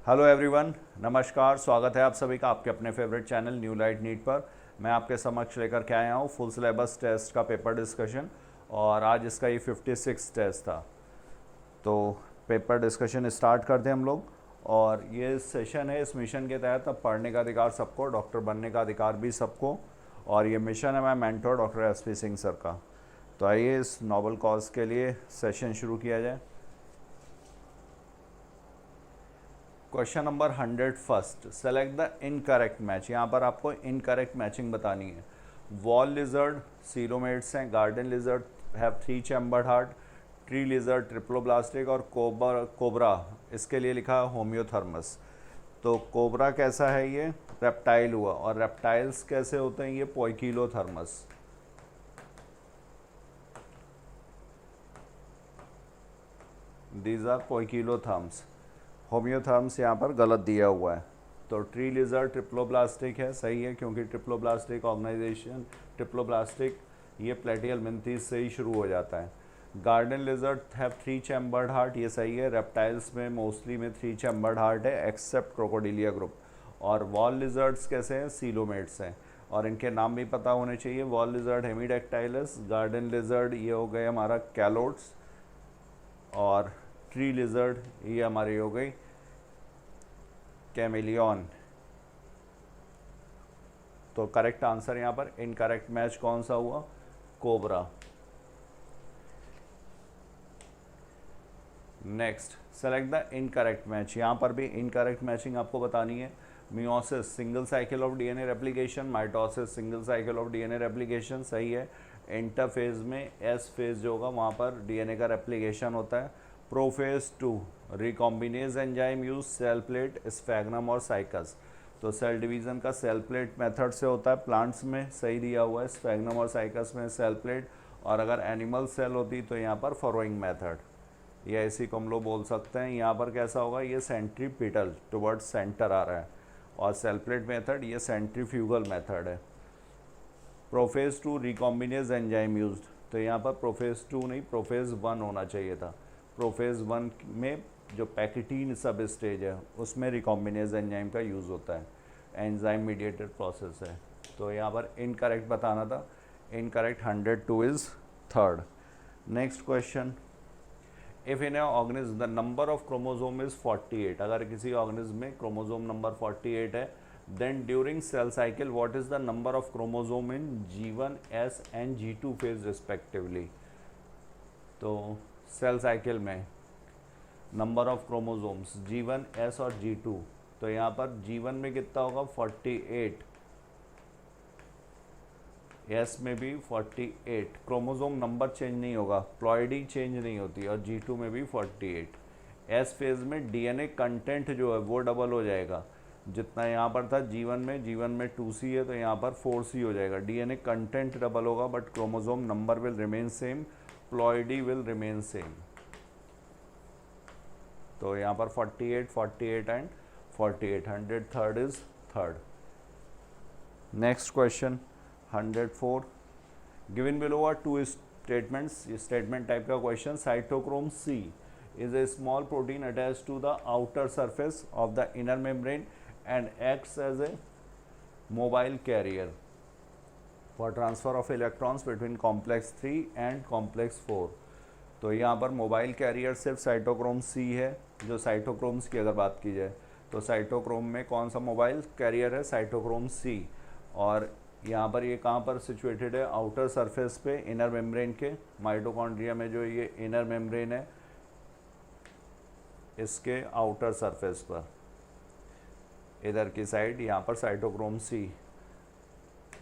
Hello everyone, नमस्कार। स्वागत है आप सभी का आपके अपने favourite channel new light NEET पर। मैं आपके समक्ष लेकर के आया हूँ फुल सिलेबस टेस्ट का पेपर डिस्कशन और आज इसका ये 56 टेस्ट था। तो पेपर डिस्कशन स्टार्ट करते हैं हम लोग। और ये सेशन है, इस मिशन के तहत अब पढ़ने का अधिकार सबको, डॉक्टर बनने का अधिकार भी सबको। और ये मिशन है मैं mentor doctor SP Singh sir का। तो आइए इस नोबल कॉज के लिए सेशन शुरू किया जाए। Question number 101, select the incorrect match. यहाँ पर आपको इनकरेक्ट मैचिंग बतानी है। वॉल लिजर्ड सीलोमेट्स हैं, garden lizard have 3 chambered heart, tree lizard triploblastic और कोबरा इसके लिए लिखा है होम्योथर्मस। तो कोबरा कैसा है, ये रेप्टाइल हुआ, और रेप्टाइल्स कैसे होते हैं, ये poikilothermous. These are poikilotherms. Homeotherms यहाँ पर गलत दिया हुआ है। तो ट्री लिजर्ड ट्रिप्लोब्लास्टिक है, सही है, क्योंकि ट्रिप्लोब्लास्टिक ऑर्गेनाइजेशन ट्रिप्लोब्लास्टिक ये प्लेटियल मिंथीज से ही शुरू हो जाता है। Garden lizard have 3 chambered heart, ये सही है। रेप्टाइल्स में मोस्टली में 3 चैम्बर्ड हार्ट है एक्सेप्ट क्रोकोडिलिया ग्रुप। और वॉल लिजर्ड्स कैसे हैं, सीलोमेट्स हैं, और इनके नाम भी पता होने चाहिए। Wall lizard Hemidactylus, garden lizard ये हो गए हमारा कैलोट्स, और ट्री लिजर्ड ये हमारी हो गई कैमेलियन। तो करेक्ट आंसर यहाँ पर इनकरेक्ट मैच कौन सा हुआ, cobra. Next, select the incorrect match. यहाँ पर भी इनकरेक्ट मैचिंग आपको बतानी है। Meiosis single cycle of DNA replication, mitosis single cycle of DNA replication, सही है। इंटरफेज में S फेज जो होगा वहाँ पर DNA का रेप्लिकेशन होता है। Prophase 2 recombinase enzyme use cell plate, sphagnum और साइकस। तो सेल डिवीज़न का सेल प्लेट मेथड से होता है प्लांट्स में, सही दिया हुआ है। स्फैग्नम और साइकस में सेल प्लेट, और अगर एनिमल सेल होती तो यहाँ पर फॉरोइंग मेथड, या इसी को हम लोग बोल सकते हैं। यहाँ पर कैसा होगा, ये सेंट्रीपिटल टुवर्ड्स सेंटर आ रहा है, और सेल प्लेट मेथड ये सेंट्रीफ्यूगल मेथड है। प्रोफेज 2 रिकॉम्बिनेज एंजाइम यूज्ड, तो यहाँ पर प्रोफेज 2 नहीं प्रोफेज 1 होना चाहिए था। प्रोफेज 1 में जो पैकेटीन सब स्टेज है उसमें रिकॉम्बिनेज एंजाइम का यूज़ होता है, एंजाइम मीडिएटेड प्रोसेस है। तो यहाँ पर इनकरेक्ट बताना था, incorrect 102 is third. Next question, if in a organism the number of chromosome is 48, अगर किसी ऑर्गेनिज्म में क्रोमोजोम नंबर 48 है, then during cell cycle what is the number of chromosome in G1, S and G2 phase respectively. तो cell cycle में number of chromosomes G1, S और G2, तो यहाँ पर G1 में कितना होगा 48, S में भी 48। क्रोमोजोम नंबर चेंज नहीं होगा, प्लॉइडी चेंज नहीं होती, और G2 में भी 48। S फेज में DNA कंटेंट जो है वो डबल हो जाएगा, जितना यहाँ पर था G1 में 2C है तो यहाँ पर 4C हो जाएगा। DNA कंटेंट डबल होगा but chromosome number will remain same, ploidy will remain same. तो यहाँ पर 48, 48 and 48, 103rd is third. Next question 104, given below are 2 statements, ये स्टेटमेंट टाइप का question. Cytochrome C is a small protein attached to the outer surface of the inner membrane and acts as a mobile carrier for transfer of electrons between complex 3 and complex 4। तो यहाँ पर mobile career सिर्फ cytochrome C है। जो cytochromes की अगर बात की जाए तो साइटोक्रोम में कौन सा मोबाइल कैरियर है, साइटोक्रोम C। और यहाँ पर ये कहाँ पर सिचुएटेड है, आउटर सरफेस पे इनर मेम्ब्रेन के। माइटोकॉन्ड्रिया में जो ये इनर मेम्ब्रेन है इसके आउटर सरफेस पर, इधर की साइड यहाँ पर साइटोक्रोम C।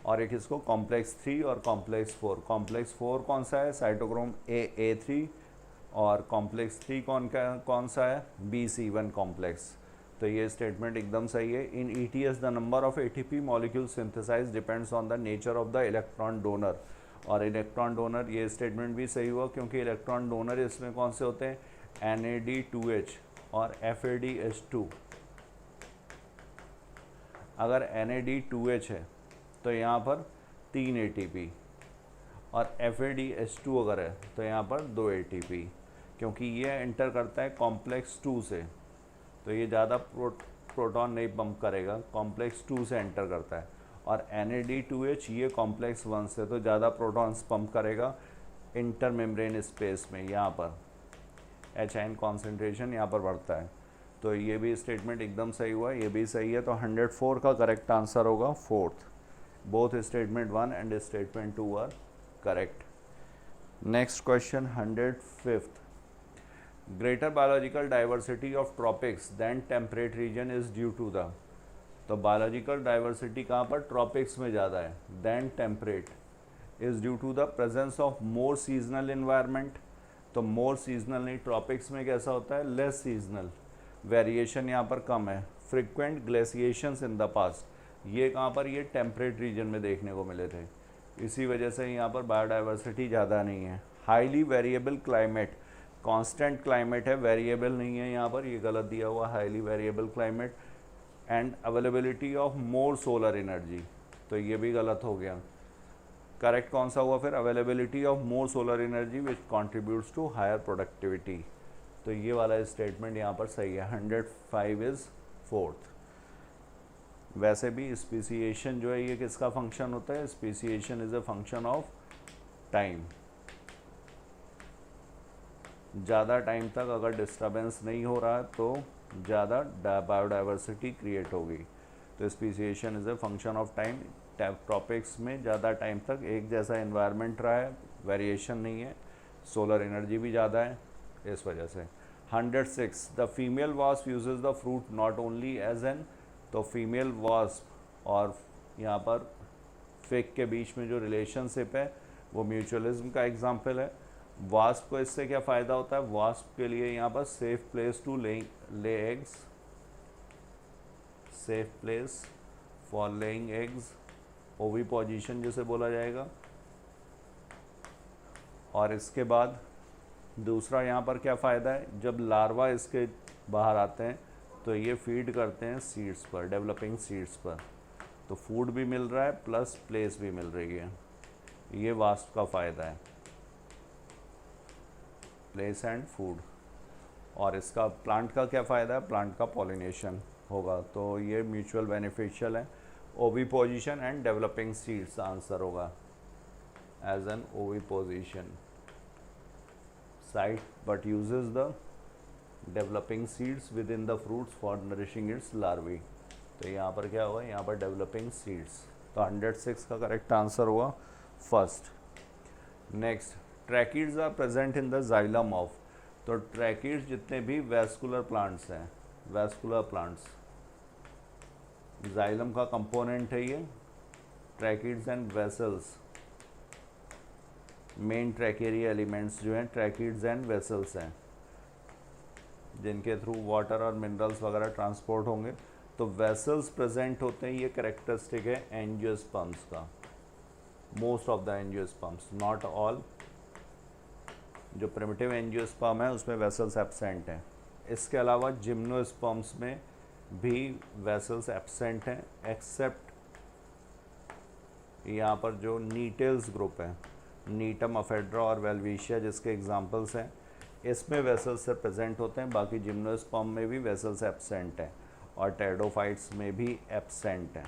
और एक इसको कॉम्प्लेक्स 3 और कॉम्प्लेक्स 4। कॉम्प्लेक्स 4 कौन सा है, साइटोक्रोम A3, और कॉम्प्लेक्स 3 कौन सा है, BC1 कॉम्प्लेक्स। तो ये स्टेटमेंट एकदम सही है। In ETS the number of ATP molecule synthesize depends on the nature of the electron donor. और इलेक्ट्रॉन डोनर, ये स्टेटमेंट भी सही हुआ क्योंकि इलेक्ट्रॉन डोनर इसमें कौन से होते हैं, NAD2H और FADH2। अगर NAD2H है तो यहाँ पर 3 ATP, और FADH2 अगर है तो यहाँ पर 2 ATP, क्योंकि ये एंटर करता है कॉम्प्लेक्स 2 से। तो ये ज़्यादा प्रोटॉन नहीं पंप करेगा, कॉम्प्लेक्स 2 से एंटर करता है। और NAD2H ये कॉम्प्लेक्स 1 से, तो ज़्यादा प्रोटॉन्स पंप करेगा इंटर मेम्ब्रेन स्पेस में, यहाँ पर H कॉन्सेंट्रेशन यहाँ पर बढ़ता है। तो ये भी स्टेटमेंट एकदम सही हुआ, ये भी सही है। तो 104 का करेक्ट आंसर होगा fourth. Both statement 1 and statement 2 are correct. Next question 105th, greater biological diversity of tropics then temperate region is due to the, तो बायोलॉजिकल डाइवर्सिटी कहाँ पर, ट्रॉपिक्स में ज़्यादा है, then temperate is due to the presence of more seasonal environment. तो more seasonal नहीं, tropics में कैसा होता है, लेस सीजनल, वेरिएशन यहाँ पर कम है। फ्रिक्वेंट ग्लेशिएशंस इन द पास्ट, ये कहाँ पर, ये टेम्परेट रीजन में देखने को मिले थे, इसी वजह से यहाँ पर बायोडाइवर्सिटी ज़्यादा नहीं है। Highly variable climate, constant climate है, वेरिएबल नहीं है यहाँ पर, ये गलत दिया हुआ, highly variable climate and availability of more solar energy, तो ये भी गलत हो गया। करेक्ट कौन सा हुआ फिर, availability of more solar energy which contributes to higher productivity, तो ये वाला स्टेटमेंट यहाँ पर सही है। 105 इज़ फोर्थ। वैसे भी स्पेसिएशन जो है ये किसका फंक्शन होता है, speciation is a function of time. ज़्यादा टाइम तक अगर डिस्टर्बेंस नहीं हो रहा है तो ज़्यादा बायोडाइवर्सिटी क्रिएट होगी। तो speciation is a function of time. Tropics में ज़्यादा टाइम तक एक जैसा एनवायरनमेंट रहा है, वेरिएशन नहीं है, सोलर एनर्जी भी ज़्यादा है, इस वजह से। 106, the female wasp uses the fruit not only as an, तो फीमेल वास्प और यहाँ पर फिग के बीच में जो रिलेशनशिप है वो म्यूचुअलिज्म का एग्जाम्पल है। वास्प को इससे क्या फ़ायदा होता है, वास्प के लिए यहाँ पर safe place to lay eggs, safe place for laying eggs, oviposition जिसे बोला जाएगा। और इसके बाद दूसरा यहाँ पर क्या फ़ायदा है, जब लार्वा इसके बाहर आते हैं तो ये फीड करते हैं सीड्स पर, डेवलपिंग सीड्स पर, तो फूड भी मिल रहा है प्लस प्लेस भी मिल रही है, ये वास्प का फ़ायदा है, प्लेस एंड फूड। और इसका प्लांट का क्या फ़ायदा है, प्लांट का पॉलिनेशन होगा, तो ये म्यूचुअल बेनिफिशियल है। ओवी position and developing seeds answer होगा एज एन ओवी position site but uses the developing seeds with in the fruits for nourishing it's larvae, तो यहाँ पर क्या होगा, यहाँ पर डेवलपिंग सीड्स। तो 106 का करेक्ट आंसर हुआ first. Next, tracheids are present in the xylem of, तो ट्रैकिड्स जितने भी वेस्कुलर प्लांट्स हैं, वेस्कुलर प्लांट्स जाइलम का कंपोनेंट है ये। Tracheids and vessels, main tracheary elements जो हैं ट्रैकिड्स एंड वेसल्स हैं, जिनके थ्रू वाटर और मिनरल्स वगैरह ट्रांसपोर्ट होंगे। तो वेसल्स प्रेजेंट होते हैं, ये करेक्टरिस्टिक है एंजियोस्पर्म्स का, most of the angiosperms, not all. जो प्रिमिटिव एंजियोस्पर्म है उसमें वेसल्स एब्सेंट हैं। इसके अलावा जिम्नोस्पर्म्स में भी वेसल्स एब्सेंट हैं, एक्सेप्ट यहाँ पर जो नीटेल्स ग्रुप है, नीटम, अफेड्रा और वेल्विशिया जिसके एग्जांपल्स हैं, इसमें वेसल्स से प्रेजेंट होते हैं। बाकी जिम्नोस्पर्म में भी वेसल्स एब्सेंट हैं और टेरिडोफाइट्स में भी एब्सेंट हैं।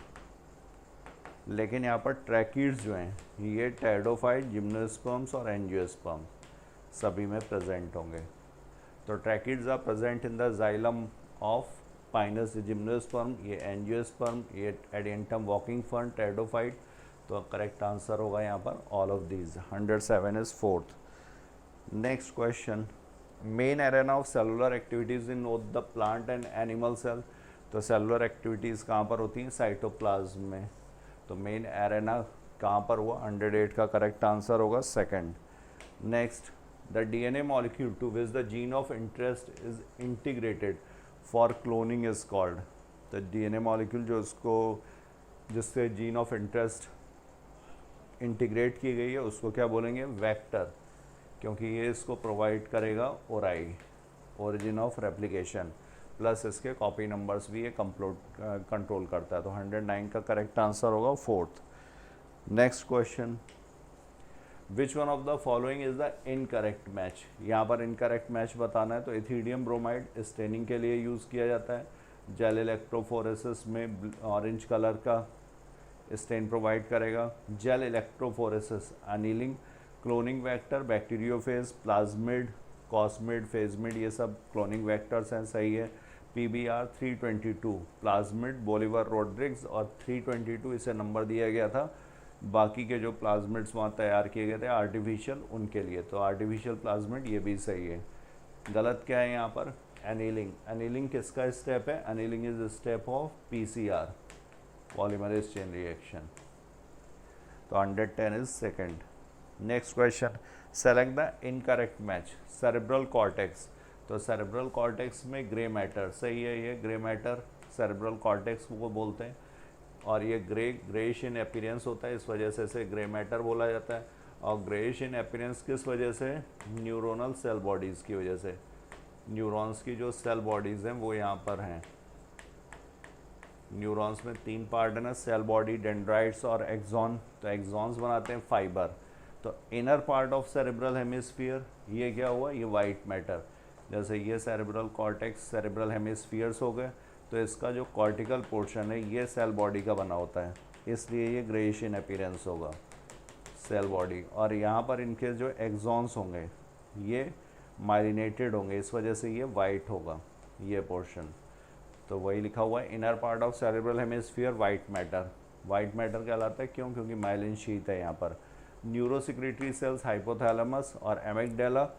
लेकिन यहाँ पर ट्रैकिड्स जो हैं ये टेरिडोफाइट, जिम्नोस्पर्म्स और एंजियोस्पर्म सभी में प्रेजेंट होंगे। तो tracheids are present in the xylem of pinus gymnosperm, ये एंजियोस्पर्म, ये एडियंटम वॉकिंग फर्न, टेरिडोफाइट। तो करेक्ट आंसर होगा यहाँ पर all of these. 107 is fourth. Next question, main arena of cellular activities in both the plant and animal cell, तो cellular activities कहाँ पर होती हैं, साइटोप्लाज्म में। तो मेन एरेना कहाँ पर हुआ, 108 का करेक्ट आंसर होगा second. Next, the DNA molecule to which the gene of interest is integrated for cloning is called, तो डीएनए मॉलिक्यूल जो उसको जिससे जीन ऑफ इंटरेस्ट इंटीग्रेट की गई है उसको क्या बोलेंगे, वेक्टर, क्योंकि ये इसको प्रोवाइड करेगा ओराई, ओरिजिन ऑफ रेप्लिकेशन, प्लस इसके कॉपी नंबर्स भी ये कंट्रोल करता है। तो 109 का करेक्ट आंसर होगा fourth. Next question, which one of the following is the incorrect match. यहाँ पर इनकरेक्ट मैच बताना है तो इथीडियम ब्रोमाइड स्टेनिंग के लिए यूज़ किया जाता है। जेल इलेक्ट्रोफोरेसिस में ऑरेंज कलर का स्टेन प्रोवाइड करेगा। Gel electrophoresis annealing, cloning vector, bacteriophage, plasmid, cosmid, phagemid, ये सब क्लोनिंग वेक्टर्स हैं, सही है। PBR 322 प्लाज्मिड, बोलिवर रोड्रिग्स और 322 इसे नंबर दिया गया था। बाकी के जो प्लाज्मिड्स वहाँ तैयार किए गए थे आर्टिफिशियल, उनके लिए, तो आर्टिफिशियल प्लाज्मिड ये भी सही है। गलत क्या है यहाँ पर? एनीलिंग। एनीलिंग किसका स्टेप है? Annealing is step of PCR, polymerase chain reaction. तो 110 is second. Next question, select the incorrect match. Cerebral cortex, तो सेरेब्रल कॉर्टेक्स में ग्रे मैटर, सही है, ये ग्रे मैटर सेरेब्रल कॉर्टेक्स को बोलते हैं। और ये ग्रेइश इन अपीयरेंस होता है, इस वजह से इसे ग्रे मैटर बोला जाता है। और ग्रेइश इन अपीयरेंस किस वजह से? न्यूरोनल सेल बॉडीज़ की वजह से। न्यूरॉन्स की जो सेल बॉडीज़ हैं वो यहाँ पर हैं। न्यूरॉन्स में 3 पार्ट है ना, सेल बॉडी, डेंड्राइट्स और एक्सॉन। तो एक्सॉन्स बनाते हैं फाइबर। तो inner part of cerebral hemisphere, ये क्या हुआ? ये वाइट मैटर। जैसे ये सेरेब्रल कॉर्टेक्स, सेरेब्रल हेमिस्फीयर्स हो गए, तो इसका जो कॉर्टिकल पोर्शन है ये सेल बॉडी का बना होता है, इसलिए ये ग्रेइश इन अपीयरेंस होगा, सेल बॉडी। और यहाँ पर इनके जो एक्सॉन्स होंगे ये माइलिनेटेड होंगे, इस वजह से ये वाइट होगा ये पोर्शन। तो वही लिखा हुआ है, inner part of cerebral hemisphere white matter. White matter कहलाता है क्यों? क्योंकि माइलिन शीथ है यहाँ पर। न्यूरोसिक्रेटरी सेल्स, हाइपोथैलेमस और एमिगडाला,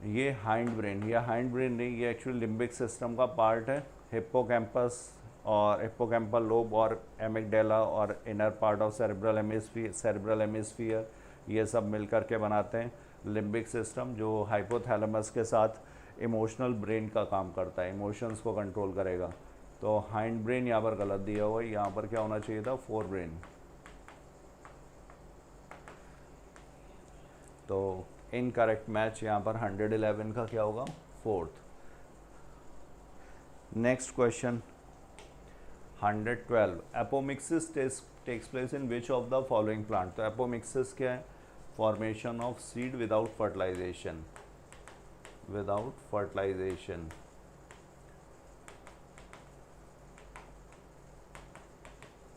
ये हाइंड ब्रेन, या हाइंड ब्रेन नहीं, ये एक्चुअली लिम्बिक सिस्टम का पार्ट है। हिप्पोकैम्पस और हिप्पोकैम्पल लोब और एमिगडाला और inner part of cerebral hemisphere, ये सब मिलकर के बनाते हैं लिम्बिक सिस्टम, जो हाइपोथैलेमस के साथ इमोशनल ब्रेन का काम करता है, इमोशंस को कंट्रोल करेगा। तो हाइंड ब्रेन यहाँ पर गलत दिया हुआ है, यहाँ पर क्या होना चाहिए था? Forebrain. तो इनकरेक्ट मैच यहाँ पर 111 का क्या होगा? Fourth. Next question 112, apomixis takes place in which of the following plant. तो एपोमिक्सिस क्या है? Formation of seed without fertilization, without fertilization.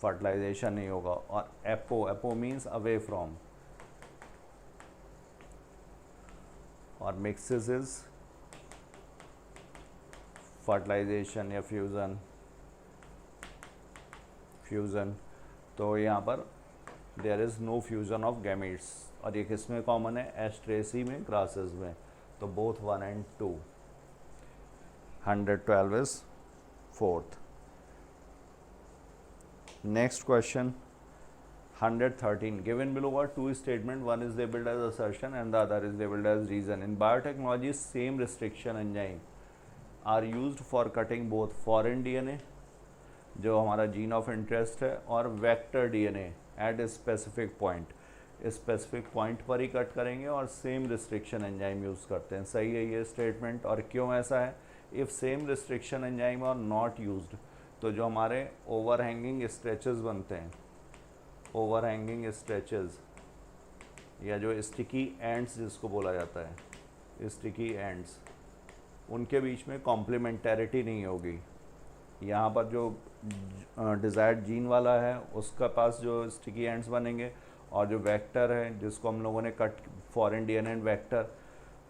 Fertilization नहीं होगा। और एपो मीन्स अवे फ्रॉम, और मिक्सिस इज फर्टिलाइजेशन या फ्यूज़न। तो यहाँ पर there is no fusion of gametes. और ये किस में कॉमन है? एस्ट्रेसी में, ग्रासेस में। तो both 1 and 2। 112 is fourth. Next question 113, given below are two statements, one is labeled as assertion and the other is labeled as reason. In biotechnology, same restriction enzyme are used for cutting both foreign DNA, जो हमारा gene of interest है, और vector DNA at specific point. Specific point पर ही cut करेंगे और same restriction enzyme use करते हैं। सही है ये स्टेटमेंट। और क्यों ऐसा है? If same restriction enzyme are not used, तो जो हमारे ओवरहैंगिंग स्ट्रेचेस बनते हैं, ओवरहैंगिंग स्ट्रेचेस या जो स्टिकी एंड्स जिसको बोला जाता है, स्टिकी एंड्स, उनके बीच में कॉम्प्लीमेंटैरिटी नहीं होगी। यहाँ पर जो डिज़ायर्ड जीन वाला है उसका पास जो स्टिकी एंड्स बनेंगे, और जो वेक्टर है जिसको हम लोगों ने कट, फॉरेन DNA वेक्टर,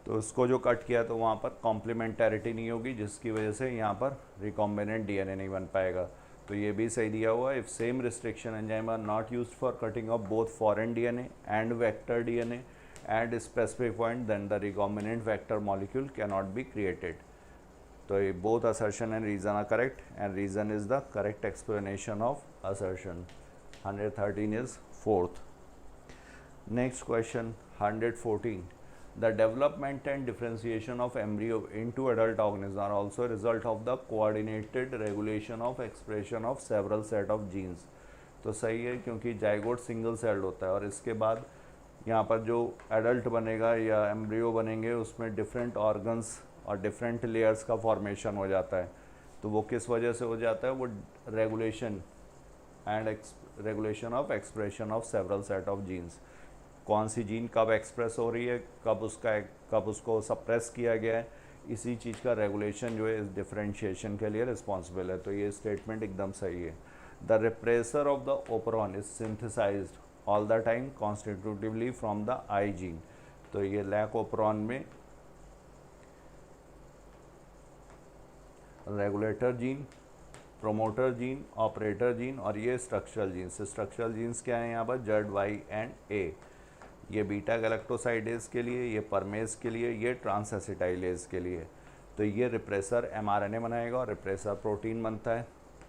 तो उसको जो कट किया तो वहाँ पर कॉम्प्लीमेंटैरिटी नहीं होगी, जिसकी वजह से यहाँ पर रिकॉम्बिनेंट DNA नहीं बन पाएगा। तो ये भी सही दिया हुआ है। If same restriction enzyme are not used for cutting of both foreign DNA and vector DNA at specific point, then the recombinant vector molecule can not be created. तो ये both assertion and reason are correct, and reason is the correct explanation of assertion. 113 is fourth. Next question 114, the development and differentiation of embryo into adult organisms are also a result of the coordinated regulation of expression of several set of genes। तो सही है, क्योंकि zygote single celled होता है और इसके बाद यहाँ पर जो एडल्ट बनेगा या एम्ब्रियो बनेंगे उसमें डिफरेंट ऑर्गन्स और डिफरेंट लेयर्स का फॉर्मेशन हो जाता है। तो वो किस वजह से हो जाता है? वो regulation and regulation of expression of several set of genes. कौन सी जीन कब एक्सप्रेस हो रही है, कब उसको सप्रेस किया गया है, इसी चीज़ का रेगुलेशन जो है इस डिफरेंशिएशन के लिए रिस्पॉन्सिबल है। तो ये स्टेटमेंट एकदम सही है। The repressor of the operon is synthesized all the time constitutively from the I gene. तो ये लैक ओपरॉन में regulator gene, promoter gene, operator gene और ये स्ट्रक्चरल जीन्स। स्ट्रक्चरल जीन्स क्या है यहाँ पर, जेड, वाई एंड ए। ये बीटा गैलेक्टोसाइडेज के लिए, ये परमेज के लिए, ये ट्रांसएसिटाइलेज के लिए। तो ये रिप्रेसर एमआरएनए बनाएगा और रिप्रेसर प्रोटीन बनता है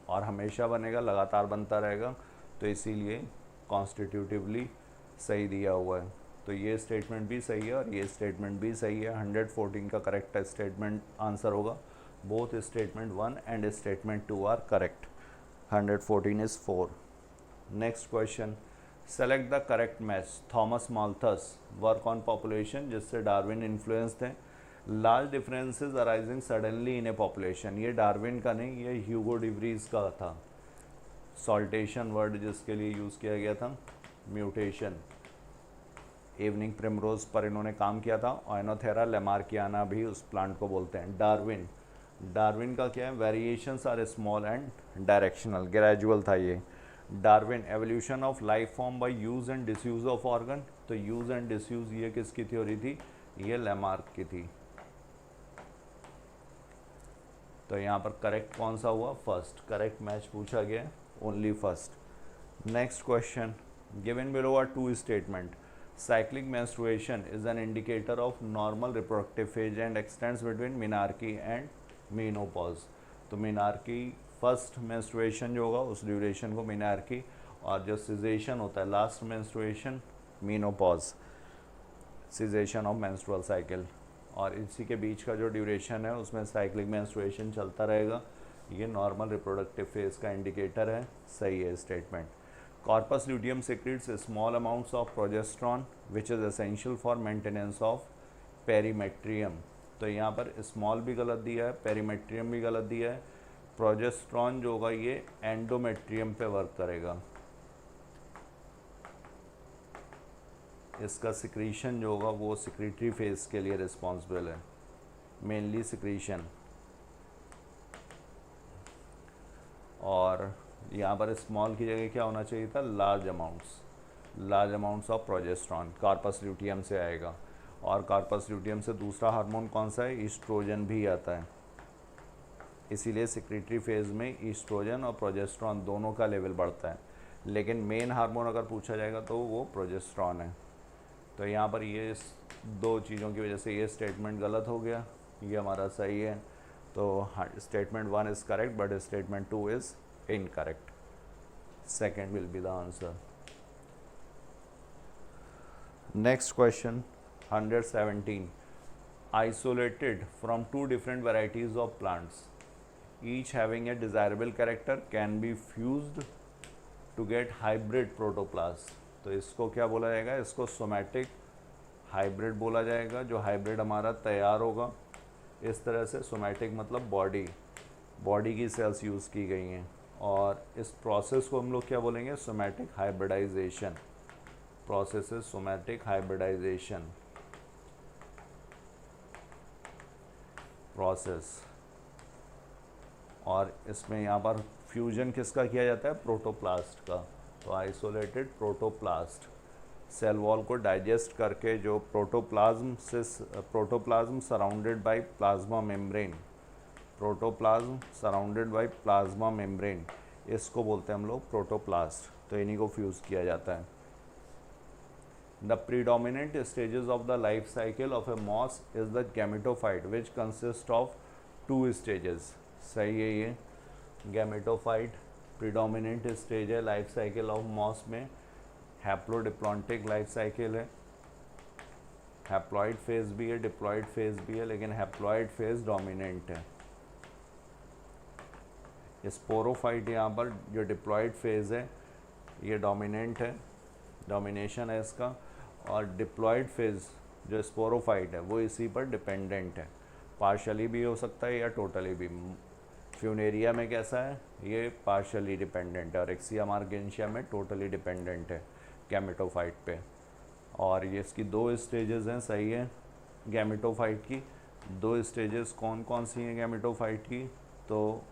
और हमेशा बनेगा, लगातार बनता रहेगा। तो इसीलिए कॉन्स्टिट्यूटिवली सही दिया हुआ है। तो ये स्टेटमेंट भी सही है और ये स्टेटमेंट भी सही है। 114 का करेक्ट स्टेटमेंट आंसर होगा। Both statement 1 and statement 2 are correct. 114 is 4। Next question, select the correct match. Thomas Malthus work on population, जिससे डार्विन इन्फ्लुएंस थे। Large differences arising suddenly in a population, ये Darwin का नहीं, ये ह्यूगो de Vries का था। Saltation word जिसके लिए यूज़ किया गया था, म्यूटेशन। इवनिंग प्रिमरोज पर इन्होंने काम किया था। ओइनोथेरा लेमार्कियाना भी उस प्लांट को बोलते हैं। डार्विन का क्या है, variations are small and directional, gradual था ये। Darwin, evolution of life form by use and disuse of organ. तो यूज एंड डिसयूज ये किसकी थ्योरी थी, ये लेमार्क की थी। तो यहाँ पर करेक्ट कौन सा हुआ, फर्स्ट। करेक्ट मैच पूछा गया है, only first. Next question, given below are two statement. Cyclic menstruation is an indicator of normal reproductive phase and extends between menarche and menopause. तो मिनार्की फर्स्ट मेंस्ट्रुएशन जो होगा उस ड्यूरेशन को menarche, और जो सिजेशन होता है last menstruation menopause, caseation of menstrual cycle. और इसी के बीच का जो ड्यूरेशन है उसमें साइक्लिक मेंस्ट्रुएशन चलता रहेगा। ये नॉर्मल रिप्रोडक्टिव फेज का इंडिकेटर है। सही है statement. Corpus luteum secretes small amounts of progesterone which is essential for maintenance of perimetrium. तो यहाँ पर स्मॉल भी गलत दिया है, पेरीमेट्रियम भी गलत दिया है। प्रोजेस्ट्रॉन जो होगा ये एंडोमेट्रियम पे वर्क करेगा। इसका सिक्रीशन जो होगा वो सिक्रीटरी फेज के लिए रिस्पॉन्सिबल है, मेनली सिक्रीशन। और यहाँ पर स्मॉल की जगह क्या होना चाहिए था, large amounts of progesterone. Corpus luteum से आएगा। और कार्पस ल्यूटियम से दूसरा हार्मोन कौन सा है, ईस्ट्रोजन भी आता है। इसीलिए सिक्रीटरी फेज में ईस्ट्रोजन और प्रोजेस्ट्रॉन दोनों का लेवल बढ़ता है। लेकिन मेन हार्मोन अगर पूछा जाएगा तो वो प्रोजेस्ट्रॉन है। तो यहाँ पर ये दो चीज़ों की वजह से ये स्टेटमेंट गलत हो गया, ये हमारा सही है। तो statement 1 is correct but statement 2 is incorrect. Second will be the answer. Next question, 117. Isolated from two different varieties of plants, each having a desirable character, can be fused to get hybrid protoplast. तो इसको क्या बोला जाएगा, इसको somatic hybrid बोला जाएगा। जो hybrid हमारा तैयार होगा इस तरह से, सोमैटिक मतलब बॉडी की सेल्स यूज़ की गई हैं। और इस प्रोसेस को हम लोग क्या बोलेंगे, somatic hybridization. Process is somatic hybridization process. और इसमें यहाँ पर फ्यूजन किसका किया जाता है, प्रोटोप्लास्ट का। तो आइसोलेटेड प्रोटोप्लास्ट सेल वॉल को डाइजेस्ट करके जो protoplasm surrounded by plasma membrane, protoplasm surrounded by plasma membrane, इसको बोलते हैं हम लोग प्रोटोप्लास्ट। तो इन्हीं को फ्यूज़ किया जाता है। The predominant stages of the life cycle of a moss is the gametophyte which consist of 2 stages. सही है ये, गैमेटोफाइट प्रीडोमिनेंट स्टेज है लाइफ साइकिल ऑफ मॉस में। हैप्लोडिप्लॉन्टिक लाइफ साइकिल है, हैप्लॉइड फेज भी है, डिप्लॉइड फेज भी है, लेकिन हैप्लॉइड फेज डोमिनेंट है। स्पोरोफाइट यहाँ पर जो डिप्लॉइड फेज है ये डोमिनेंट है, डोमिनेशन है इसका। और डिप्लॉइड फेज जो स्पोरोफाइट है वो इसी पर डिपेंडेंट है, पार्शली भी हो सकता है या टोटली भी। फ्यूनेरिया में कैसा है, ये पार्शली डिपेंडेंट है, और एक्सिया मार्गेंशिया में टोटली डिपेंडेंट है गैमेटोफाइट पे। और ये इसकी 2 स्टेजेस हैं, सही है, गैमेटोफाइट की। 2 स्टेजेस कौन कौन सी हैं गैमेटोफाइट की? तो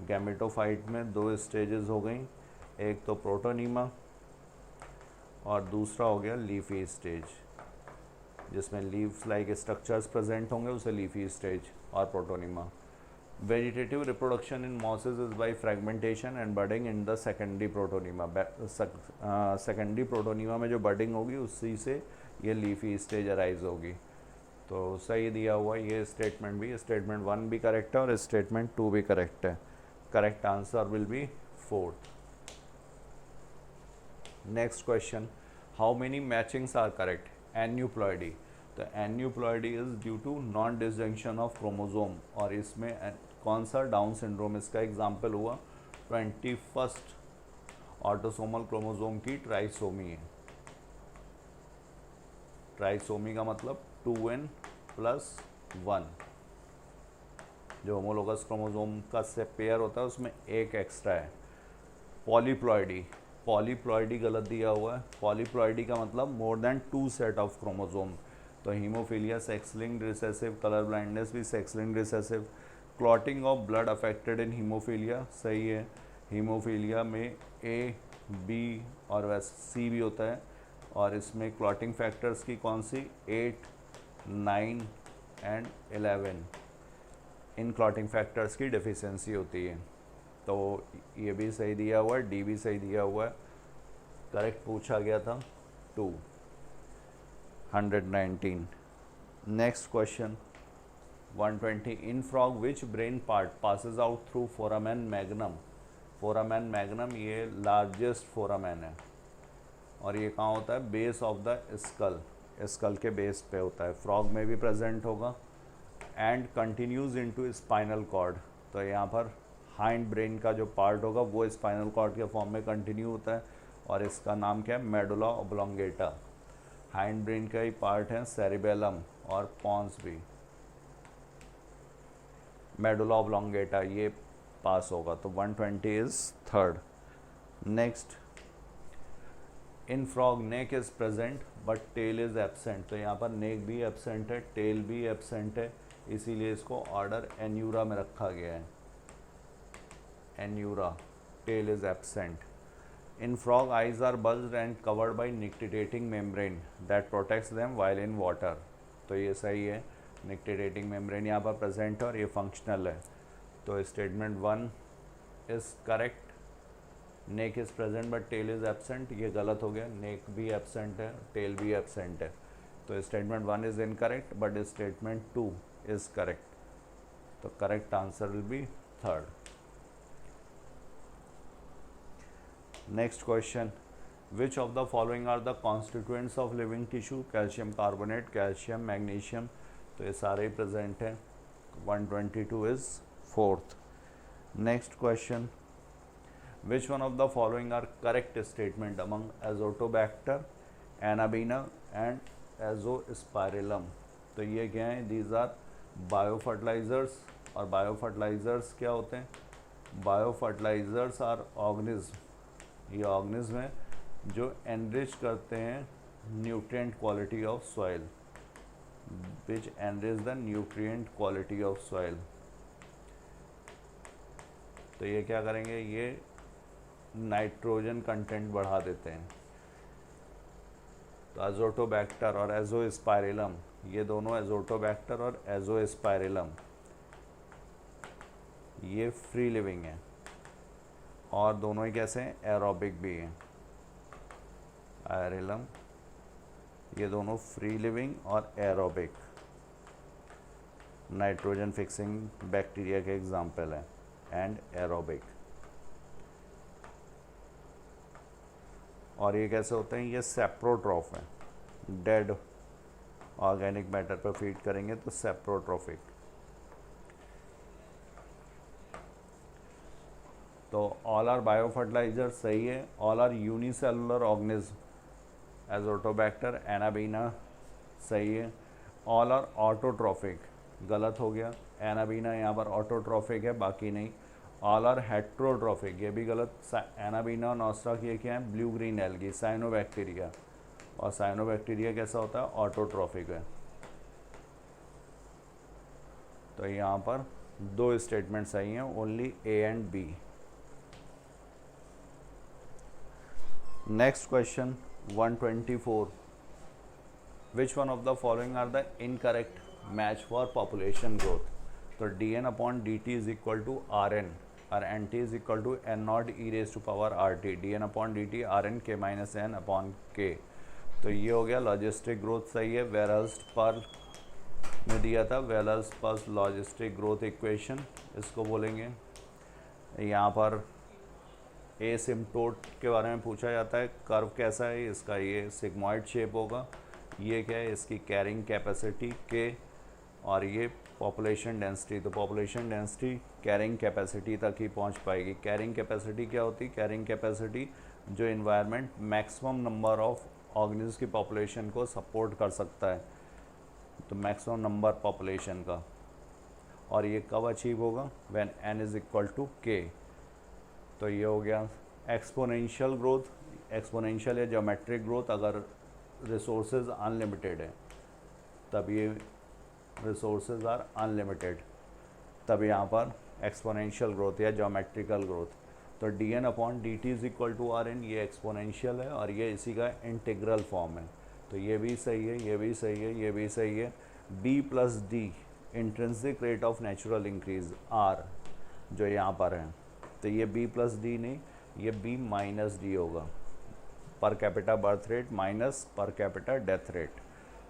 गैमेटोफाइट में 2 स्टेजेस हो गई, एक तो प्रोटोनीमा और दूसरा हो गया लीफी स्टेज, जिसमें लीव्स लाइक स्ट्रक्चर्स प्रेजेंट होंगे, उसे लीफी स्टेज और protonema. Vegetative reproduction in mosses is by fragmentation and budding in the secondary protonema. Secondary protonema में जो बडिंग होगी उसी से ये लीफी स्टेज अराइज होगी। तो सही दिया हुआ ये स्टेटमेंट भी, स्टेटमेंट 1 भी करेक्ट है और स्टेटमेंट 2 भी करेक्ट है। Correct answer will be 4th। Next question, how many matchings are correct? Aneuploidy. तो aneuploidy is due to non disjunction of chromosome, और इसमें कौन सा डाउन सिंड्रोम इसका एग्जाम्पल हुआ? 21st ऑटोसोमल क्रोमोसोम की ट्राइसोमी है। ट्राइसोमी का मतलब 2n+1, जो होमोलोगस क्रोमोसोम का से पेयर होता है उसमें एक एक्स्ट्रा है। पॉलीप्लॉयडी, पॉलीप्लॉयडी गलत दिया हुआ है। पॉलीप्लॉयडी का मतलब more than 2 set of chromosome. तो haemophilia sex linked recessive, colour blindness भी sex linked recessive. Clotting of blood affected in haemophilia, सही है। हीमोफीलिया में A, B और वैसे C भी होता है, और इसमें क्लॉटिंग फैक्टर्स की कौन सी? 8, 9 एंड 11 इन क्लॉटिंग फैक्टर्स की डिफिशियंसी होती है। तो ये भी सही दिया हुआ है, डी भी सही दिया हुआ है। करेक्ट पूछा गया था 2, 119। Next question 120, in frog which brain part passes out through foramen magnum? Foramen magnum ये लार्जेस्ट फोरामेन है, और ये कहाँ होता है? Base of the skull, skull के बेस पे होता है। फ्रॉग में भी प्रेजेंट होगा। And continues into spinal cord, तो यहाँ पर हाइंड ब्रेन का जो पार्ट होगा वो स्पाइनल कॉर्ड के फॉर्म में कंटिन्यू होता है, और इसका नाम क्या है? Medulla oblongata. हाइंड ब्रेन का ही पार्ट है सेरिबेलम और पॉन्स भी। मेडुला ओब्लोंगेटा ये पास होगा, तो 120 is 3rd। Next, in frog neck is present but tail is absent. तो यहाँ पर नेक भी एब्सेंट है, टेल भी एब्सेंट है, इसीलिए इसको ऑर्डर एन्यूरा में रखा गया है। Anura, tail is absent. In frog eyes are bulged and covered by nictitating membrane that protects them while in water. तो ये सही है, निक्टिडेटिंग मेम्ब्रेन यहाँ पर प्रेजेंट है और ये फंक्शनल है। तो statement 1 is correct. Neck is present but tail is absent, ये गलत हो गया। नेक भी एब्सेंट है, टेल भी एब्सेंट है। तो statement 1 is incorrect but statement 2 is correct. तो correct answer will be 3rd। Next question, which of the following are the constituents of living tissue? Calcium carbonate, calcium, magnesium. तो ये सारे present हैं। 122 is 4th। Next question, which one of the following are correct statement among azotobacter, Anabaena and Azospirillum? तो ये क्या है? these are biofertilizers, और biofertilizers क्या होते हैं? biofertilizers are organism, ये organism है जो enrich करते हैं nutrient quality of soil, which enrich the nutrient quality of soil। तो ये क्या करेंगे? ये नाइट्रोजन कंटेंट बढ़ा देते हैं। तो एजोटोबैक्टर और एजोस्पाइरिलम, ये दोनों एजोटोबैक्टर और एजोस्पाइरिलम ये फ्री लिविंग है, और दोनों ही कैसे हैं? एरोबिक भी हैं। आयरिलम, ये दोनों फ्री लिविंग और एरोबिक, नाइट्रोजन फिक्सिंग बैक्टीरिया के एग्जाम्पल हैं, एंड एरोबिक। और ये कैसे होते हैं? ये सेप्रोट्रॉफ है, डेड ऑर्गेनिक मैटर पर फीड करेंगे तो सेप्रोट्रॉफिक। तो ऑल आर बायोफर्टिलाइजर सही है। All are unicellular organism, azotobacter, anabaena सही है। ऑल आर ऑटोट्रॉफिक गलत हो गया, एनाबीना यहाँ पर ऑटोट्रॉफिक है, बाकी नहीं। ऑल आर हेट्रोट्रॉफिक, ये भी गलत। एनाबीना और नॉस्ट्रा की क्या है? Blue green algae, cyanobacteria. और साइनोबैक्टीरिया कैसा होता है, ऑटोट्रॉफिक है। तो यहाँ पर दो स्टेटमेंट सही हैं, only A and B. Next question 124, which one of the following are the incorrect match for population growth. तो dn upon dt is equal to rn और nt is equal to n naught e raise to power rt, dn upon dt rn k minus n upon k। तो ये हो गया logistic growth सही है, वेरल्स पर में दिया था, वेरल्स पर लॉजिस्टिक ग्रोथ इक्वेशन इसको बोलेंगे। यहाँ पर एसिम्प्टोट के बारे में पूछा जाता है, कर्व कैसा है इसका, ये सिग्मॉइड शेप होगा, ये क्या है इसकी कैरिंग कैपेसिटी के, और ये पॉपुलेशन डेंसिटी। तो पॉपुलेशन डेंसिटी कैरिंग कैपेसिटी तक ही पहुंच पाएगी। कैरिंग कैपेसिटी क्या होती है, कैरिंग कैपेसिटी जो environment maximum number of organism की पॉपुलेशन को सपोर्ट कर सकता है, तो मैक्सिमम नंबर पॉपुलेशन का। और ये कब अचीव होगा, when n is equal to k। तो ये हो गया एक्सपोनेंशियल ग्रोथ, एक्सपोनेंशियल या ज्योमेट्रिक ग्रोथ अगर रिसोर्सेज अनलिमिटेड है, तब ये रिसोर्सेज आर अनलिमिटेड, तब यहाँ पर एक्सपोनेंशियल ग्रोथ या ज्योमेट्रिकल ग्रोथ। तो dn upon dt is equal to rn, ये एक्सपोनेंशियल है और ये इसी का इंटीग्रल फॉर्म है। तो ये भी सही है, ये भी सही है, ये भी सही है। b plus D intrinsic rate of natural increase r जो यहाँ पर है, तो ये b प्लस डी नहीं, ये b माइनस डी होगा, per capita birth rate minus per capita death rate,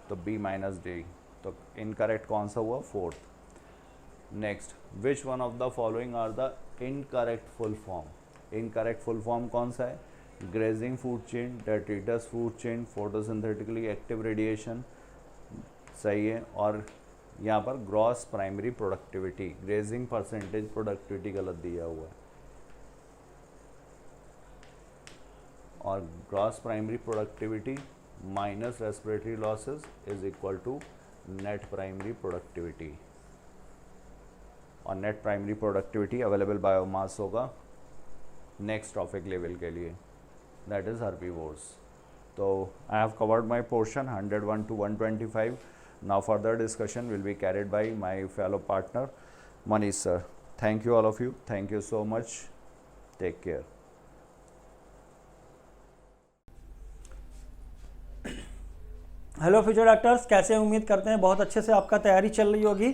तो b माइनस डी। तो इनकरेक्ट कौन सा हुआ, fourth. Next, which one of the following are the incorrect full form. Incorrect full form कौन सा है, grazing food chain, detritus food chain, photosynthetically active radiation सही है। और यहाँ पर gross primary productivity, grazing percentage productivity गलत दिया हुआ है, और gross primary productivity minus respiratory losses is equal to net primary productivity. और net primary productivity available biomass होगा नेक्स्ट ट्रॉफिक लेवल के लिए, दैट इज हर्बीवोर्स। तो I have covered my portion 101 to 125. Now further discussion will be carried by my fellow partner Manish sir. Thank you all of you, thank you so much, take care. Hello future doctors, कैसे उम्मीद करते हैं बहुत अच्छे से आपका तैयारी चल रही होगी।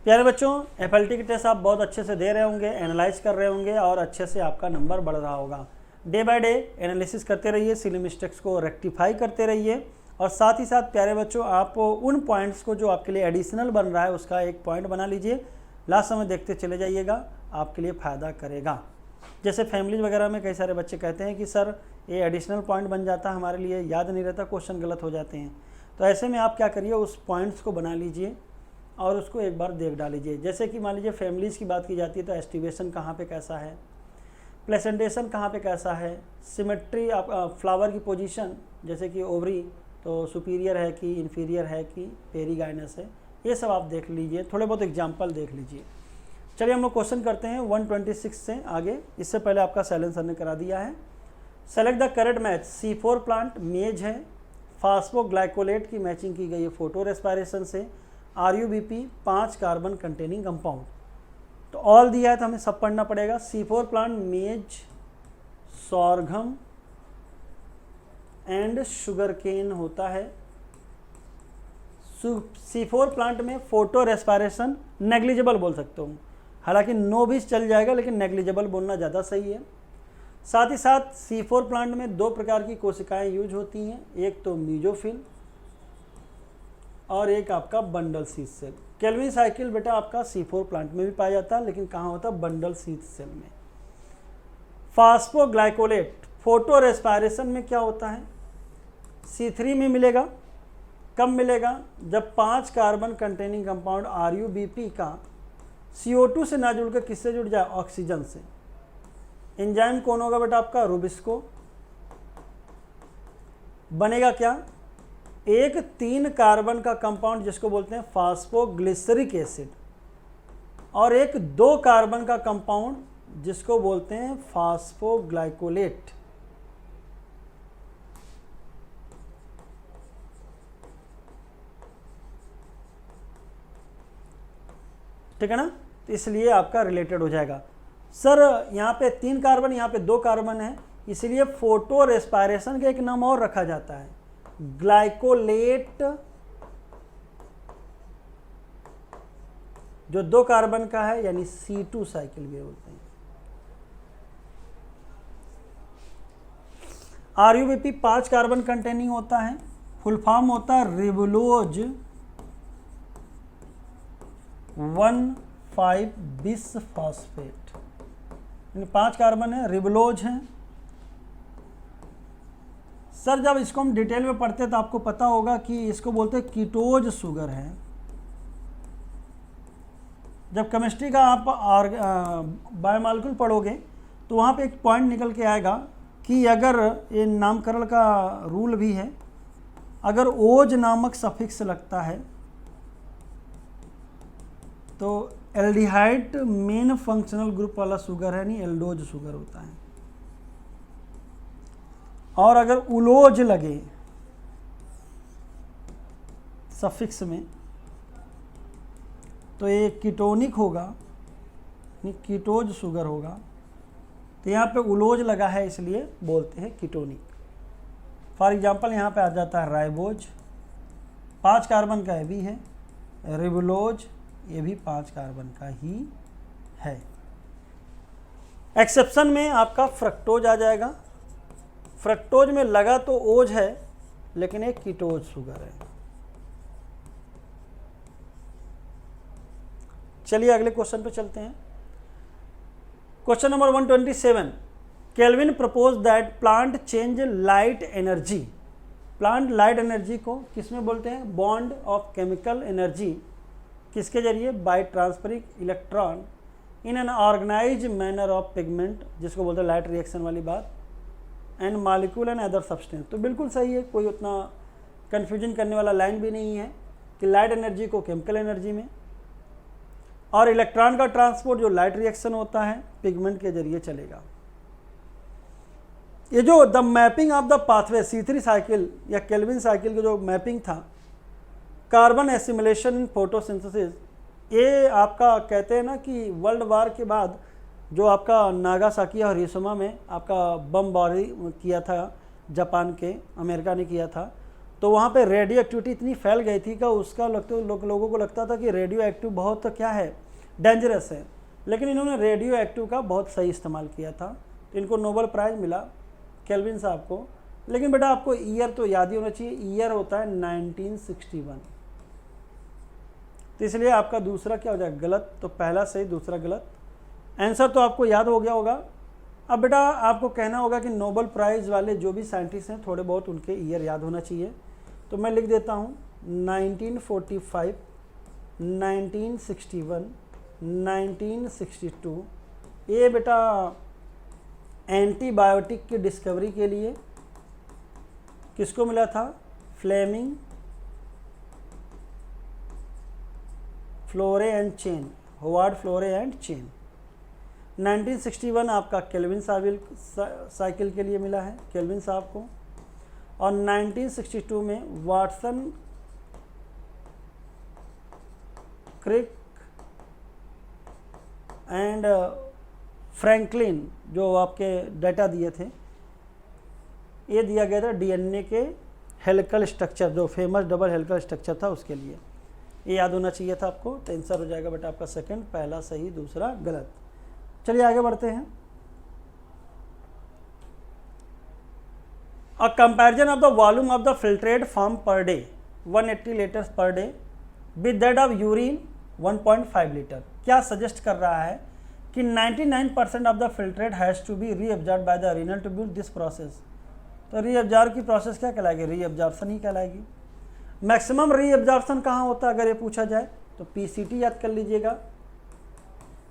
प्यारे बच्चों, एफएलटी के टेस्ट आप बहुत अच्छे से दे रहे होंगे, एनालाइज कर रहे होंगे और अच्छे से आपका नंबर बढ़ रहा होगा। डे बाय डे एनालिसिस करते रहिए, सिली मिस्टेक्स को रेक्टिफाई करते रहिए, और साथ ही साथ प्यारे बच्चों आप उन पॉइंट्स को जो आपके लिए एडिशनल बन रहा है उसका एक पॉइंट बना लीजिए, लास्ट समय देखते चले जाइएगा, आपके लिए फ़ायदा करेगा। जैसे फैमिलीज वगैरह में कई सारे बच्चे कहते हैं कि सर ये एडिशनल पॉइंट बन जाता है, हमारे लिए याद नहीं रहता, क्वेश्चन गलत हो जाते हैं। तो ऐसे में आप क्या करिए, उस पॉइंट्स को बना लीजिए और उसको एक बार देख डालीजिए। जैसे कि मान लीजिए फैमिलीज़ की बात की जाती है तो एस्टिवेशन कहाँ पे कैसा है, प्लेसेंटेशन कहाँ पे कैसा है, सिमेट्री आप फ्लावर की पोजीशन, जैसे कि ओवरी तो सुपीरियर है कि इन्फीरियर है कि पेरीगाइनस है, ये सब आप देख लीजिए, थोड़े बहुत एग्जाम्पल देख लीजिए। चलिए हम लोग क्वेश्चन करते हैं 126 से आगे। इससे पहले आपका साइलेंस सर ने करा दिया है। Select the correct match, C4 plant मेज है, फास्फोग्लाइकोलेट की मैचिंग की गई है फोटो रेस्पायरेशन से, RUBP 5 कार्बन कंटेनिंग कंपाउंड। तो ऑल दिया है तो हमें सब पढ़ना पड़ेगा। C4 प्लांट मेज, सोरघम एंड शुगर केन होता है। C4 प्लांट में फोटो रेस्पायरेशन नेग्लिजिबल बोल सकते हो, हालांकि नो भी चल जाएगा लेकिन नेग्लिजिबल बोलना ज़्यादा सही है। साथ ही साथ C4 प्लांट में 2 प्रकार की कोशिकाएं यूज होती हैं, एक तो मीजोफिल और एक आपका bundle sheath cell. Calvin cycle बेटा आपका C4 प्लांट में भी पाया जाता है, लेकिन कहाँ होता है, बंडल शीथ सेल में। फास्फोग्लाइकोलेट फोटो रेस्पायरेशन में क्या होता है, C3 में मिलेगा। कब मिलेगा, जब 5 कार्बन कंटेनिंग कंपाउंड RUBP का CO2 से ना जुड़कर किससे जुड़ जाए, ऑक्सीजन से। एंजाइम कौन होगा बेटा आपका, रुबिस्को। बनेगा क्या, एक 3 कार्बन का कंपाउंड जिसको बोलते हैं फास्फोग्लिसरिक एसिड, और एक 2 कार्बन का कंपाउंड जिसको बोलते हैं फास्फोग्लाइकोलेट। ठीक है ना, तो इसलिए आपका रिलेटेड हो जाएगा। सर यहाँ पे 3 कार्बन, यहाँ पे 2 कार्बन है, इसलिए फोटो रेस्पायरेशन का एक नाम और रखा जाता है, ग्लाइकोलेट, जो 2 कार्बन का है, यानी C2 साइकिल भी बोलते हैं। RUBP 5 कार्बन कंटेनिंग होता है, फुल फॉर्म होता है रिबुलोज 1,5 बिस फॉस्फेट, 5 कार्बन है, रिबुलोज है। सर जब इसको हम डिटेल में पढ़ते हैं तो आपको पता होगा कि इसको बोलते हैं कीटोज शुगर है। जब केमिस्ट्री का आप बायोमॉलिक्यूल पढ़ोगे तो वहाँ पे एक पॉइंट निकल के आएगा कि अगर ये नामकरण का रूल भी है, अगर ओज नामक सफिक्स लगता है तो एल्डिहाइड मेन फंक्शनल ग्रुप वाला शुगर है, नहीं एल्डोज शुगर होता है। और अगर उलोज लगे सफिक्स में तो ये कीटोनिक होगा, नहीं कीटोज शुगर होगा। तो यहाँ पे उलोज लगा है इसलिए बोलते हैं कीटोनिक। फॉर एग्जांपल यहाँ पे आ जाता है राइबोज, 5 कार्बन का ये भी है, रिबुलोज ये भी 5 कार्बन का ही है। एक्सेप्शन में आपका फ्रक्टोज आ जाएगा। फ्रक्टोज में लगा तो ओज है लेकिन एक कीटोज शुगर है। चलिए अगले क्वेश्चन पे चलते हैं। Question number 127, kelvin propose that plant change light energy. Plant light energy को किसमें बोलते हैं? बॉन्ड ऑफ केमिकल एनर्जी, किसके जरिए? By transferring electron in an organise manner of pigment, जिसको बोलते हैं लाइट रिएक्शन वाली बात, and molecule and other substance. तो बिल्कुल सही है, कोई उतना कन्फ्यूजन करने वाला लाइन भी नहीं है कि लाइट एनर्जी को केमिकल एनर्जी में, और इलेक्ट्रॉन का ट्रांसपोर्ट जो लाइट रिएक्शन होता है पिगमेंट के जरिए चलेगा। ये जो the mapping of the pathway C3 cycle या केल्विन साइकिल की जो मैपिंग था, कार्बन एसिमिलेशन इन फोटोसिंथेसिस, ये आपका कहते हैं ना कि वर्ल्ड वार के बाद जो आपका नागासाकी और हिरोशिमा में आपका बमबारी किया था जापान के, अमेरिका ने किया था, तो वहाँ पे रेडियो एक्टिविटी इतनी फैल गई थी कि उसका लोगों को लगता था कि रेडियो एक्टिव बहुत क्या है, डेंजरस है, लेकिन इन्होंने रेडियो एक्टिव का बहुत सही इस्तेमाल किया था, तो इनको नोबेल प्राइज़ मिला केल्विन साहब को। लेकिन बेटा आपको ईयर तो याद ही होना चाहिए, ईयर होता है 1961, तो इसलिए आपका दूसरा क्या हो जाएगा? गलत। तो पहला सही दूसरा गलत। आंसर तो आपको याद हो गया होगा। अब बेटा आपको कहना होगा कि नोबेल प्राइज़ वाले जो भी साइंटिस्ट हैं थोड़े बहुत उनके ईयर याद होना चाहिए, तो मैं लिख देता हूँ 1945, 1961, 1962। ये बेटा एंटीबायोटिक की डिस्कवरी के लिए किसको मिला था? Fleming, Florey and Chain, Howard Florey and Chain. 1961 आपका केल्विन साइकिल के लिए मिला है केल्विन साहब को, और 1962 में वाटसन, क्रिक एंड फ्रैंकलिन जो आपके डाटा दिए थे, ये दिया गया था डीएनए के हेलिकल स्ट्रक्चर, जो फेमस डबल हेलिकल स्ट्रक्चर था उसके लिए। ये याद होना चाहिए था आपको। तो आंसर हो जाएगा बेटा आपका सेकंड, पहला सही दूसरा गलत। चलिए आगे बढ़ते हैं। A comparison of the volume of the filtrate form per day 180 litres per day with that of urine 1.5 litre, क्या सजेस्ट कर रहा है कि 99% of the filtrate has to be reabsorbed by the renal tubule this process. तो reabsorb की process क्या कहलाएगी? Reabsorption ही कहलाएगी। मैक्सिमम रीअब्जॉर्प्शन कहाँ होता है अगर ये पूछा जाए तो पीसीटी याद कर लीजिएगा।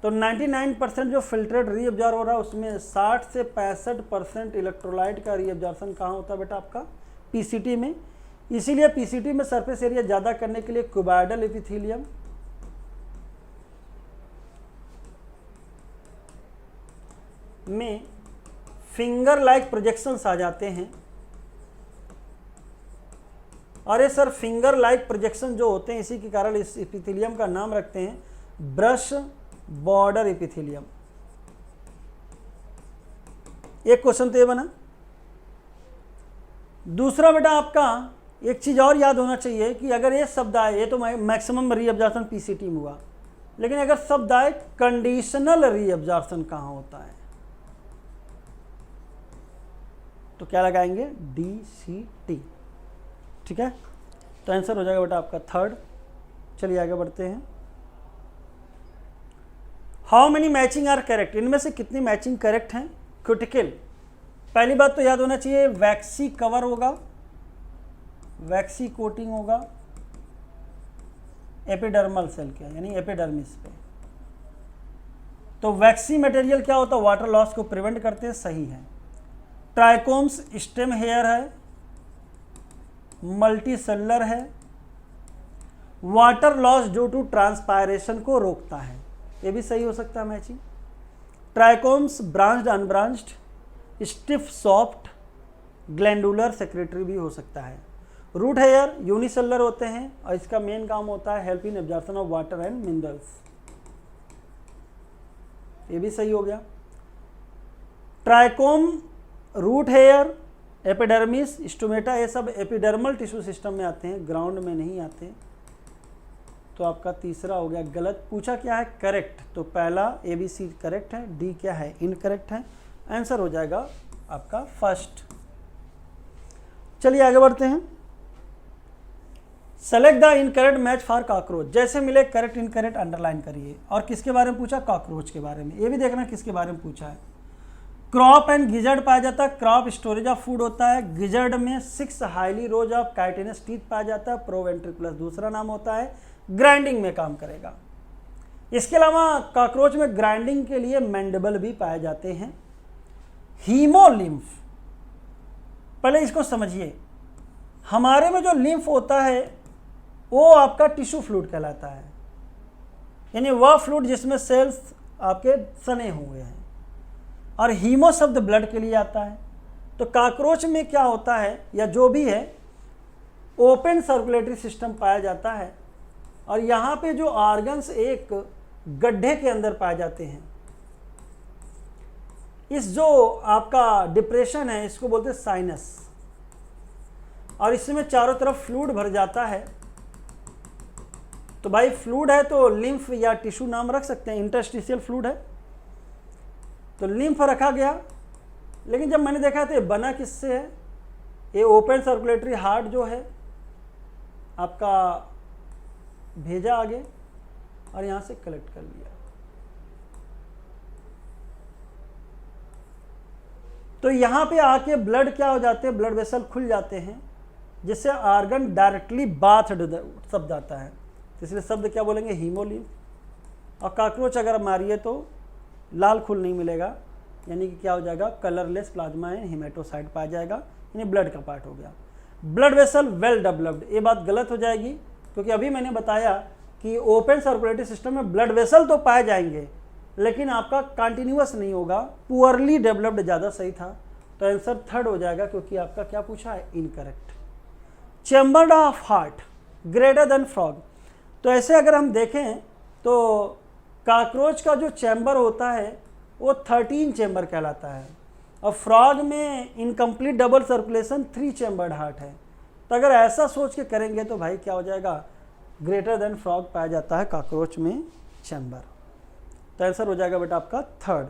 तो 99% जो फिल्ट्रेट रीअब्जॉर्ब हो रहा है उसमें 60 से 65% इलेक्ट्रोलाइट का रीअब्जॉर्प्शन कहाँ होता है बेटा? आपका पीसीटी में। इसीलिए पीसीटी में सरफेस एरिया ज़्यादा करने के लिए क्यूबॉइडल एपिथेलियम, में फिंगर लाइक प्रोजेक्शंस आ जाते हैं। अरे सर फिंगर लाइक प्रोजेक्शन जो होते हैं इसी के कारण इस एपिथेलियम का नाम रखते हैं ब्रश बॉर्डर एपिथेलियम। एक क्वेश्चन तो ये बना। दूसरा बेटा आपका एक चीज और याद होना चाहिए कि अगर ये शब्द आए, ये तो मैक्सिमम रीअब्जॉर्प्शन पीसीटी में हुआ, लेकिन अगर शब्द आए कंडीशनल रीअब्जॉर्प्शन कहां होता है, तो क्या लगाएंगे, DCT। ठीक है, तो आंसर हो जाएगा बेटा आपका थर्ड। चलिए आगे बढ़ते हैं। How many matching are correct, इनमें से कितनी मैचिंग करेक्ट हैं। क्रिटिकल, पहली बात तो याद होना चाहिए वैक्सी कवर होगा, वैक्सी कोटिंग होगा एपिडर्मल सेल के, यानी एपिडर्मिस पे। तो वैक्सी मटेरियल क्या होता है, वाटर लॉस को प्रिवेंट करते हैं, सही है। ट्राइकोम्स स्टेम हेयर है, मल्टी सेलुलर है, water loss due to transpiration को रोकता है, ये भी सही हो सकता है matching. Trichomes branched unbranched, stiff soft, glandular secretory भी हो सकता है। रूट हेयर यूनिसेलुलर होते हैं और इसका मेन काम होता है help in absorption of water and minerals, ये भी सही हो गया। Trichome, root hair, epidermis, stomata, ये सब एपिडर्मल टिश्यू सिस्टम में आते हैं, ग्राउंड में नहीं आते। तो आपका तीसरा हो गया गलत। पूछा क्या है, करेक्ट, तो पहला ABC करेक्ट है, D क्या है, इनकरेक्ट है। आंसर हो जाएगा आपका फर्स्ट। चलिए आगे बढ़ते हैं। Select the incorrect match for cockroach, जैसे मिले करेक्ट इनकरेक्ट अंडरलाइन करिए। और किसके बारे में पूछा, कॉकरोच के बारे में। ये भी देखना किसके बारे में पूछा है। क्रॉप एंड गिजर्ड पाया जाता है, क्रॉप स्टोरेज ऑफ फूड होता है, गिजर्ड में 6 highly rose of chitinous teeth पाया जाता है, प्रोवेंट्रिकुलस दूसरा नाम होता है, ग्राइंडिंग में काम करेगा। इसके अलावा कॉकरोच में ग्राइंडिंग के लिए मैंडिबल भी पाए जाते हैं। हीमोलिम्फ, पहले इसको समझिए, हमारे में जो लिम्फ होता है वो आपका टिश्यू फ्लूइड कहलाता है, यानी वह फ्लूइड जिसमें सेल्स आपके सने हुए हैं। और हीमो शब्द ब्लड के लिए आता है। तो कॉकरोच में क्या होता है, या जो भी है, ओपन सर्कुलेटरी सिस्टम पाया जाता है और यहाँ पे जो ऑर्गन्स एक गड्ढे के अंदर पाए जाते हैं। इस जो आपका डिप्रेशन है इसको बोलते हैं साइनस, और इसमें चारों तरफ फ्लूइड भर जाता है। तो भाई फ्लूइड है तो लिम्फ या टिश्यू नाम रख सकते हैं, इंटरस्टिशियल फ्लूइड है तो लिम्फ रखा गया। लेकिन जब मैंने देखा तो ये बना किससे है, ये ओपन सर्कुलेटरी हार्ट जो है आपका भेजा आगे और यहाँ से कलेक्ट कर लिया। तो यहाँ पे आके ब्लड क्या हो जाते हैं, ब्लड वेसल खुल जाते हैं, जिससे ऑर्गन डायरेक्टली बाथड शब्द आता है, इसलिए शब्द क्या बोलेंगे, हीमोलिम्फ। और कॉकरोच अगर मारिए तो लाल खून नहीं मिलेगा, यानी कि क्या हो जाएगा, कलरलेस प्लाज्मा एंड हेमेटोसाइट पाया जाएगा, यानी ब्लड का पार्ट हो गया। ब्लड वेसल वेल डेवलप्ड, ये बात गलत हो जाएगी, क्योंकि अभी मैंने बताया कि ओपन सर्कुलेटरी सिस्टम में ब्लड वेसल तो पाए जाएंगे लेकिन आपका कंटिन्यूअस नहीं होगा, पुअरली डेवलप्ड ज़्यादा सही था। तो आंसर थर्ड हो जाएगा, क्योंकि आपका क्या पूछा है, incorrect. Chamber of heart greater than frog, तो ऐसे अगर हम देखें तो कॉकरोच का जो चैम्बर होता है वो 13 चैम्बर कहलाता है, और फ्रॉग में incomplete double circulation 3 chambered heart है। तो अगर ऐसा सोच के करेंगे तो भाई क्या हो जाएगा, ग्रेटर देन फ्रॉग पाया जाता है कॉकरोच में चैम्बर। तो आंसर हो जाएगा बेटा आपका थर्ड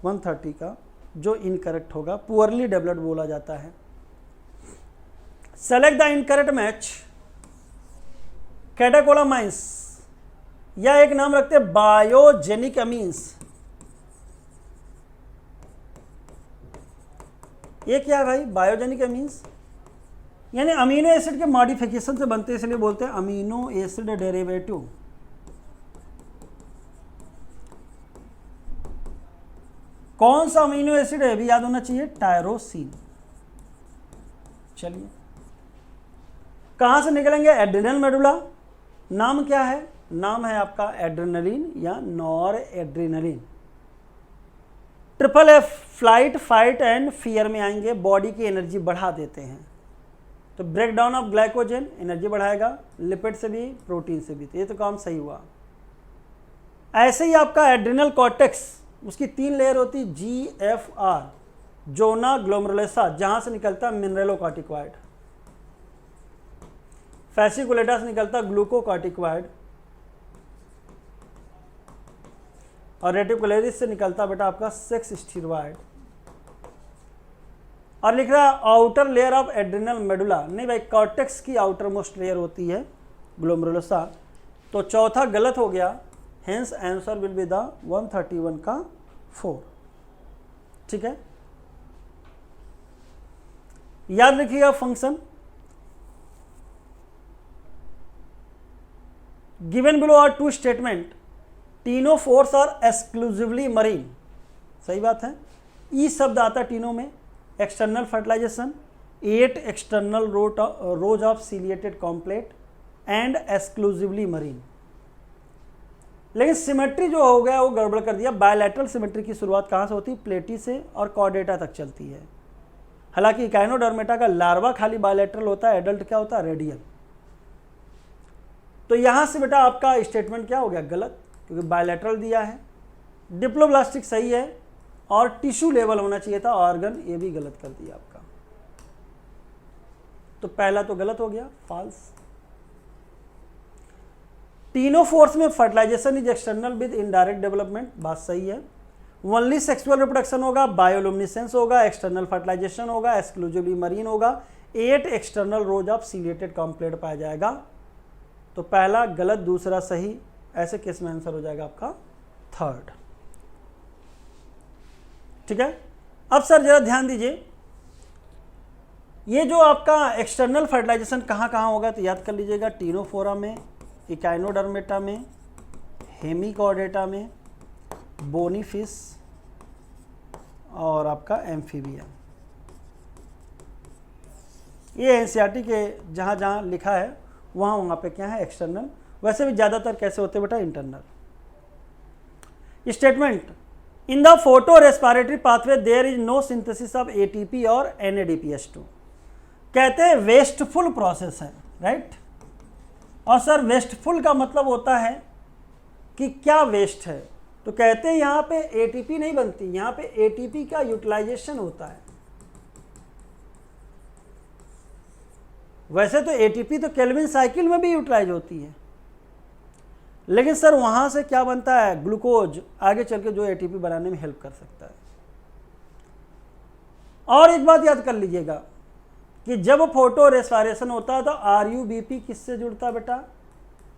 130 का, जो इनकरेक्ट होगा, पुअरली डेवलप्ड बोला जाता है। Select the incorrect match. Catecholamines, या एक नाम रखते हैं बायोजेनिक अमीन्स। ये क्या है भाई, बायोजेनिक अमीन्स, यानी अमीनो एसिड के मॉडिफिकेशन से बनते हैं, इसलिए बोलते हैं अमीनो एसिड डेरिवेटिव। कौन सा अमीनो एसिड है भी याद होना चाहिए, टायरोसिन। चलिए कहां से निकलेंगे, एड्रिनल मेडुला। नाम क्या है, नाम है आपका एड्रेनलिन या noradrenaline. Triple F, flight, fight and fear में आएंगे, बॉडी की एनर्जी बढ़ा देते हैं। तो break down of glycogen energy बढ़ाएगा, लिपिड से भी प्रोटीन से भी, तो ये तो काम सही हुआ। ऐसे ही आपका एड्रिनल कॉर्टेक्स, उसकी 3 लेयर होती, GFR, जोना ग्लोमेरुलोसा, जहां से निकलता मिनरलोकॉर्टिकॉइड, फैसिकुलेटा से निकलता ग्लूकोकॉर्टिकॉइड, और रेटिकुलरिस से निकलता बेटा आपका सेक्स स्टीरॉयड। और लिख रहा है outer layer of adrenal medulla, नहीं भाई, कॉर्टेक्स की आउटर मोस्ट लेयर होती है ग्लोमेरुलोसा। तो चौथा गलत हो गया, hence answer will be the 131 का 4। ठीक है, याद रखिएगा function. Given below are 2 statement, ctenophores और एक्सक्लूसिवली मरीन, सही बात है। ई शब्द आता टीनो में, external fertilisation, 8 external rows of ciliated comb plate and exclusively marine. लेकिन सिमेट्री जो हो गया वो गड़बड़ कर दिया। बायलैटरल सिमेट्री की शुरुआत कहाँ से होती है? प्लेटी से और कॉर्डेटा तक चलती है। हालांकि इकाइनोडर्मेटा का लार्वा खाली बायलैटरल होता है, एडल्ट क्या होता है? रेडियल। तो यहां से बेटा आपका स्टेटमेंट क्या हो गया? गलत, क्योंकि बायलैटरल दिया है। डिप्लोब्लास्टिक सही है, और टिश्यू लेवल होना चाहिए था ऑर्गन, ये भी गलत कर दिया आपका। तो पहला तो गलत हो गया, फॉल्स। टीनोफोर्स में fertilisation is external with indirect development, बात सही है। ओनली सेक्सुअल रिप्रोडक्शन होगा, बायोलुमिनेसेंस होगा, एक्सटर्नल फर्टिलाइजेशन होगा, एक्सक्लूसिवली मरीन होगा, 8 external rows of ciliated comb plate पाया जाएगा। तो पहला गलत, दूसरा सही, ऐसे केस में आंसर हो जाएगा आपका 3rd। ठीक है, अब सर जरा ध्यान दीजिए, ये जो आपका एक्सटर्नल फर्टिलाइजेशन कहाँ कहाँ होगा तो याद कर लीजिएगा। टीनोफोरा में, इकाइनोडर्मेटा में, हेमिकॉर्डेटा में, बोनीफिश और आपका एम्फीबिया। ये एनसीईआरटी के जहाँ जहाँ लिखा है वहाँ वहाँ पे क्या है? एक्सटर्नल। वैसे भी ज़्यादातर कैसे होते बेटा? Internal. Statement, in the photorespiratory pathway there is no synthesis of ATP और NADPH2। कहते हैं वेस्टफुल प्रोसेस है, राइट। और सर वेस्टफुल का मतलब होता है कि क्या वेस्ट है? तो कहते हैं यहाँ पे एटीपी नहीं बनती, यहाँ पे एटीपी का यूटिलाइजेशन होता है। वैसे तो एटीपी तो केल्विन साइकिल में भी यूटिलाइज होती है, लेकिन सर वहाँ से क्या बनता है? ग्लूकोज, आगे चल के जो एटीपी बनाने में हेल्प कर सकता है। और एक बात याद कर लीजिएगा कि जब फोटो रेस्पिरेशन होता है तो RUBP किससे जुड़ता है बेटा?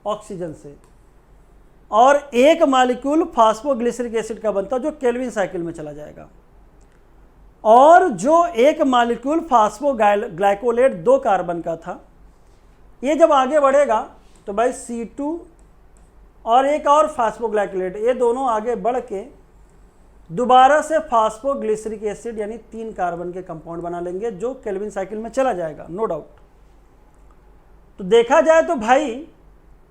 ऑक्सीजन से। और एक मॉलिक्यूल फास्फोग्लिसरिक एसिड का बनता है जो केल्विन साइकिल में चला जाएगा। और जो एक मॉलिक्यूल फास्फोग्लाइकोलेट 2 कार्बन का था, ये जब आगे बढ़ेगा तो भाई C2 और एक और फास्फोग्लाइकोलेट, ये दोनों आगे बढ़ के दोबारा से फास्फोग्लिसरिक एसिड यानी 3 कार्बन के कंपाउंड बना लेंगे जो केल्विन साइकिल में चला जाएगा, नो डाउट। तो देखा जाए तो भाई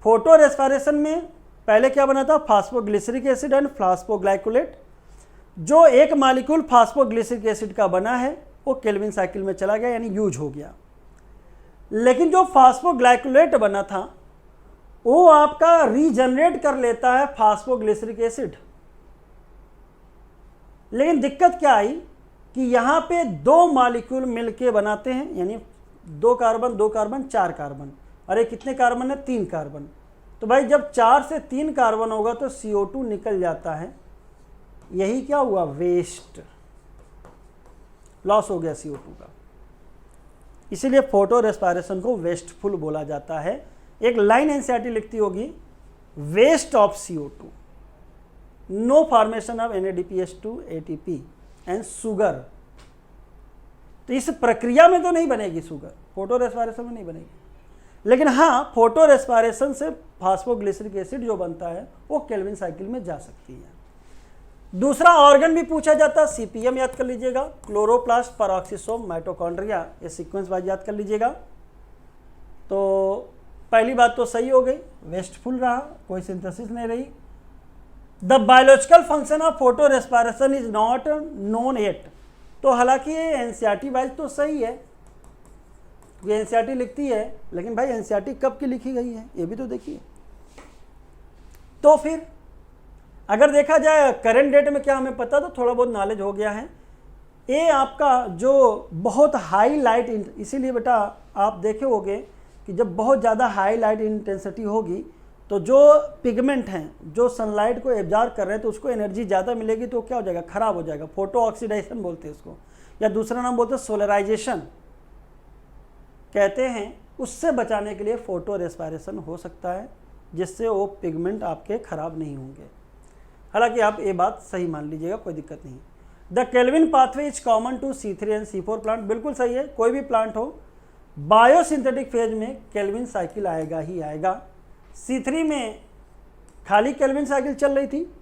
फोटो रेस्पिरेशन में पहले क्या बना था? Phosphoglyceric acid and phosphoglycolate. जो एक मॉलिक्यूल फास्फोग्लिसरिक एसिड का बना है वो केल्विन साइकिल में चला गया, यानी यूज हो गया। लेकिन जो फास्फोग्लाइकोलेट बना था वो आपका रीजनरेट कर लेता है फास्फोग्लिसरिक एसिड। लेकिन दिक्कत क्या आई कि यहाँ पे 2 मॉलिक्यूल मिलके बनाते हैं, यानी 2 कार्बन 2 कार्बन 4 कार्बन। अरे कितने कार्बन है? 3 कार्बन। तो भाई जब 4 से 3 कार्बन होगा तो CO2 निकल जाता है। यही क्या हुआ? वेस्ट, लॉस हो गया CO2 का। इसीलिए फोटो रेस्पिरेशन को वेस्टफुल बोला जाता है। एक लाइन एनसीईआरटी लिखती होगी, waste of CO2, no formation of NADPH2, ATP and sugar. तो इस प्रक्रिया में तो नहीं बनेगी शुगर, फोटो रेस्पिरेशन में नहीं बनेगी। लेकिन हाँ, फोटो रेस्पिरेशन से फास्फोग्लिसरिक एसिड जो बनता है वो केल्विन साइकिल में जा सकती है। दूसरा ऑर्गन भी पूछा जाता है, CPM याद कर लीजिएगा, क्लोरोप्लास्ट, पेरोक्सिसोम, माइटोकॉन्ड्रिया, ये सीक्वेंस वाइज याद कर लीजिएगा। तो पहली बात तो सही हो गई, वेस्टफुल रहा, कोई सिंथेसिस नहीं रही। The biological function of photo respiration is not known yet. तो हालांकि ये एनसीईआरटी वाइज तो सही है, ये एनसीईआरटी लिखती है, लेकिन भाई एनसीईआरटी कब की लिखी गई है ये भी तो देखिए। तो फिर अगर देखा जाए करंट डेट में क्या हमें पता, तो थोड़ा बहुत नॉलेज हो गया है। ये आपका जो बहुत हाई लाइट, इसीलिए बेटा आप देखे होंगे कि जब बहुत ज़्यादा हाई लाइट इंटेंसिटी होगी तो जो पिगमेंट हैं जो सनलाइट को एब्जॉर्ब कर रहे हैं तो उसको एनर्जी ज़्यादा मिलेगी, तो क्या हो जाएगा, खराब हो जाएगा। फोटो ऑक्सीडाइजेशन बोलते हैं इसको, या दूसरा नाम बोलते हैं सोलराइजेशन कहते हैं। उससे बचाने के लिए फोटो रेस्पायरेशन हो सकता है, जिससे वो पिगमेंट आपके खराब नहीं होंगे। हालांकि आप ये बात सही मान लीजिएगा, कोई दिक्कत नहीं। The Calvin pathway is common to C3 and C4 plant, बिल्कुल सही है। कोई भी प्लांट हो बायोसिंथेटिक फेज में केल्विन साइकिल आएगा ही आएगा। C3 में खाली केल्विन साइकिल चल रही थी,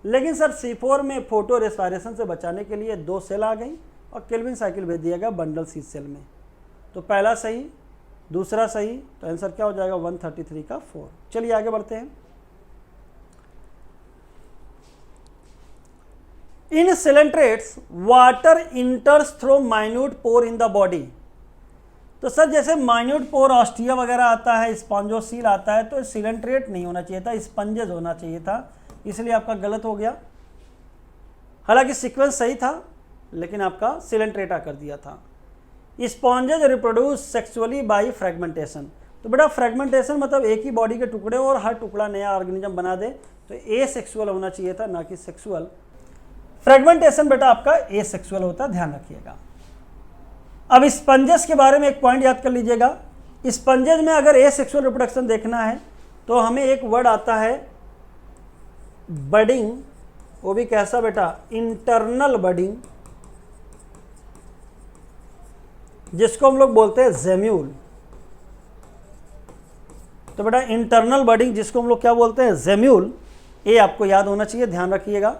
लेकिन सर C4 में फोटो रेस्पायरेशन से बचाने के लिए 2 सेल आ गई और केल्विन साइकिल भेज दिया गया बंडल C सेल में। तो पहला सही, दूसरा सही, तो आंसर क्या हो जाएगा 133 का 4। चलिए आगे बढ़ते हैं। In coelenterates water enters through minute pore in the body. तो सर जैसे माइन्यूट पोर ऑस्टिया वगैरह आता है, स्पॉन्जोसील आता है, तो सिलेंट्रेट नहीं होना चाहिए था, स्पंजेज होना चाहिए था, इसलिए आपका गलत हो गया। हालांकि सीक्वेंस सही था, लेकिन आपका सिलेंट्रेटा कर दिया था। स्पॉन्जेज रिप्रोड्यूस सेक्सुअली बाई फ्रेगमेंटेशन। तो बेटा फ्रेगमेंटेशन मतलब एक ही बॉडी के टुकड़े और हर टुकड़ा नया ऑर्गेनिज्म बना दे, तो ए सेक्सुअल होना चाहिए था, ना कि सेक्सुअल। फ्रेगमेंटेशन बेटा आपका ए सेक्सुअल होता, ध्यान रखिएगा। अब स्पंजेस के बारे में एक पॉइंट याद कर लीजिएगा। स्पंजेस में अगर ए सेक्सुअल रिप्रोडक्शन देखना है तो हमें एक वर्ड आता है बडिंग, वो भी कैसा बेटा, इंटरनल बडिंग, जिसको हम लोग बोलते हैं जेम्यूल। तो बेटा इंटरनल बडिंग जिसको हम लोग क्या बोलते हैं, जेम्यूल, ये आपको याद होना चाहिए, ध्यान रखिएगा।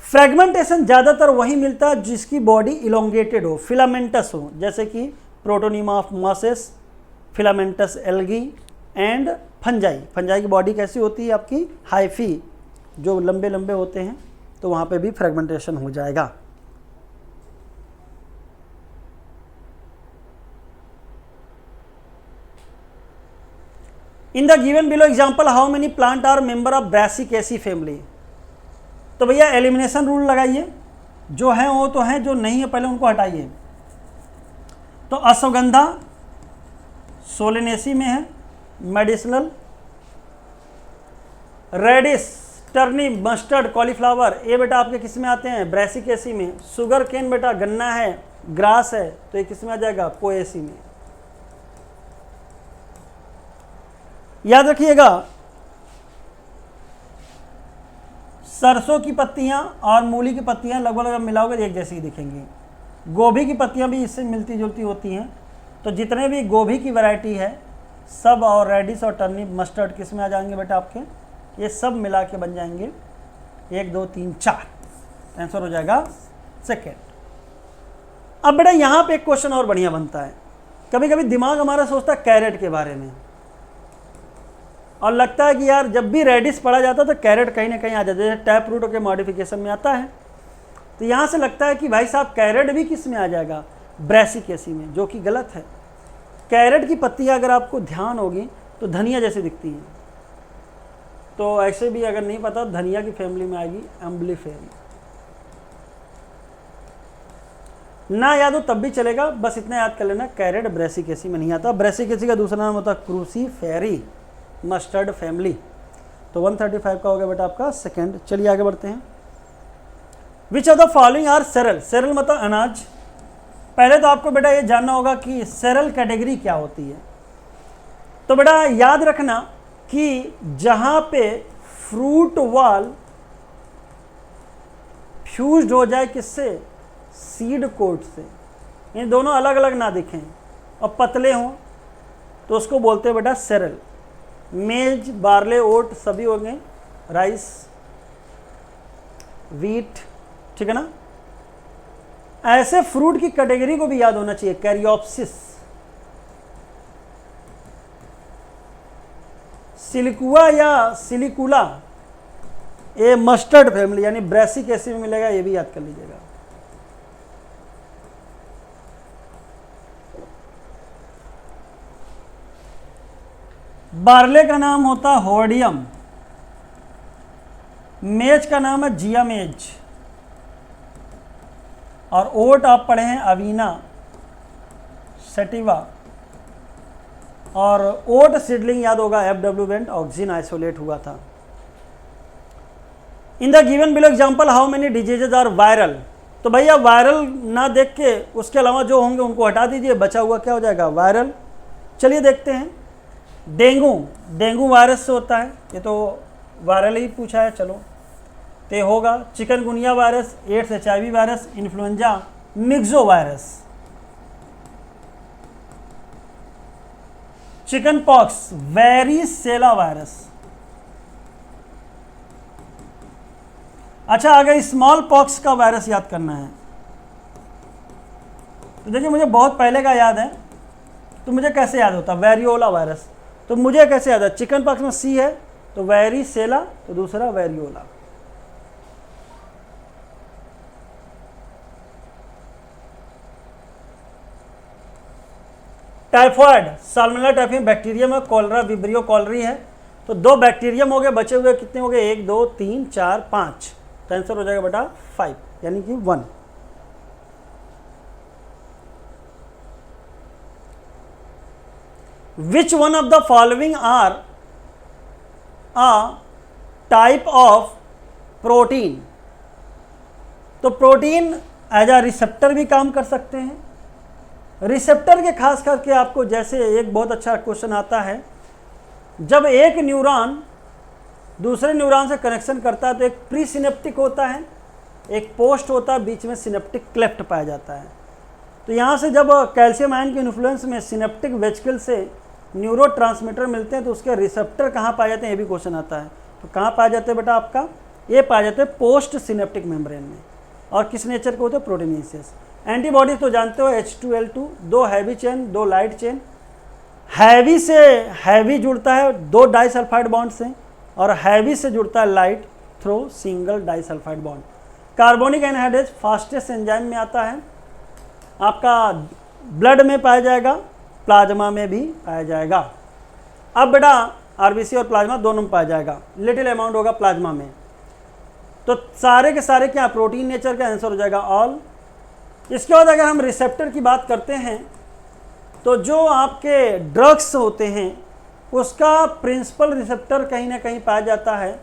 फ्रेगमेंटेशन ज़्यादातर वही मिलता है जिसकी बॉडी इलोंगेटेड हो, फिलामेंटस हो, जैसे कि protonema of mosses, filamentous algae and fungi. Fungi की बॉडी कैसी होती है आपकी, हाइफी, जो लंबे लंबे होते हैं, तो वहाँ पे भी फ्रेगमेंटेशन हो जाएगा। In the given below example how many plant are member of Brassicaceae family. तो भैया एलिमिनेशन रूल लगाइए, जो हैं वो तो हैं, जो नहीं है पहले उनको हटाइए। तो अश्वगंधा सोलेनेसी में है, medicinal. Radish, turnip, mustard, cauliflower, ये बेटा आपके किस में आते हैं, ब्रासिकेसी में। शुगर केन बेटा गन्ना है, ग्रास है, तो ये किस में आ जाएगा, पोएसी में। याद रखिएगा सरसों की पत्तियां और मूली की पत्तियां लगभग मिलाओगे एक जैसी ही दिखेंगी। गोभी की पत्तियां भी इससे मिलती जुलती होती हैं। तो जितने भी गोभी की वैरायटी है सब, और रेडिस और टर्निप मस्टर्ड किस में आ जाएंगे बेटा आपके, ये सब मिला के बन जाएंगे 1 2 3 4। आंसर हो जाएगा सेकेंड। अब बेटा यहाँ पे एक क्वेश्चन और बढ़िया बनता है। कभी कभी दिमाग हमारा सोचता है कैरेट के बारे में, और लगता है कि यार जब भी रेडिस पढ़ा जाता है तो कैरेट कहीं ना कहीं आ जाता है, जैसे टैप रूट के मॉडिफिकेशन में आता है। तो यहाँ से लगता है कि भाई साहब कैरेट भी किस में आ जाएगा, ब्रासिकेसी में, जो कि गलत है। कैरेट की पत्तियाँ अगर आपको ध्यान होगी तो धनिया जैसी दिखती हैं। तो ऐसे भी अगर नहीं पता, धनिया की फैमिली में आएगी एम्बलीफेरी। ना याद हो तब भी चलेगा, बस इतना याद कर लेना, कैरेट ब्रासिकेसी में नहीं आता। ब्रासिकेसी का दूसरा नाम होता है क्रूसीफेरी, मस्टर्ड फैमिली। तो 135 का हो गया बेटा आपका सेकंड। चलिए आगे बढ़ते हैं। Which of the following are cereal. Cereal मतलब अनाज। पहले तो आपको बेटा ये जानना होगा कि सेरल कैटेगरी क्या होती है। तो बेटा याद रखना कि जहां पे फ्रूट वॉल फ्यूज्ड हो जाए किससे, सीड कोट से, ये दोनों अलग अलग ना दिखें और पतले हों, तो उसको बोलते हैं बेटा सेरल। मेज, बार्ले, ओट सभी हो गए, राइस, वीट, ठीक है ना। ऐसे फ्रूट की कैटेगरी को भी याद होना चाहिए, कैरियोप्सिस, सिलिकुआ या सिलिकुला, ये मस्टर्ड फैमिली यानी ब्रासिकेसी में मिलेगा, ये भी याद कर लीजिएगा। बार्ले का नाम होता होर्डियम, मेज का नाम है जिया मेज, और ओट आप पढ़े हैं अवीना सेटिवा, और ओट सीडलिंग याद होगा एफडब्ल्यूबेंट ऑक्सीजन आइसोलेट हुआ था। In the given below example how many diseases are viral, तो भैया वायरल ना देख के उसके अलावा जो होंगे उनको हटा दीजिए, बचा हुआ क्या हो जाएगा वायरल। चलिए देखते हैं। डेंगू, डेंगू वायरस से होता है, ये तो वायरल ही पूछा है, चलो तो होगा। Chikungunya virus, AIDS HIV virus, influenza myxo virus, chicken pox varicella virus. अच्छा, अगर स्मॉल पॉक्स का वायरस याद करना है तो देखिए मुझे बहुत पहले का याद है, तो मुझे कैसे याद होता वेरियोला वायरस, तो मुझे कैसे याद है, चिकन पॉक्स में C है तो वेरिसेला, तो दूसरा variola. Typhoid, salmonella typhi bacterium है, कॉलरा विब्रियो कॉलरी है, तो 2 बैक्टीरियम हो गए, बचे हुए कितने हो गए 1 2 3 4 5, तो आंसर हो जाएगा बेटा 5 यानी कि 1। Which one of the following are a type of protein, तो प्रोटीन एज अ रिसेप्टर भी काम कर सकते हैं। रिसेप्टर के खास करके आपको जैसे एक बहुत अच्छा क्वेश्चन आता है, जब एक न्यूरॉन दूसरे न्यूरॉन से कनेक्शन करता है तो एक प्री सिनेप्टिक होता है, एक पोस्ट होता है, बीच में सिनेप्टिक क्लेफ्ट पाया जाता है। तो यहाँ से जब कैल्शियम आयन के इन्फ्लुएंस में सिनेप्टिक वेजिकल से न्यूरोट्रांसमीटर मिलते हैं तो उसके रिसेप्टर कहाँ पाए जाते हैं, ये भी क्वेश्चन आता है। तो कहाँ पाए जाते हैं बेटा आपका, ये पाए जाते हैं पोस्ट सिनेप्टिक मेम्ब्रेन में, और किस नेचर के होते हैं प्रोटीनेसियस। एंटीबॉडी तो जानते हो H2L2, 2 heavy chain 2 light chain, heavy से हैवी जुड़ता है 2 डाइसल्फाइड बॉन्ड से, और हैवी से जुड़ता है light through single disulphide bond. Carbonic anhydrase fastest enzyme में आता है, आपका ब्लड में पाया जाएगा, प्लाज्मा में भी पाया जाएगा। अब बेटा आरबीसी और प्लाज्मा दोनों में पाया जाएगा, लिटिल अमाउंट होगा प्लाज्मा में। तो सारे के सारे क्या प्रोटीन नेचर का आंसर हो जाएगा ऑल। इसके बाद अगर हम रिसेप्टर की बात करते हैं तो जो आपके ड्रग्स होते हैं उसका प्रिंसिपल रिसेप्टर कहीं ना कहीं पाया जाता है।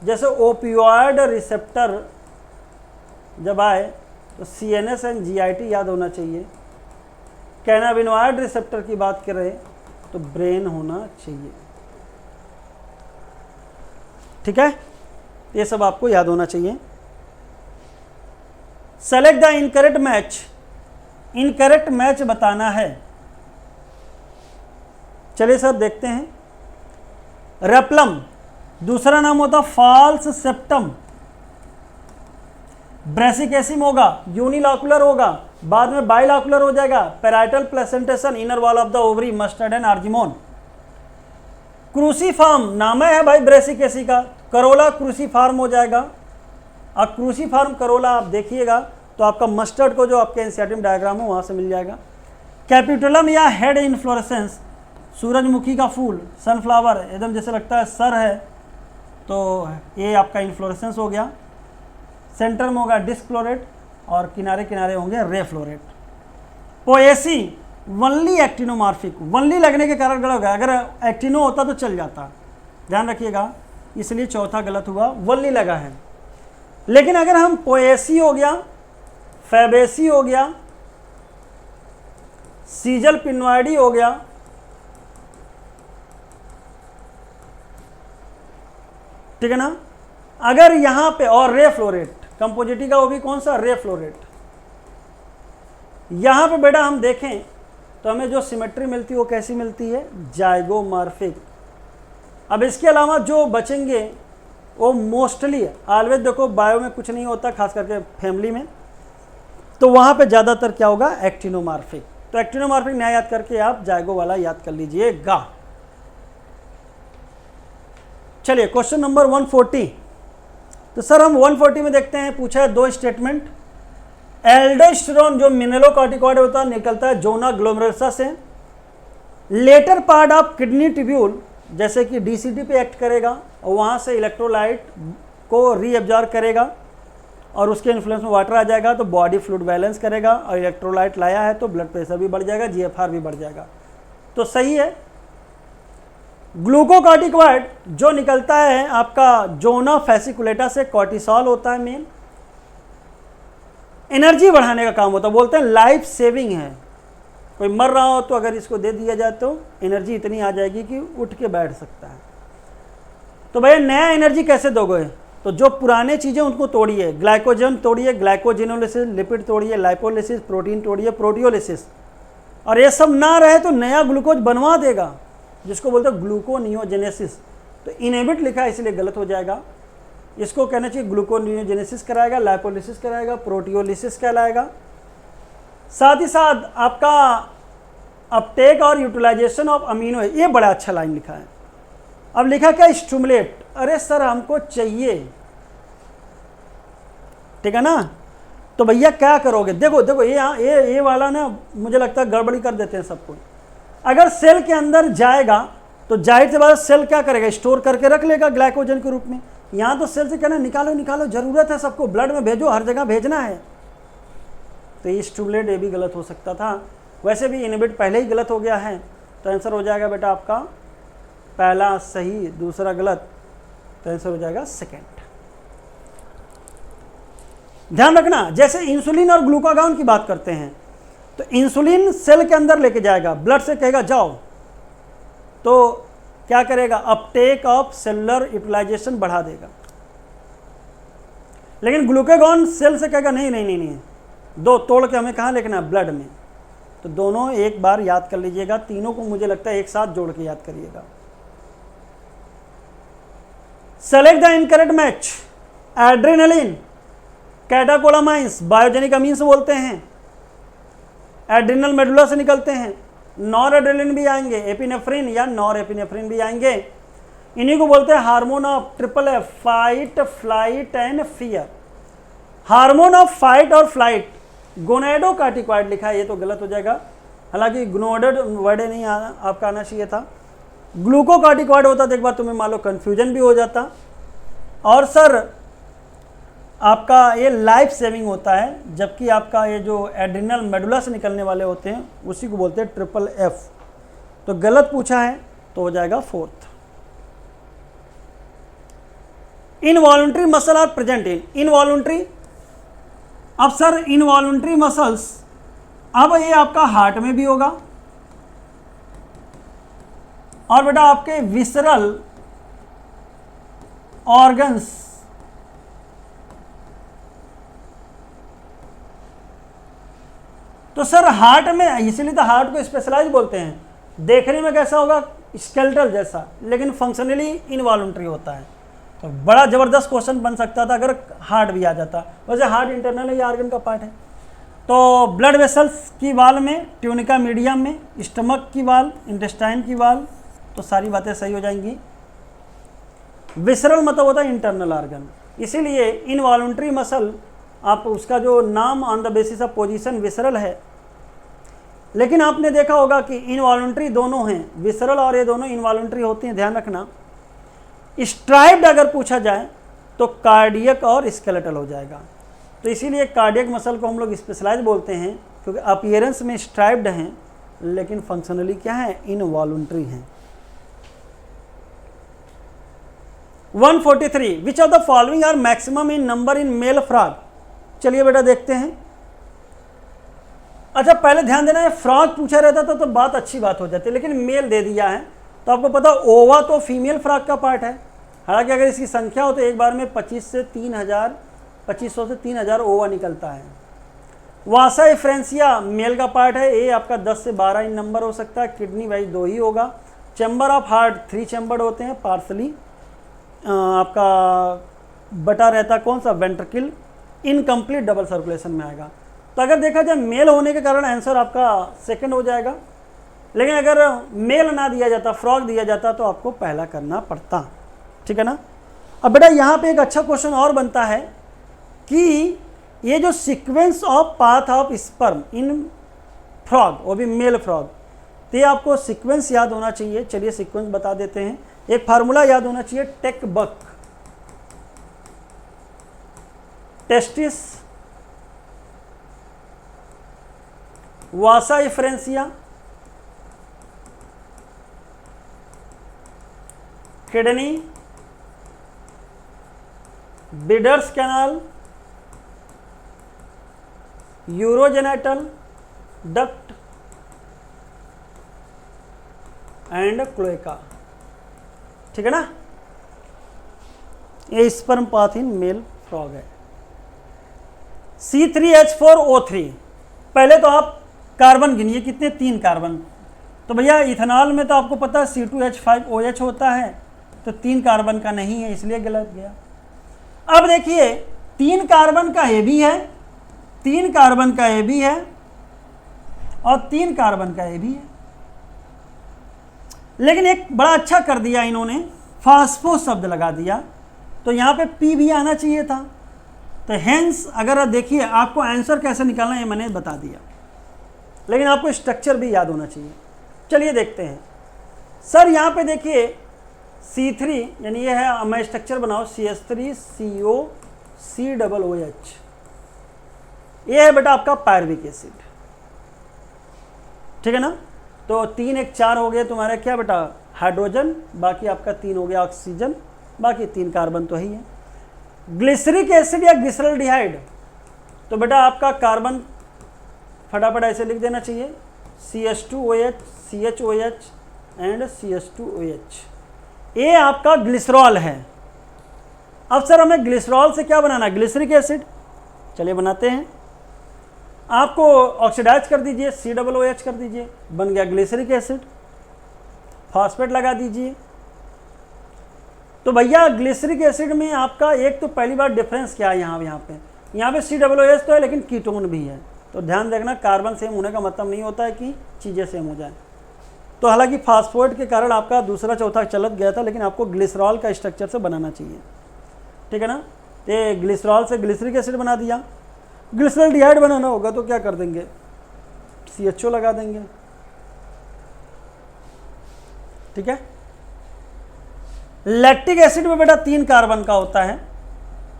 जैसे ओपियोइड रिसेप्टर जब आए तो CNS एंड GIT याद होना चाहिए। कैनाबिनॉइड रिसेप्टर की बात करें तो ब्रेन होना चाहिए, ठीक है, ये सब आपको याद होना चाहिए। Select the incorrect match, incorrect match बताना है। चलिए सर देखते हैं। रेप्लम दूसरा नाम होता फॉल्स सेप्टम, ब्रेसिकेसिम होगा, यूनिलॉकुलर होगा, बाद में बाइलॉकुलर हो जाएगा, parietal placentation, inner wall of the ovary, mustard and argemone. Cruciform नाम है भाई ब्रेसिकेसी का, करोला क्रूसीफार्म हो जाएगा। अब क्रूसीफार्म करोला आप देखिएगा तो आपका मस्टर्ड को जो आपके एनसीईआरटी में डायग्राम हो वहाँ से मिल जाएगा। कैपिटुलम या हेड इन्फ्लोरेसेंस, सूरजमुखी का फूल, सनफ्लावर एकदम जैसे लगता है सर है, तो ये आपका इन्फ्लोरेसेंस हो गया। सेंटर में होगा डिस्क्लोरेट और किनारे किनारे होंगे रे flow rate. Poaceae only actinomorphic, only लगने के कारण गलत होगा, अगर एक्टिनो होता तो चल जाता, ध्यान रखिएगा, इसलिए चौथा गलत हुआ, वनली लगा है। लेकिन अगर हम पोएसी हो गया, फैबेसी हो गया, सीजल पिनवाइडी हो गया, ठीक है ना, अगर यहां पे, और रे फ्लोरेट कंपोजिटी का वो भी कौन सा रे फ्लोरेट, यहां पे बेटा हम देखें तो हमें जो सिमेट्री मिलती है वो कैसी मिलती है, जाइगोमॉर्फिक। अब इसके अलावा जो बचेंगे वो मोस्टली ऑलवेज देखो बायो में कुछ नहीं होता, खास करके फैमिली में, तो वहां पे ज्यादातर क्या होगा एक्टिनोमॉर्फिक। तो एक्टिनोमॉर्फिक नया याद करके आप जाइगो वाला याद कर लीजिएगा। चलिए क्वेश्चन नंबर 140। तो सर हम 140 में देखते हैं, पूछा है 2 स्टेटमेंट। एल्डोस्टेरोन जो मिनरलोकॉर्टिकॉइड होता है निकलता है जोना ग्लोमेरुलसा से। Later part of kidney tubule जैसे कि DCT पे एक्ट करेगा और वहाँ से इलेक्ट्रोलाइट को रीअब्जॉर्ब करेगा और उसके इन्फ्लुएंस में वाटर आ जाएगा तो बॉडी फ्लूइड बैलेंस करेगा, और इलेक्ट्रोलाइट लाया है तो ब्लड प्रेशर भी बढ़ जाएगा, GFR भी बढ़ जाएगा, तो सही है। ग्लूकोकॉर्टिकॉइड जो निकलता है आपका जोना फैसिकुलेटा से कॉर्टिसोल होता है मेन, एनर्जी बढ़ाने का काम होता है, बोलते हैं लाइफ सेविंग है। कोई मर रहा हो तो अगर इसको दे दिया जाए तो एनर्जी इतनी आ जाएगी कि उठ के बैठ सकता है। तो भैया नया एनर्जी कैसे दोगे, तो जो पुराने चीज़ें उनको तोड़िए, ग्लाइकोजन तोड़िए, ग्लाइकोजिनोलिसिस, लिपिड तोड़िए, लाइपोलिसिस, प्रोटीन तोड़िए, प्रोटियोलिसिस, और ये सब ना रहे तो नया ग्लूकोज बनवा देगा, जिसको बोलते हैं ग्लूकोनियोजेनेसिस। तो इनहिबिट लिखा है इसलिए गलत हो जाएगा, इसको कहना चाहिए ग्लूकोनियोजेनेसिस कराएगा, लाइपोलिसिस कराएगा, प्रोटियोलिसिस कहलाएगा। साथ ही साथ आपका अपटेक और यूटिलाइजेशन ऑफ अमीनो है, ये बड़ा अच्छा लाइन लिखा है। अब लिखा क्या, स्टिमुलेट, अरे सर हमको चाहिए, ठीक है ना, तो भैया क्या करोगे, देखो देखो ये वाला ना मुझे लगता है गड़बड़ी कर देते हैं सब कुछ। अगर सेल के अंदर जाएगा तो जाहिर सी बात सेल क्या करेगा, स्टोर करके रख लेगा ग्लाइकोजन के रूप में। यहाँ तो सेल से कहना निकालो निकालो, जरूरत है सबको, ब्लड में भेजो, हर जगह भेजना है, तो ये स्टिमुलेट ये भी गलत हो सकता था। वैसे भी इनहिबिट पहले ही गलत हो गया है, तो आंसर हो जाएगा बेटा आपका पहला सही, दूसरा गलत, तो आंसर हो जाएगा सेकेंड। ध्यान रखना, जैसे इंसुलिन और ग्लूकागॉन की बात करते हैं, तो इंसुलिन सेल के अंदर लेके जाएगा, ब्लड से कहेगा जाओ, तो क्या करेगा, अपटेक ऑफ सेलुलर यूटिलाइजेशन बढ़ा देगा। लेकिन ग्लूकागॉन सेल से कहेगा नहीं नहीं नहीं नहीं, दो तोड़ के हमें कहाँ लिखना है, ब्लड में। तो दोनों एक बार याद कर लीजिएगा, तीनों को मुझे लगता है एक साथ जोड़ के याद करिएगा। Select the incorrect match, adrenaline, catecholamines, biogenic amine से बोलते हैं, एड्रिनल मेडुला से निकलते हैं, नॉर एड्रेनलिन भी आएंगे, एपिनेफ्रिन या नॉर एपिनेफ्रिन भी आएंगे। इन्हीं को बोलते हैं hormone of triple F, fight, flight and fear. Hormone of fight और फ्लाइट गोनेडोकार्टिकॉइड लिखा है, ये तो गलत हो जाएगा, हालांकि ग्नोडेड वर्ड नहीं आपका आना चाहिए था। ग्लूकोकार्टिकॉइड होता तो एक बार तुम्हें मान लो कन्फ्यूजन भी हो जाता। और सर आपका ये लाइफ सेविंग होता है, जबकि आपका ये जो एड्रिनल मेडुला से निकलने वाले होते हैं उसी को बोलते हैं ट्रिपल एफ। तो गलत पूछा है तो हो जाएगा fourth. Involuntary muscle are present in, involuntary, अब सर इनवॉलंटरी मसल्स, अब ये आपका हार्ट में भी होगा, और बेटा आपके विसरल ऑर्गन्स, तो सर हार्ट में, इसीलिए तो हार्ट को स्पेशलाइज बोलते हैं। देखने में कैसा होगा, स्केलेटल जैसा, लेकिन फंक्शनली इनवॉलंटरी होता है। तो बड़ा जबरदस्त क्वेश्चन बन सकता था अगर हार्ट भी आ जाता। वैसे हार्ट इंटरनल या ऑर्गन का पार्ट है। तो ब्लड वेसल्स की वाल में, ट्यूनिका मीडियम में, स्टमक की वाल, इंटेस्टाइन की वाल, तो सारी बातें सही हो जाएंगी। विसरल मतलब होता है इंटरनल ऑर्गन, इसीलिए इनवॉलंटरी मसल आप उसका जो नाम on the basis of position visceral है। लेकिन आपने देखा होगा कि इनवॉलंटरी दोनों हैं, विसरल और ये दोनों इनवॉलंटरी होते हैं, ध्यान रखना। स्ट्राइप्ड अगर पूछा जाए तो कार्डियक और स्केलेटल हो जाएगा। तो इसीलिए कार्डियक मसल को हम लोग स्पेशलाइज बोलते हैं, क्योंकि अपीयरेंस में स्ट्राइप्ड हैं लेकिन फंक्शनली क्या है, इनवॉलंटरी हैं। 143 which of the following are maximum in number in male frog. चलिए बेटा देखते हैं। अच्छा पहले ध्यान देना है, फ्रॉग पूछा रहता था तो बात अच्छी बात हो जाती है, लेकिन मेल दे दिया है तो आपको पता ओवा तो फीमेल फ्रॉग का पार्ट है। हालांकि अगर इसकी संख्या हो तो एक बार में 2500 से 3000 ओवा निकलता है। वासा एफ्रेंसिया मेल का पार्ट है, ये आपका 10 से 12 इन नंबर हो सकता है। किडनी वाइज 2 ही होगा। चैम्बर ऑफ हार्ट 3 चैम्बर होते हैं, पार्सली आपका बटा रहता कौन सा, वेंट्रिकल, इनकम्प्लीट डबल सर्कुलेशन में आएगा। तो अगर देखा जाए मेल होने के कारण आंसर आपका सेकंड हो जाएगा, लेकिन अगर मेल ना दिया जाता, फ्रॉग दिया जाता तो आपको पहला करना पड़ता, ठीक है ना। अब बेटा यहाँ पे एक अच्छा क्वेश्चन और बनता है कि ये जो sequence of path of sperm in frog, वो भी मेल फ्रॉग, तो ये आपको सीक्वेंस याद होना चाहिए। चलिए सीक्वेंस बता देते हैं। एक फार्मूला याद होना चाहिए, take back, testis, vasa efferentia, kidney, Bidder's canal, urogenital duct and cloaca. ठीक है ना, ये sperm path in male frog है। C3H4O3, पहले तो आप कार्बन गिनिए कितने, 3 कार्बन। तो भैया इथेनॉल में तो आपको पता है C2H5OH होता है, तो 3 कार्बन का नहीं है, इसलिए गलत गया। अब देखिए 3 कार्बन का ये भी है, 3 कार्बन का ये भी है और 3 कार्बन का ये भी है। लेकिन एक बड़ा अच्छा कर दिया इन्होंने, फास्फो शब्द लगा दिया, तो यहाँ पे P भी आना चाहिए था। तो हेंस अगर देखिए आपको आंसर कैसे निकालना है मैंने बता दिया, लेकिन आपको स्ट्रक्चर भी याद होना चाहिए। चलिए देखते हैं सर, यहाँ पे देखिए C3 यानी ये है, मैं स्ट्रक्चर बनाओ CH3COCOOH, ये है बेटा आपका पायरुविक एसिड। ठीक है ना, तो 3 1 4 हो गए तुम्हारे क्या बेटा, हाइड्रोजन, बाकी आपका 3 हो गया ऑक्सीजन, बाकी 3 कार्बन तो ही है। ग्लिसरिक एसिड या ग्लिसरल्डिहाइड, तो बेटा आपका कार्बन फटाफट ऐसे लिख देना चाहिए CH2OH, CHOH एंड CH2OH, ये आपका ग्लिसरॉल है। अब सर हमें ग्लिसरॉल से क्या बनाना है, ग्लिसरिक एसिड, चलिए बनाते हैं। आपको ऑक्सीडाइज कर दीजिए, COOH कर दीजिए, बन गया ग्लिसरिक एसिड, फॉस्फेट लगा दीजिए। तो भैया ग्लिसरिक एसिड में आपका एक तो पहली बार डिफरेंस क्या है, यहाँ पे COOH तो है लेकिन कीटोन भी है, तो ध्यान देखना कार्बन सेम होने का मतलब नहीं होता है कि चीज़ें सेम हो जाए। तो हालांकि फास्फोरेट के कारण आपका दूसरा चौथा चलत गया था, लेकिन आपको ग्लिसरॉल का स्ट्रक्चर से बनाना चाहिए। ठीक है ना, ये ग्लिसरॉल से ग्लिसरिक एसिड बना दिया। ग्लिसरल्डिहाइड बनाना होगा तो क्या कर देंगे, CHO लगा देंगे। ठीक है, लैक्टिक एसिड में बेटा 3 कार्बन का होता है,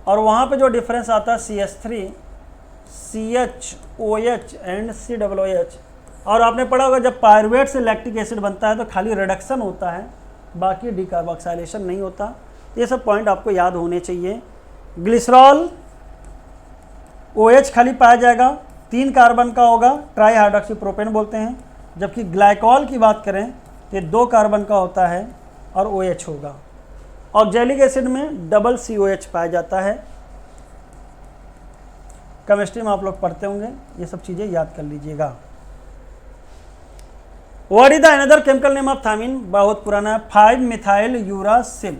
और वहाँ पे जो डिफरेंस आता है CH3, CHOH एंड COOH। और आपने पढ़ा होगा जब पायरुवेट से लैक्टिक एसिड बनता है तो खाली रिडक्शन होता है, बाकी डिकार्बोक्सिलेशन नहीं होता। ये सब पॉइंट आपको याद होने चाहिए। ग्लिसरॉल OH खाली पाया जाएगा, 3 कार्बन का होगा, ट्राई हाइड्रोक्सी प्रोपेन बोलते हैं। जबकि ग्लाइकॉल की बात करें तो 2 कार्बन का होता है और OH होगा। ऑक्जेलिक एसिड में डबल COH पाया जाता है। केमिस्ट्री में आप लोग पढ़ते होंगे, ये सब चीज़ें याद कर लीजिएगा। What is the another chemical name of thiamine, बहुत पुराना है, 5-मिथाइल यूरासिल।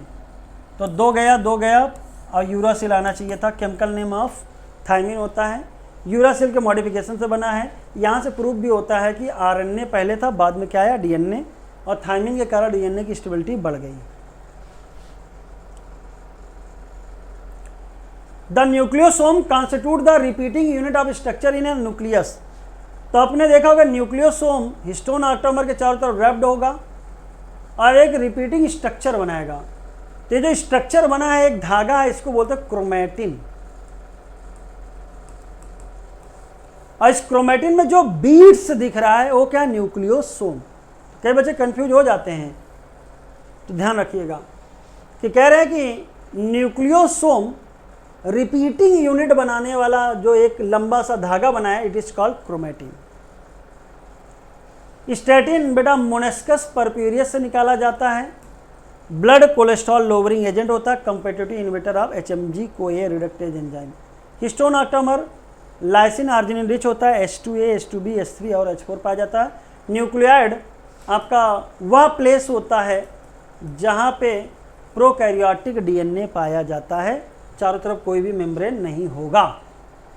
तो 2 गया और यूरासिल आना चाहिए था। केमिकल नेम ऑफ थायमिन होता है, यूरासिल के मॉडिफिकेशन से बना है। यहाँ से प्रूफ भी होता है कि RNA पहले था, बाद में क्या आया DNA, और थायमिन के कारण DNA की स्टेबिलिटी बढ़ गई। The nucleosome constitute the repeating unit of structure in A nucleus. तो आपने देखा होगा न्यूक्लियोसोम हिस्टोन ऑक्टोमर के चारों तरफ रैप्ड होगा और एक रिपीटिंग स्ट्रक्चर बनाएगा। तो ये जो स्ट्रक्चर बना है, एक धागा है, इसको बोलते हैं क्रोमैटिन। और इस क्रोमैटिन में जो बीड्स दिख रहा है वो क्या है, न्यूक्लियोसोम। कई बच्चे कंफ्यूज हो जाते हैं, तो ध्यान रखिएगा कि कह रहे हैं कि न्यूक्लियोसोम रिपीटिंग यूनिट बनाने वाला जो एक लंबा सा धागा बना है, it is called chromatin. Statin बेटा मोनेस्कस परप्यूरियस से निकाला जाता है। ब्लड कोलेस्ट्रॉल लोवरिंग एजेंट होता है, competitive inhibitor of HMG CoA reductase enzyme. Histone octamer lysine arginine rich होता है, H2A, H2B, H3 और H4 पाया जाता है। न्यूक्लियोइड आपका वह प्लेस होता है जहाँ पे प्रोकैरियोटिक DNA पाया जाता है, चारों तरफ कोई भी मेम्ब्रेन नहीं होगा।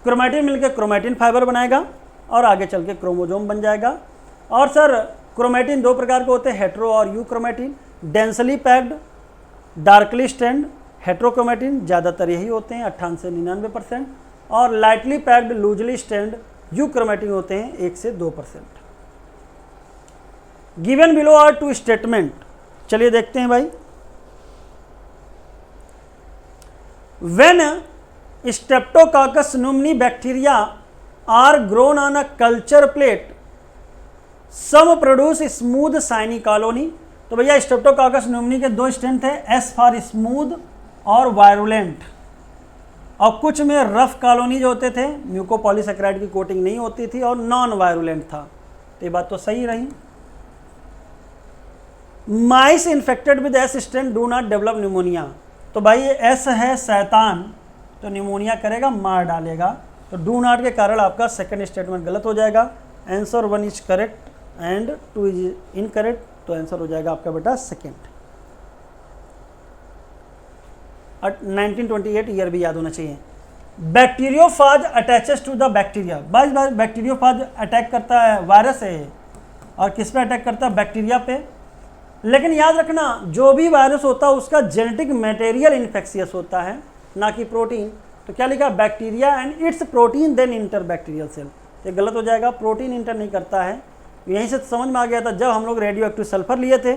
क्रोमैटिन मिलकर क्रोमैटिन फाइबर बनाएगा और आगे चल के क्रोमोजोम बन जाएगा। और सर क्रोमैटिन 2 प्रकार के होते हैं, हेट्रो और you chromatin. Densely packed darkly stand heterochromatin ज़्यादातर यही होते हैं 98 से 99%, और lightly packed loosely stand you chromatin होते हैं 1 से 2%। गिवन बिलो आर 2 स्टेटमेंट, चलिए देखते हैं भाई। When streptococcus pneumoniae bacteria are grown on a culture plate, some produce smooth shiny colony. तो भैया स्ट्रेप्टोकाकस न्यूमनी के दो स्ट्रेन थे, एस फॉर स्मूथ और वायरुलेंट, और कुछ में रफ कॉलोनी जो होते थे, म्यूकोपॉलीसेकेराइड की कोटिंग नहीं होती थी और नॉन वायरुलेंट था। तो ये बात तो सही रही। Mice infected with S strain do not develop pneumonia. तो भाई ये एस है शैतान, तो न्यूमोनिया करेगा, मार डालेगा। तो डू नॉट के कारण आपका सेकंड स्टेटमेंट गलत हो जाएगा। Answer 1 is correct and 2 is incorrect. तो आंसर हो जाएगा आपका बेटा सेकंड। 1928 ईयर भी याद होना चाहिए। Bacteriophage attaches to the bacteria. बार बैक्टीरियोफाज अटैक करता है, वायरस है, और किस पे अटैक करता है? बैक्टीरिया पे। लेकिन याद रखना, जो भी वायरस होता है उसका जेनेटिक मटेरियल इन्फेक्शियस होता है, ना कि प्रोटीन। तो क्या लिखा? Bacteria and its protein then enter bacterial cell. ये गलत हो जाएगा, प्रोटीन इंटर नहीं करता है। यहीं से समझ में आ गया था, जब हम लोग रेडियो एक्टिव सल्फर लिए थे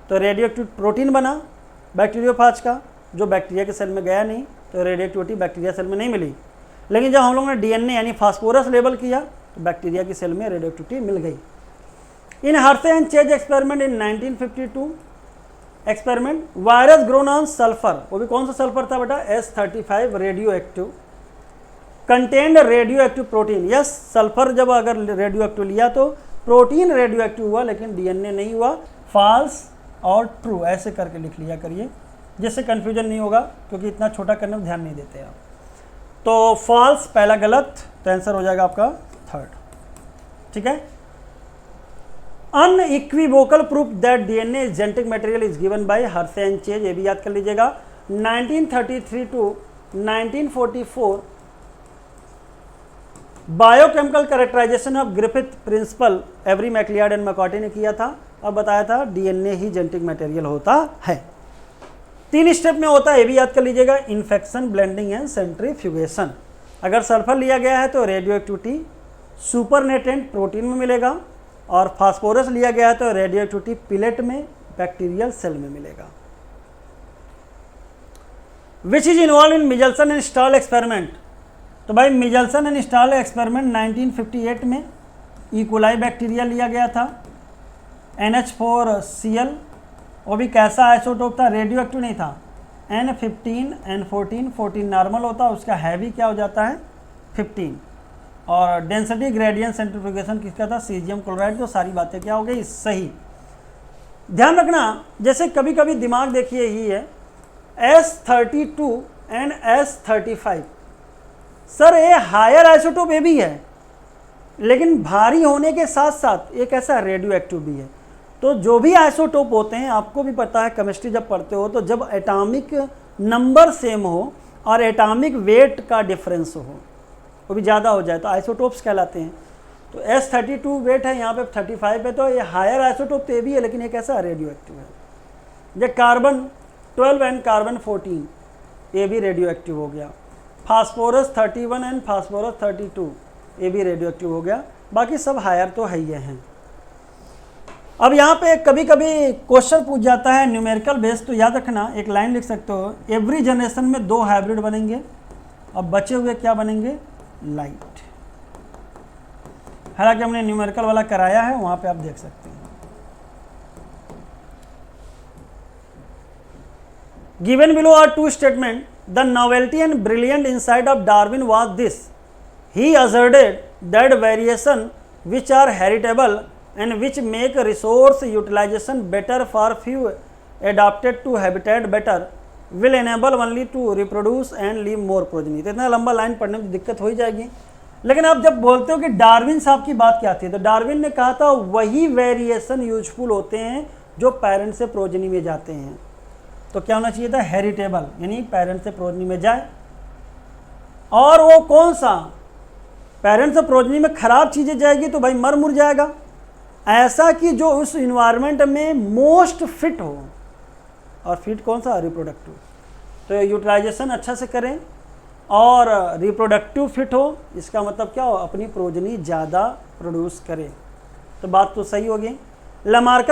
तो रेडियो एक्टिव प्रोटीन बना बैक्टीरियोफाज का, जो बैक्टीरिया के सेल में गया नहीं, तो रेडियो एक्टिविटी बैक्टीरिया सेल में नहीं मिली। लेकिन जब हम लोगों ने डीएनए यानी फास्फोरस लेबल किया तो बैक्टीरिया की सेल में रेडियो एक्टिविटी मिल गई। In Hershey and Chase experiment in 1952 experiment, virus grown on sulphur, वो भी कौन सा सल्फर था बेटा? S35 radio active, contained radio active protein. Yes, sulphur जब अगर रेडियो एक्टिव लिया तो प्रोटीन रेडियो एक्टिव हुआ, लेकिन डीएनए नहीं हुआ। फॉल्स और ट्रू ऐसे करके लिख लिया करिए, जिससे कन्फ्यूजन नहीं होगा, क्योंकि इतना छोटा करने में ध्यान नहीं देते आप। तो फॉल्स पहला गलत, तो आंसर हो जाएगा आपका थर्ड। ठीक है। Unequivocal proof that DNA is genetic material is given by Hershey and Chase, ये भी याद कर लीजिएगा। 1933 to 1944 biochemical characterisation of Griffith principle Avery MacLeod and McCarty ने किया था, और बताया था डीएनए ही जेनेटिक मटेरियल होता है। 3 स्टेप में होता है, ये भी याद कर लीजिएगा। Infection, blending and centrifugation. अगर सल्फर लिया गया है तो रेडियो एक्टिविटी सुपरनेटेंट प्रोटीन में मिलेगा, और फास्फोरस लिया गया है तो रेडियो एक्टिविटी पिलेट में बैक्टीरियल सेल में मिलेगा। Which is involve in मिजेल्सन and stall experiment. तो भाई मिजेल्सन एंड स्टॉल एक्सपेरिमेंट 1958 में इकोलाई बैक्टीरिया लिया गया था, NH4Cl, वो भी कैसा आइसोटोप था? रेडियो एक्टिव नहीं था। N15 N14, 14 नॉर्मल होता है, उसका हैवी क्या हो जाता है? 15। और डेंसिटी ग्रेडियंट सेंट्रीफ्यूगेशन किसका था? Caesium chloride. तो सारी बातें क्या हो गई? सही। ध्यान रखना, जैसे कभी कभी दिमाग देखिए ही है, S32 एंड S35, सर ये हायर आइसोटोप ये भी है, लेकिन भारी होने के साथ साथ एक ऐसा रेडियो एक्टिव भी है। तो जो भी आइसोटोप होते हैं, आपको भी पता है केमिस्ट्री जब पढ़ते हो, तो जब एटॉमिक नंबर सेम हो और एटॉमिक वेट का डिफरेंस हो, वो भी ज़्यादा हो जाए, तो आइसोटोप्स कहलाते हैं। तो S32 वेट है, यहाँ पे 35 है, तो ये हायर आइसोटोप तो ये भी है, लेकिन एक ऐसा रेडियो एक्टिव है। ये कार्बन 12 एंड कार्बन 14, ये भी रेडियो एक्टिव हो गया। फास्फोरस 31 एंड फास्फोरस 32, ये भी रेडियो एक्टिव हो गया। बाकी सब हायर तो है ही हैं। अब यहाँ पे कभी कभी क्वेश्चन पूछ जाता है न्यूमेरिकल बेस, तो याद रखना, एक लाइन लिख सकते हो, एवरी जनरेशन में 2 हाइब्रिड बनेंगे और बचे हुए क्या बनेंगे? लाइट। हालांकि हमने न्यूमेरिकल वाला कराया है, वहाँ पे आप देख सकते हैं। Given below are 2 statement, the novelty and brilliant insight of Darwin was this, he asserted that variation which are heritable and which make resource utilization better for few adapted to habitat better will enable only to reproduce and leave more progeny। तो इतना लंबा line पढ़ने में दिक्कत हो ही जाएगी। लेकिन आप जब बोलते हो कि डार्विन साहब की बात क्या थी, तो डार्विन ने कहा था वही वेरिएशन यूजफुल होते हैं जो पेरेंट से प्रोजनी में जाते हैं। तो क्या होना चाहिए था? हेरिटेबल, यानी पेरेंट से प्रोजनी में जाए। और वो कौन सा? पेरेंट से प्रोजनी में खराब चीज़ें जाएगी तो भाई मर मुर जाएगा। ऐसा कि जो उस इन्वायरमेंट में मोस्ट फिट हो, और फिट कौन सा? रिप्रोडक्टिव। तो यूटिलाइजेशन अच्छा से करें और रिप्रोडक्टिव फिट हो, इसका मतलब क्या हो? अपनी प्रोजनी ज़्यादा प्रोड्यूस करे। तो बात तो सही होगी। Lamarck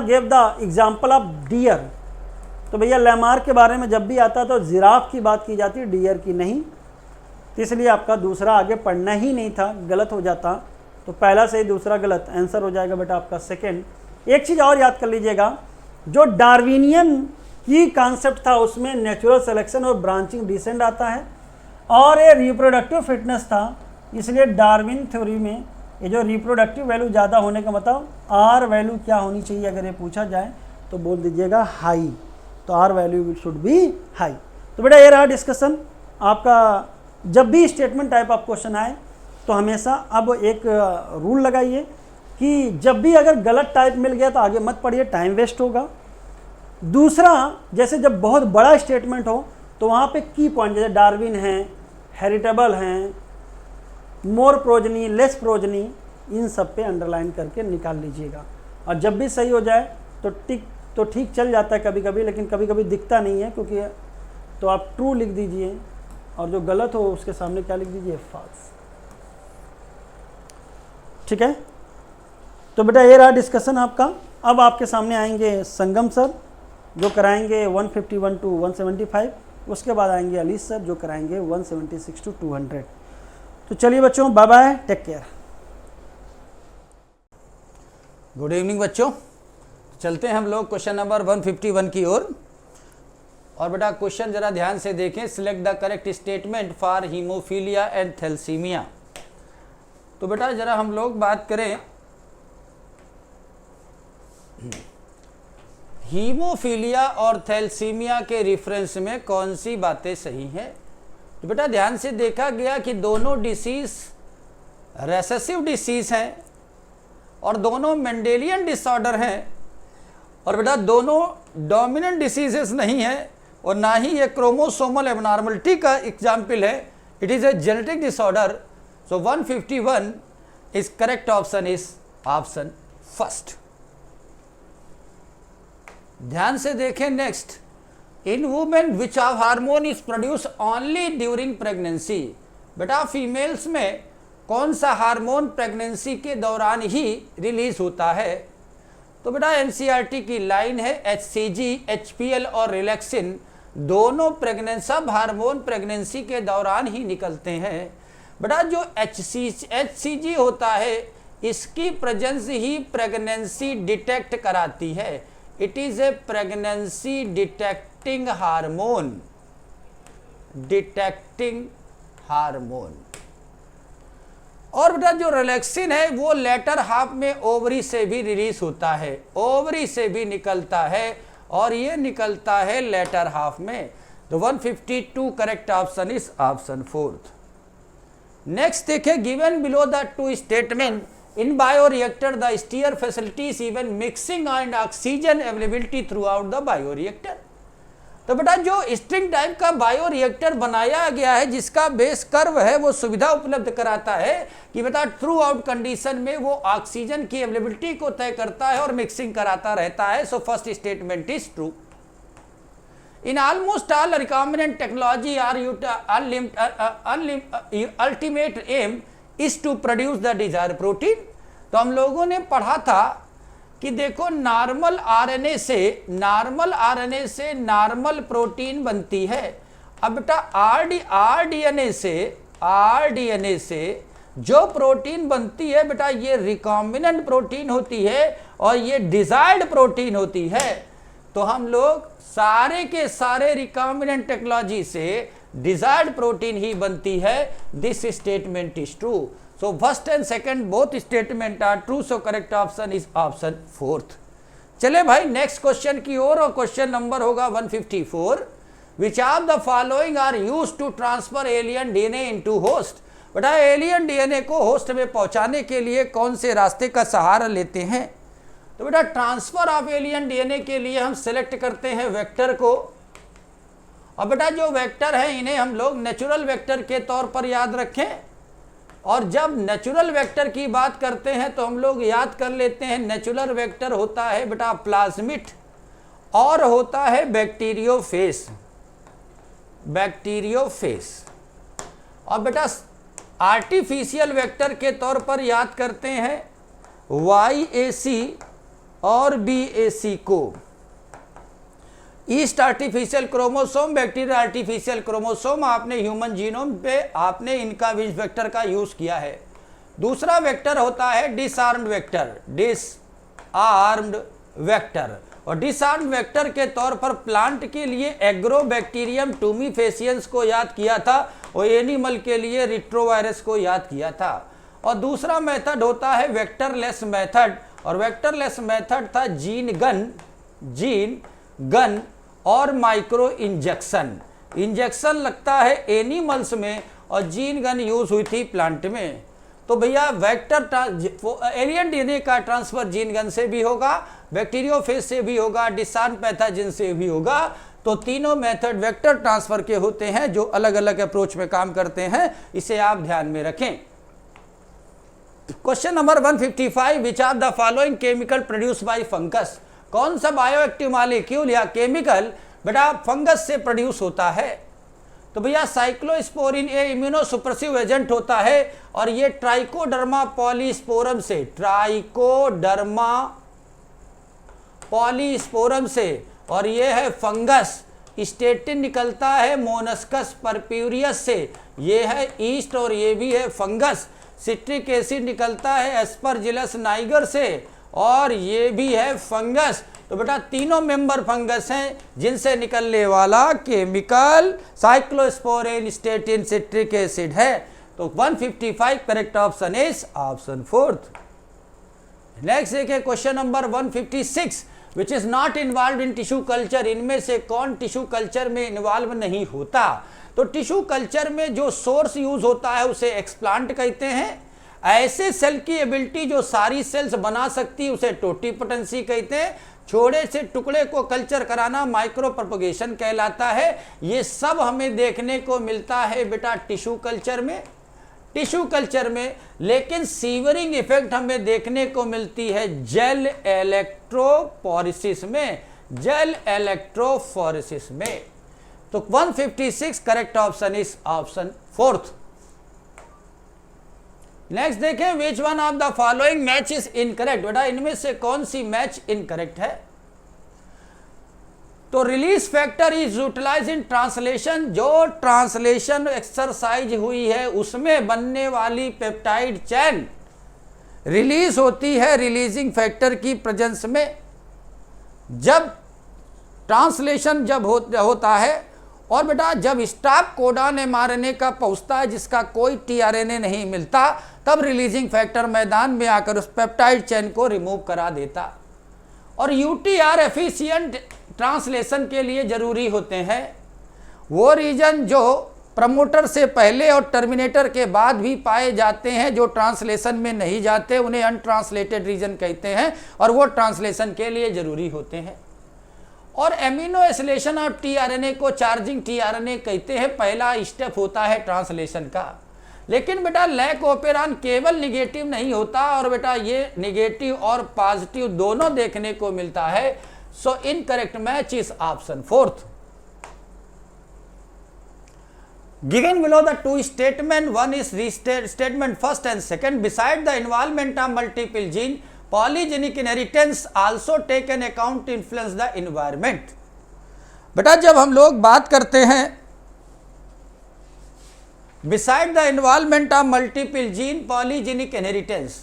gave the example of dear. तो भैया लैमार्क के बारे में जब भी आता तो जिराफ की बात की जाती, डियर की नहीं। तो इसलिए आपका दूसरा आगे पढ़ना ही नहीं था, गलत हो जाता। तो पहला सही दूसरा गलत, आंसर हो जाएगा बेटा आपका सेकंड। एक चीज़ और याद कर लीजिएगा, जो डार्विनियन की कॉन्सेप्ट था उसमें नेचुरल सिलेक्शन और ब्रांचिंग डिसेंड आता है, और ये रिप्रोडक्टिव फिटनेस था। इसलिए डार्विन थ्योरी में ये जो रिप्रोडक्टिव वैल्यू ज़्यादा होने का मतलब आर वैल्यू क्या होनी चाहिए, अगर ये पूछा जाए तो बोल दीजिएगा हाई। तो R value should be high. तो बेटा ये रहा डिस्कशन आपका। जब भी स्टेटमेंट टाइप ऑफ क्वेश्चन आए तो हमेशा अब एक रूल लगाइए कि जब भी अगर गलत टाइप मिल गया तो आगे मत पढ़िए, टाइम वेस्ट होगा। दूसरा, जैसे जब बहुत बड़ा स्टेटमेंट हो तो वहाँ पे की पॉइंट, जैसे डार्विन हैं, हेरिटेबल हैं, मोर प्रोजनी, लेस प्रोजनी, इन सब पे अंडरलाइन करके निकाल लीजिएगा। और जब भी सही हो जाए तो ठीक चल जाता है कभी कभी, लेकिन कभी कभी दिखता नहीं है, क्योंकि तो आप ट्रू लिख दीजिए और जो गलत हो उसके सामने क्या लिख दीजिए, फॉल्स। ठीक है, तो बेटा ये रहा डिस्कशन आपका। अब आपके सामने आएंगे संगम सर जो कराएंगे 151 to 175, उसके बाद आएंगे अलीस सर जो कराएंगे 176 to 200। तो चलिए बच्चों, bye bye, take care. Good evening बच्चों, चलते हैं हम लोग क्वेश्चन नंबर 151 की ओर। और बेटा क्वेश्चन जरा ध्यान से देखें। Select the correct statement for haemophilia and thalassaemia. तो बेटा जरा हम लोग बात करें हीमोफीलिया और थैलेसीमिया के रेफरेंस में कौन सी बातें सही हैं। तो बेटा ध्यान से देखा गया कि दोनों डिसीज रेसेसिव डिसीज हैं और दोनों मेंडेलियन डिसऑर्डर हैं, और बेटा दोनों डोमिनेंट डिसीजेस नहीं है और ना ही ये क्रोमोसोमल एबनॉर्मलिटी का एग्जाम्पल है। It is a genetic disorder. So 151 is correct option is option first. ध्यान से देखें next. In women which of hormone is produce only during pregnancy. बेटा फीमेल्स में कौन सा हार्मोन प्रेगनेंसी के दौरान ही रिलीज होता है। तो बेटा एनसीईआरटी की लाइन है एचसीजी, एचपीएल और रिलैक्सिन दोनों सब हार्मोन प्रेगनेंसी के दौरान ही निकलते हैं। बेटा जो एचसीजी होता है इसकी प्रेजेंस ही प्रेगनेंसी डिटेक्ट कराती है। It is A pregnancy detecting hormone, detecting hormone. और बेटा जो रिलैक्सिन है वो लेटर हाफ में ओवरी से भी रिलीज होता है, ओवरी से भी निकलता है और ये निकलता है लेटर हाफ में। तो 152 correct option is option fourth. Next देखिए, given below the two statement in bioreactor the stir facilities even mixing and oxygen availability throughout the bioreactor. तो बेटा जो स्ट्रिंग टाइप का बायोरिएक्टर बनाया गया है जिसका बेस कर्व है वो सुविधा उपलब्ध कराता है कि बेटा थ्रू आउट कंडीशन में वो ऑक्सीजन की अवेलेबिलिटी को तय करता है और मिक्सिंग कराता रहता है। सो first statement is true. In almost all recombinant technology, our ultimate aim is to produce the desired protein। तो हम लोगों ने पढ़ा था कि देखो नॉर्मल आरएनए से नॉर्मल प्रोटीन बनती है। अब बेटा आरडीएनए से जो प्रोटीन बनती है बेटा ये रिकॉम्बिनेंट प्रोटीन होती है और ये डिजायर्ड प्रोटीन होती है। तो हम लोग सारे के सारे रिकॉम्बिनेंट टेक्नोलॉजी से डिजायर्ड प्रोटीन ही बनती है। This statement is true. So first and second both statement are true. So correct option is option fourth. चले भाई नेक्स्ट क्वेश्चन की ओर, और क्वेश्चन नंबर होगा 154। Which of the following are used to transfer alien DNA into host. बेटा alien DNA को host में पहुंचाने के लिए कौन से रास्ते का सहारा लेते हैं। तो बेटा ट्रांसफर ऑफ एलियन डीएनए के लिए हम सेलेक्ट करते हैं वेक्टर को। और बेटा जो वेक्टर है इन्हें हम लोग नेचुरल वेक्टर के तौर पर याद रखें। और जब नेचुरल वेक्टर की बात करते हैं तो हम लोग याद कर लेते हैं नेचुरल वेक्टर होता है बेटा प्लाज्मिड और होता है बैक्टीरियोफेज। और बेटा आर्टिफिशियल वेक्टर के तौर पर याद करते हैं YAC और BAC को। Yeast artificial chromosome, bacterial artificial chromosome, आपने ह्यूमन जीनोम पे आपने इनका विच वेक्टर का यूज किया है। दूसरा वेक्टर होता है डिसआर्म्ड वेक्टर, डिसआर्म्ड वेक्टर। और डिसआर्म्ड वेक्टर के तौर पर प्लांट के लिए एग्रोबैक्टीरियम टूमीफेसियंस को याद किया था और एनिमल के लिए रिट्रोवायरस को याद किया था। और दूसरा मेथड होता है वेक्टरलेस मेथड, और वेक्टरलेस मेथड था जीन गन और माइक्रो इंजेक्शन। इंजेक्शन लगता है एनिमल्स में और जीन गन यूज हुई थी प्लांट में। तो भैया वेक्टर एलियन डीएनए का ट्रांसफर जीन गन से भी होगा, बैक्टीरियोफेज से भी होगा, डिसआर्म्ड पैथोजन से भी होगा। तो तीनों मेथड वेक्टर ट्रांसफर के होते हैं जो अलग अलग अप्रोच में काम करते हैं, इसे आप ध्यान में रखें। Question number 155, which of the following chemical produce by fungus? कौन सा बायोएक्टिव मॉलिक्यूल या केमिकल बेटा फंगस से प्रोड्यूस होता है? तो भैया साइक्लोस्पोरिन ए इम्यूनोसुप्रेसिव एजेंट होता है और ये ट्राइकोडर्मा पॉलीस्पोरम से, ट्राइकोडर्मा पॉलीस्पोरम से, और ये है फंगस। स्टेटिन निकलता है मोनस्कस परप्यूरियस से, ये है ईस्ट और ये भी है फंगस। सिट्रिक एसिड निकलता है एस्परजिलस नाइगर से और ये भी है फंगस। तो बेटा तीनों मेंबर फंगस हैं जिनसे निकलने वाला chemical cyclosporin, statin, citric acid है। तो 155 correct option is option 4th। Next देखिए question number 156, which is not involve in tissue culture? इनमें से कौन टिश्यू कल्चर में इन्वॉल्व नहीं होता? तो टिश्यू कल्चर में जो सोर्स यूज होता है उसे एक्सप्लांट कहते हैं। ऐसे सेल की एबिलिटी जो सारी सेल्स बना सकती है उसे टोटीपोटेंसी कहते हैं। छोटे से टुकड़े को कल्चर कराना माइक्रो प्रोपगेशन कहलाता है। ये सब हमें देखने को मिलता है बेटा टिश्यू कल्चर में, लेकिन सीवरिंग इफेक्ट हमें देखने को मिलती है जेल इलेक्ट्रोफोरेसिस में, तो 156 correct option is option 4th। Next देखें, which one of the following match is incorrect? बेटा इनमें से कौन सी मैच इनकरेक्ट है? तो release factor is utilize in translation, जो ट्रांसलेशन एक्सरसाइज हुई है उसमें बनने वाली पेप्टाइड चेन रिलीज होती है रिलीजिंग फैक्टर की प्रेजेंस में। जब ट्रांसलेशन होता है और बेटा जब स्टॉप कोडॉन mRNA का पहुंचता है जिसका कोई tRNA नहीं मिलता, तब रिलीजिंग फैक्टर मैदान में आकर उस पेप्टाइड चेन को रिमूव करा देता। और UTR एफिशिएंट ट्रांसलेशन के लिए जरूरी होते हैं। वो रीजन जो प्रमोटर से पहले और टर्मिनेटर के बाद भी पाए जाते हैं, जो ट्रांसलेशन में नहीं जाते, उन्हें अनट्रांसलेटेड रीजन कहते हैं और वो ट्रांसलेशन के लिए जरूरी होते हैं। और एमिनो एसिलेशन ऑफ tRNA को चार्जिंग tRNA कहते हैं। पहला स्टेप होता है ट्रांसलेशन का। लेकिन बेटा लैक ऑपेरॉन केवल निगेटिव नहीं होता और बेटा ये निगेटिव और पॉजिटिव दोनों देखने को मिलता है। So incorrect match is option 4th। Given below the two statement, one is statement first and second. Beside the involvement of multiple gene, polygenic inheritance also take an account to influence the environment. बेटा जब हम लोग बात करते हैं beside the involvement of multiple gene, polygenic inheritance,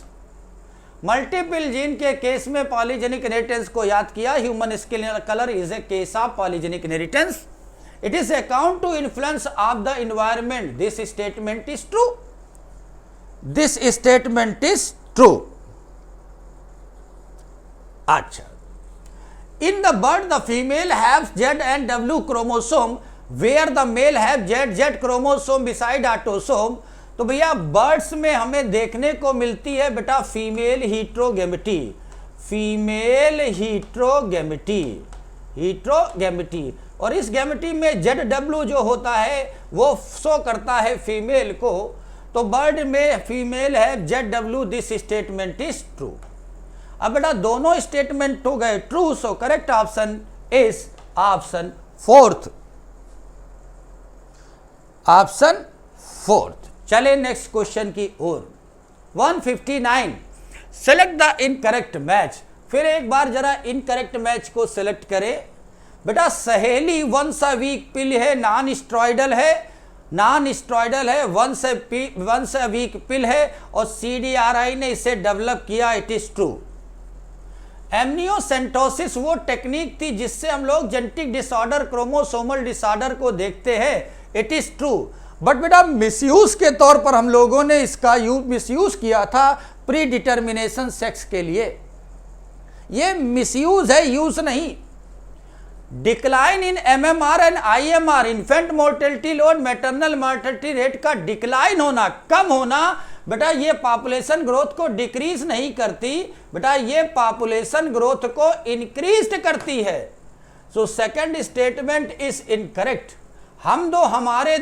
multiple gene के case में polygenic inheritance को याद किया। Human skin colour is a case of polygenic inheritance. It is account to influence of the environment. This statement is true. This statement is true. अच्छा, in the bird the female has Z and W chromosome, where the male has Z chromosome beside autosome. तो भैया birds में हमें देखने को मिलती है बेटा फीमेल हीट्रोगेमिटी, और इस गैमेटी में ZW जो होता है वो शो करता है फीमेल को। तो बर्ड में फीमेल है ZW, this statement is true. अब बेटा दोनों स्टेटमेंट हो गए true, so correct option is option 4th। Option 4th। चले नेक्स्ट क्वेश्चन की ओर। 159, सेलेक्ट द इनकरेक्ट मैच। फिर एक बार जरा इनकरेक्ट मैच को सिलेक्ट करें। बेटा सहेली वंस अ वीक पिल है, नॉन स्टेरॉइडल है, नॉन स्टेरॉइडल है, वंस अ वीक पिल है, और CDRI ने इसे डेवलप किया, इट इज ट्रू। एमनियोसेंटोसिस वो टेक्निक थी जिससे हम लोग जेनेटिक डिसऑर्डर, क्रोमोसोमल डिसऑर्डर को देखते हैं, इट इज ट्रू। बट बेटा मिसयूज के तौर पर हम लोगों ने इसका मिसयूज किया था प्री डिटर्मिनेशन सेक्स के लिए। ये मिसयूज है, यूज नहीं। Decline in MMR and IMR, infant mortality load, maternal mortality rate का डिक्लाइन होना, कम होना, बेटा ये पॉपुलेशन ग्रोथ को डिक्रीज नहीं करती, बेटा ये पॉपुलेशन ग्रोथ को इंक्रीज करती है। So second statement is incorrect. हम दो हमारे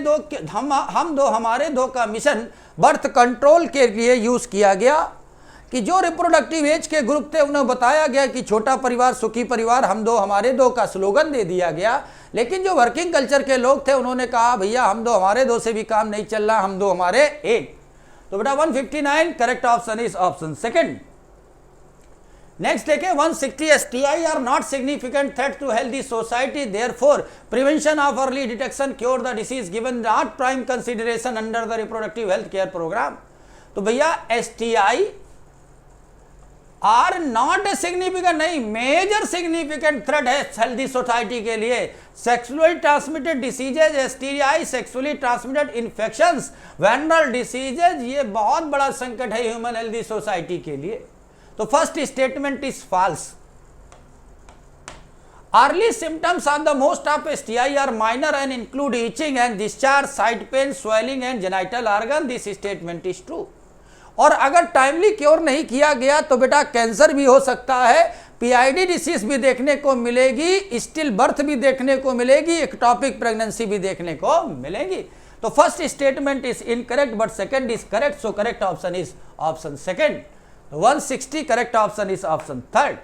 दो का मिशन बर्थ कंट्रोल के लिए यूज किया गया कि जो रिप्रोडक्टिव एज के ग्रुप थे उन्हें बताया गया कि छोटा परिवार सुखी परिवार, हम दो हमारे दो का स्लोगन दे दिया गया। लेकिन जो वर्किंग कल्चर के लोग थे उन्होंने कहा भैया हम दो हमारे दो से भी काम नहीं चल रहा, हम दो हमारे एक। तो बेटा 159 correct option is option second. Next देखें 160 STI are not significant threat to healthy society, therefore prevention of early detection cure the disease given not prime consideration under the reproductive health care programme. तो भैया STI are not a significant, नहीं major significant threat है healthy society के लिए। Sexually transmitted diseases, STI sexually transmitted infections, venereal diseases, ये बहुत बड़ा संकट है ह्यूमन हेल्दी सोसाइटी के लिए। तो first statement is false. Early symptoms of the most of STI are minor and include itching and discharge, side pain, swelling and genital organ, this statement is true. और अगर timely cure नहीं किया गया तो बेटा कैंसर भी हो सकता है, PID डिसीज भी देखने को मिलेगी, स्टिल बर्थ भी देखने को मिलेगी, एक्टोपिक प्रेगनेंसी भी देखने को मिलेगी। तो first statement is incorrect but second is correct, so correct option is option second. 160 correct option is option third.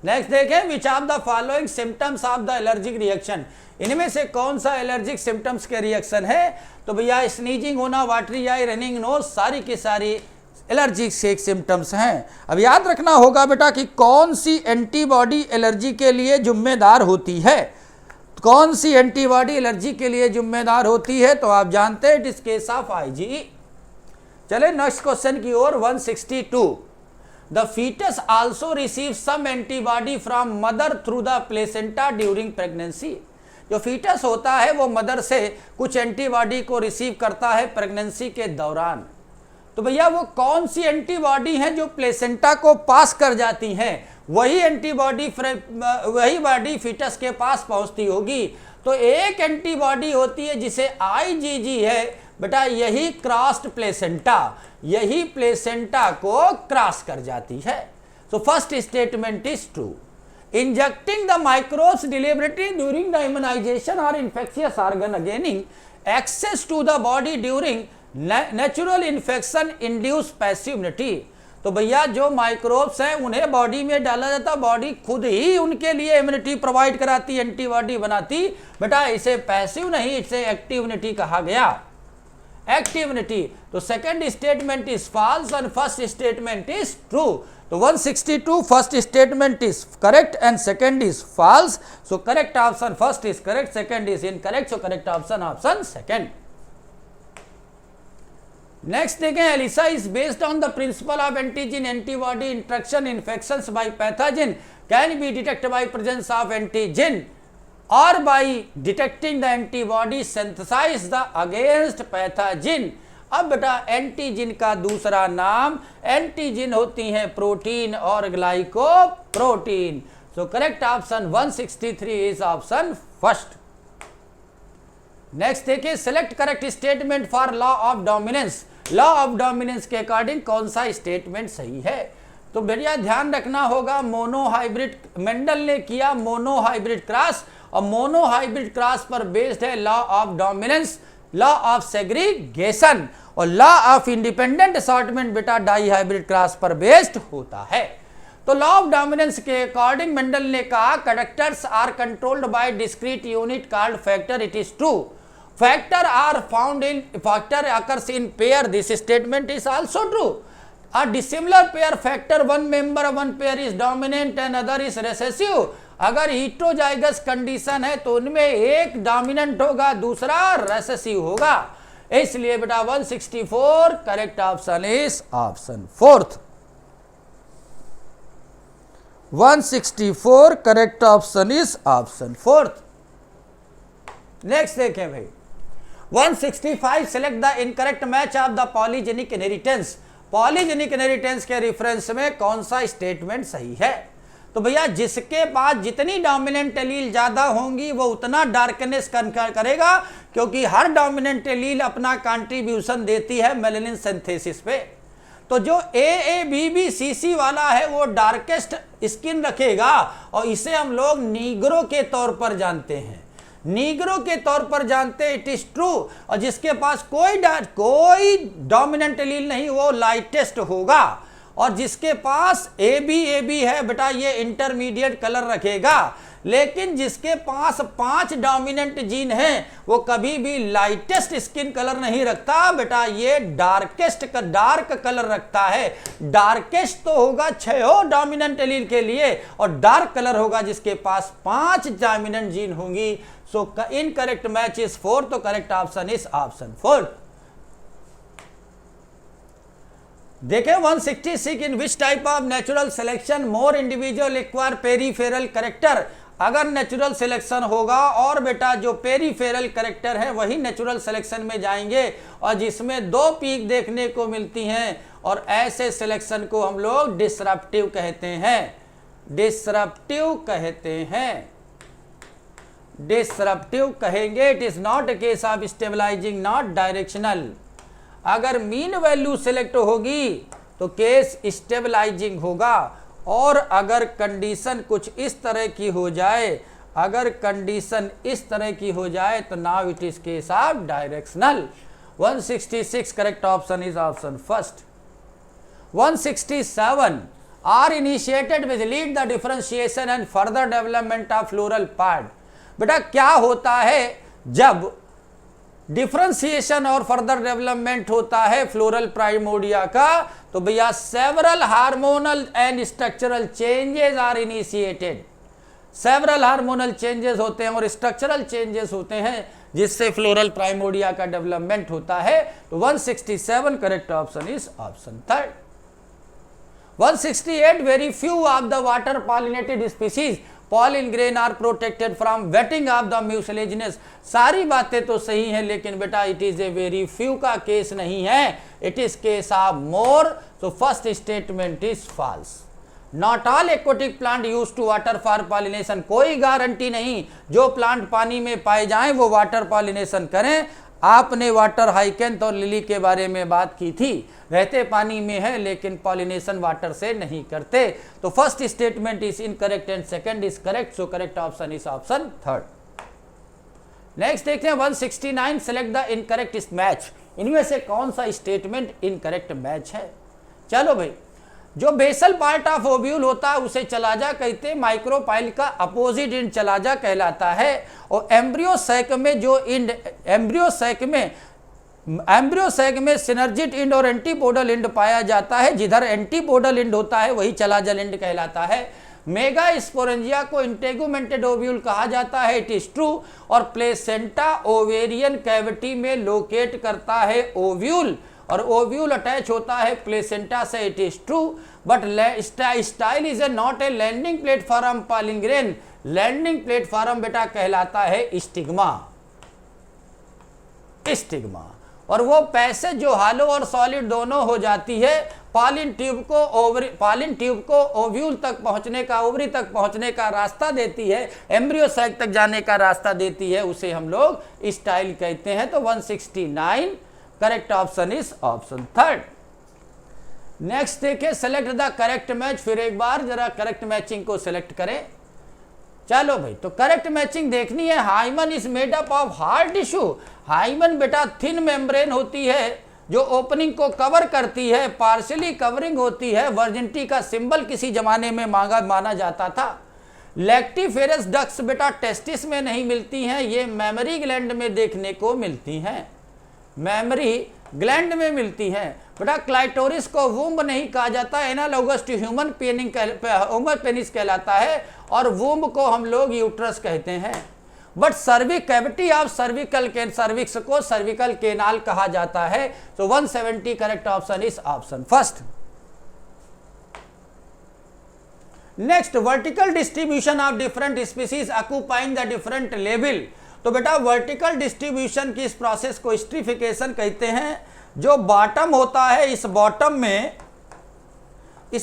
Next देखें which of the following symptoms of the allergic reaction, इनमें से कौन सा एलर्जिक सिम्टम्स के reaction है। तो भैया sneezing होना, वाटरी आई, रनिंग नोज, सारी की सारी एलर्जिक से सिम्टम्स हैं। अब याद रखना होगा बेटा कि कौन सी एंटीबॉडी एलर्जी के लिए जिम्मेदार होती है, कौन सी एंटीबॉडी एलर्जी के लिए जिम्मेदार होती है। तो आप जानते हैं it is case of IgE। चले नेक्स्ट क्वेश्चन की ओर 162। The foetus also receive some antibody from mother through the placenta during pregnancy. जो फीटस होता है वो मदर से कुछ एंटीबॉडी को रिसीव करता है प्रेगनेंसी के दौरान। तो भैया वो कौन सी एंटीबॉडी है जो प्लेसेंटा को पास कर जाती हैं, वही एंटीबॉडी वही बॉडी फीटस के पास पहुंचती होगी। तो एक एंटीबॉडी होती है जिसे IgG है बेटा, यही क्रॉस्ड प्लेसेंटा, यही प्लेसेंटा को क्रॉस कर जाती है। सो first statement is true. Injecting the microbes deliberately during the immunization or infectious organ gaining access to the body during natural infection induce passive immunity। तो भैया जो माइक्रोब्स हैं उन्हें बॉडी में डाला जाता, बॉडी खुद ही उनके लिए इम्यूनिटी प्रोवाइड कराती, एंटीबॉडी बनाती। बेटा इसे पैसिव नहीं, इसे एक्टिव इम्यूनिटी कहा गया, एक्टिव इम्यूनिटी। तो second statement is false and first statement is true. तो 162 first statement is correct and second is false. So correct option first is correct, second is incorrect, so correct option option second. Next देखें ELISA is based on the principle of antigen antibody interaction infections by pathogen can be detected by presence of antigen और by detecting the antibody synthesize the against pathogen. अब बेटा antigen का दूसरा नाम, antigen होती हैं protein और glycoprotein. So correct option 163 is option first. Next देखिए select correct statement for law of dominance. Law of dominance के अकॉर्डिंग कौन सा स्टेटमेंट सही है। तो भैया ध्यान रखना होगा, मोनोहाइब्रिड मेंडल ने किया मोनोहाइब्रिड क्रॉस, और मोनोहाइब्रिड क्रॉस पर बेस्ड है law of dominance, law of segregation, और लॉ ऑफ इंडिपेंडेंट असॉर्टमेंट बेटा डाईहाइब्रिड क्रॉस पर बेस्ड होता है। तो लॉ ऑफ डोमिनेंस के अकॉर्डिंग मेंडल ने कहा characters are controlled by discrete unit called factor, it is true. Factor are found in factor occurs in pair, this statement is also true. A dissimilar pair factor, one member of one pair is dominant and other is recessive, अगर heterozygous condition है तो उनमें एक dominant होगा, दूसरा recessive होगा। इसलिए बेटा 164 correct option is option fourth. 164 correct option is option fourth. Next देखें भाई 165 select the incorrect match of the polygenic inheritance. Polygenic inheritance के रेफरेंस में कौन सा स्टेटमेंट सही है? तो भैया जिसके पास जितनी डोमिनेंट एलील ज्यादा होंगी वो उतना डार्कनेस करेगा, क्योंकि हर डोमिनेंट एलील अपना कंट्रीब्यूशन देती है मेलानिन सिंथेसिस पे। तो जो AABBCC वाला है वो डार्केस्ट स्किन रखेगा और इसे हम लोग नीग्रो के तौर पर जानते हैं, नीग्रो के तौर पर जानते हैं, इट इज ट्रू। और जिसके पास कोई डोमिनेंट एलील नहीं वो लाइटेस्ट होगा, और जिसके पास AB है बेटा ये इंटरमीडिएट कलर रखेगा। लेकिन जिसके पास 5 डोमिनेंट जीन हैं वो कभी भी लाइटेस्ट स्किन कलर नहीं रखता बेटा, ये डार्केस्ट का डार्क कलर रखता है। डार्केस्ट तो होगा 6 डोमिनेंट एलील के लिए, और डार्क कलर होगा जिसके पास 5 डोमिनेंट जीन होंगी। सो इनकरेक्ट मैच इज 4, तो करेक्ट ऑप्शन इज ऑप्शन 4। देखें 166 in which type of natural selection more individual acquire peripheral character. अगर नेचुरल सिलेक्शन होगा और बेटा जो पेरीफेरल करेक्टर है वही नेचुरल सिलेक्शन में जाएंगे, और जिसमें 2 पीक देखने को मिलती हैं, और ऐसे सिलेक्शन को हम लोग डिसरप्टिव कहते हैं, डिसरप्टिव कहते हैं, डिसरप्टिव कहेंगे। It is not a case of stabilising, not directional. अगर मीन वैल्यू सिलेक्ट होगी तो केस स्टेबलाइजिंग होगा, और अगर कंडीशन कुछ इस तरह की हो जाए, अगर कंडीशन इस तरह की हो जाए तो now it is case of directional. 166 correct option is option first. 167 are initiated with lead the differentiation and further development of floral part. बेटा क्या होता है जब डिफरेंशिएशन और फर्दर डेवलपमेंट होता है फ्लोरल प्राइमोर्डिया का? तो भैया several hormonal and structural changes are initiated. Several hormonal changes होते हैं और स्ट्रक्चरल चेंजेस होते हैं जिससे फ्लोरल प्राइमोर्डिया का डेवलपमेंट होता है। तो 167 correct option is option third. 168 very few of the water pollinated species pollen grain are protected from wetting of the mucilaginous। सारी बातें तो सही हैं, लेकिन बेटा it is a very few का केस नहीं है, it is case of more. So first statement is false. Not all aquatic plant use to water for pollination. कोई गारंटी नहीं जो प्लांट पानी में पाए जाएं वो वाटर पॉलिनेशन करें। आपने वाटर हाइकेंथ और लिली के बारे में बात की थी, रहते पानी में है लेकिन पॉलिनेशन वाटर से नहीं करते। तो first statement is incorrect and second is correct, so correct option is option third. Next देखते हैं 169 सेलेक्ट द इनकरेक्ट मैच। इनमें से कौन सा स्टेटमेंट इनकरेक्ट मैच है? चलो भाई, जो बेसल पार्ट ऑफ ओव्यूल होता है उसे चलाजा कहते हैं, माइक्रोपाइल का अपोजिट इंड चलाजा कहलाता है। और एम्ब्रियो सैक में जो इंड एम्ब्रियो सैक में सिनर्जिट इंड और एंटीपोडल इंड पाया जाता है, जिधर एंटीपोडल इंड होता है वही चलाजल इंड कहलाता है। मेगा स्पोरेंजिया को इंटेगुमेंटेड ओव्यूल कहा जाता है, इट इज ट्रू। और प्लेसेंटा ओवेरियन कैविटी में लोकेट करता है ओव्यूल, और ओव्यूल अटैच होता है प्लेसेंटा से, it is true. But style is a not a landing platform pollen grain. Landing platform बेटा कहलाता है स्टिग्मा, स्टिग्मा। और वो पैसेज जो हालो और सॉलिड दोनों हो जाती है, पॉलिन ट्यूब को ओव्यूल तक पहुंचने का, ओवरी तक पहुंचने का रास्ता देती है, एम्ब्रियो सैक तक जाने का रास्ता देती है, उसे हम लोग स्टाइल कहते हैं। तो 169 correct option is option third. Next देखिए सेलेक्ट द करेक्ट मैच। फिर एक बार जरा करेक्ट मैचिंग को सिलेक्ट करें। चलो भाई, तो करेक्ट मैचिंग देखनी है। Hymen is made up of hard tissue. Hymen बेटा थिन मेम्ब्रेन होती है जो ओपनिंग को कवर करती है, पार्शियली कवरिंग होती है। वर्जिनिटी का सिंबल किसी जमाने में माना जाता था। लैक्टिफेरस डक्ट्स बेटा टेस्टिस में नहीं मिलती हैं, ये मेमरी ग्लैंड में देखने को मिलती हैं। मेमरी ग्लैंड में मिलती हैं। बेटा क्लाइटोरिस को वूम्ब नहीं कहा जाता, एनालोगस टू ह्यूमन पेनिस कहलाता है, और वूम्ब को हम लोग यूट्रस कहते हैं। बट सर्विक कैविटी ऑफ सर्विक्स को सर्विकल केनाल कहा जाता है। तो 170 correct option is option first. Next, vertical distribution of different species occupying the different level. तो बेटा वर्टिकल डिस्ट्रीब्यूशन की इस प्रोसेस को स्ट्रीफिकेशन कहते हैं। जो बॉटम होता है, इस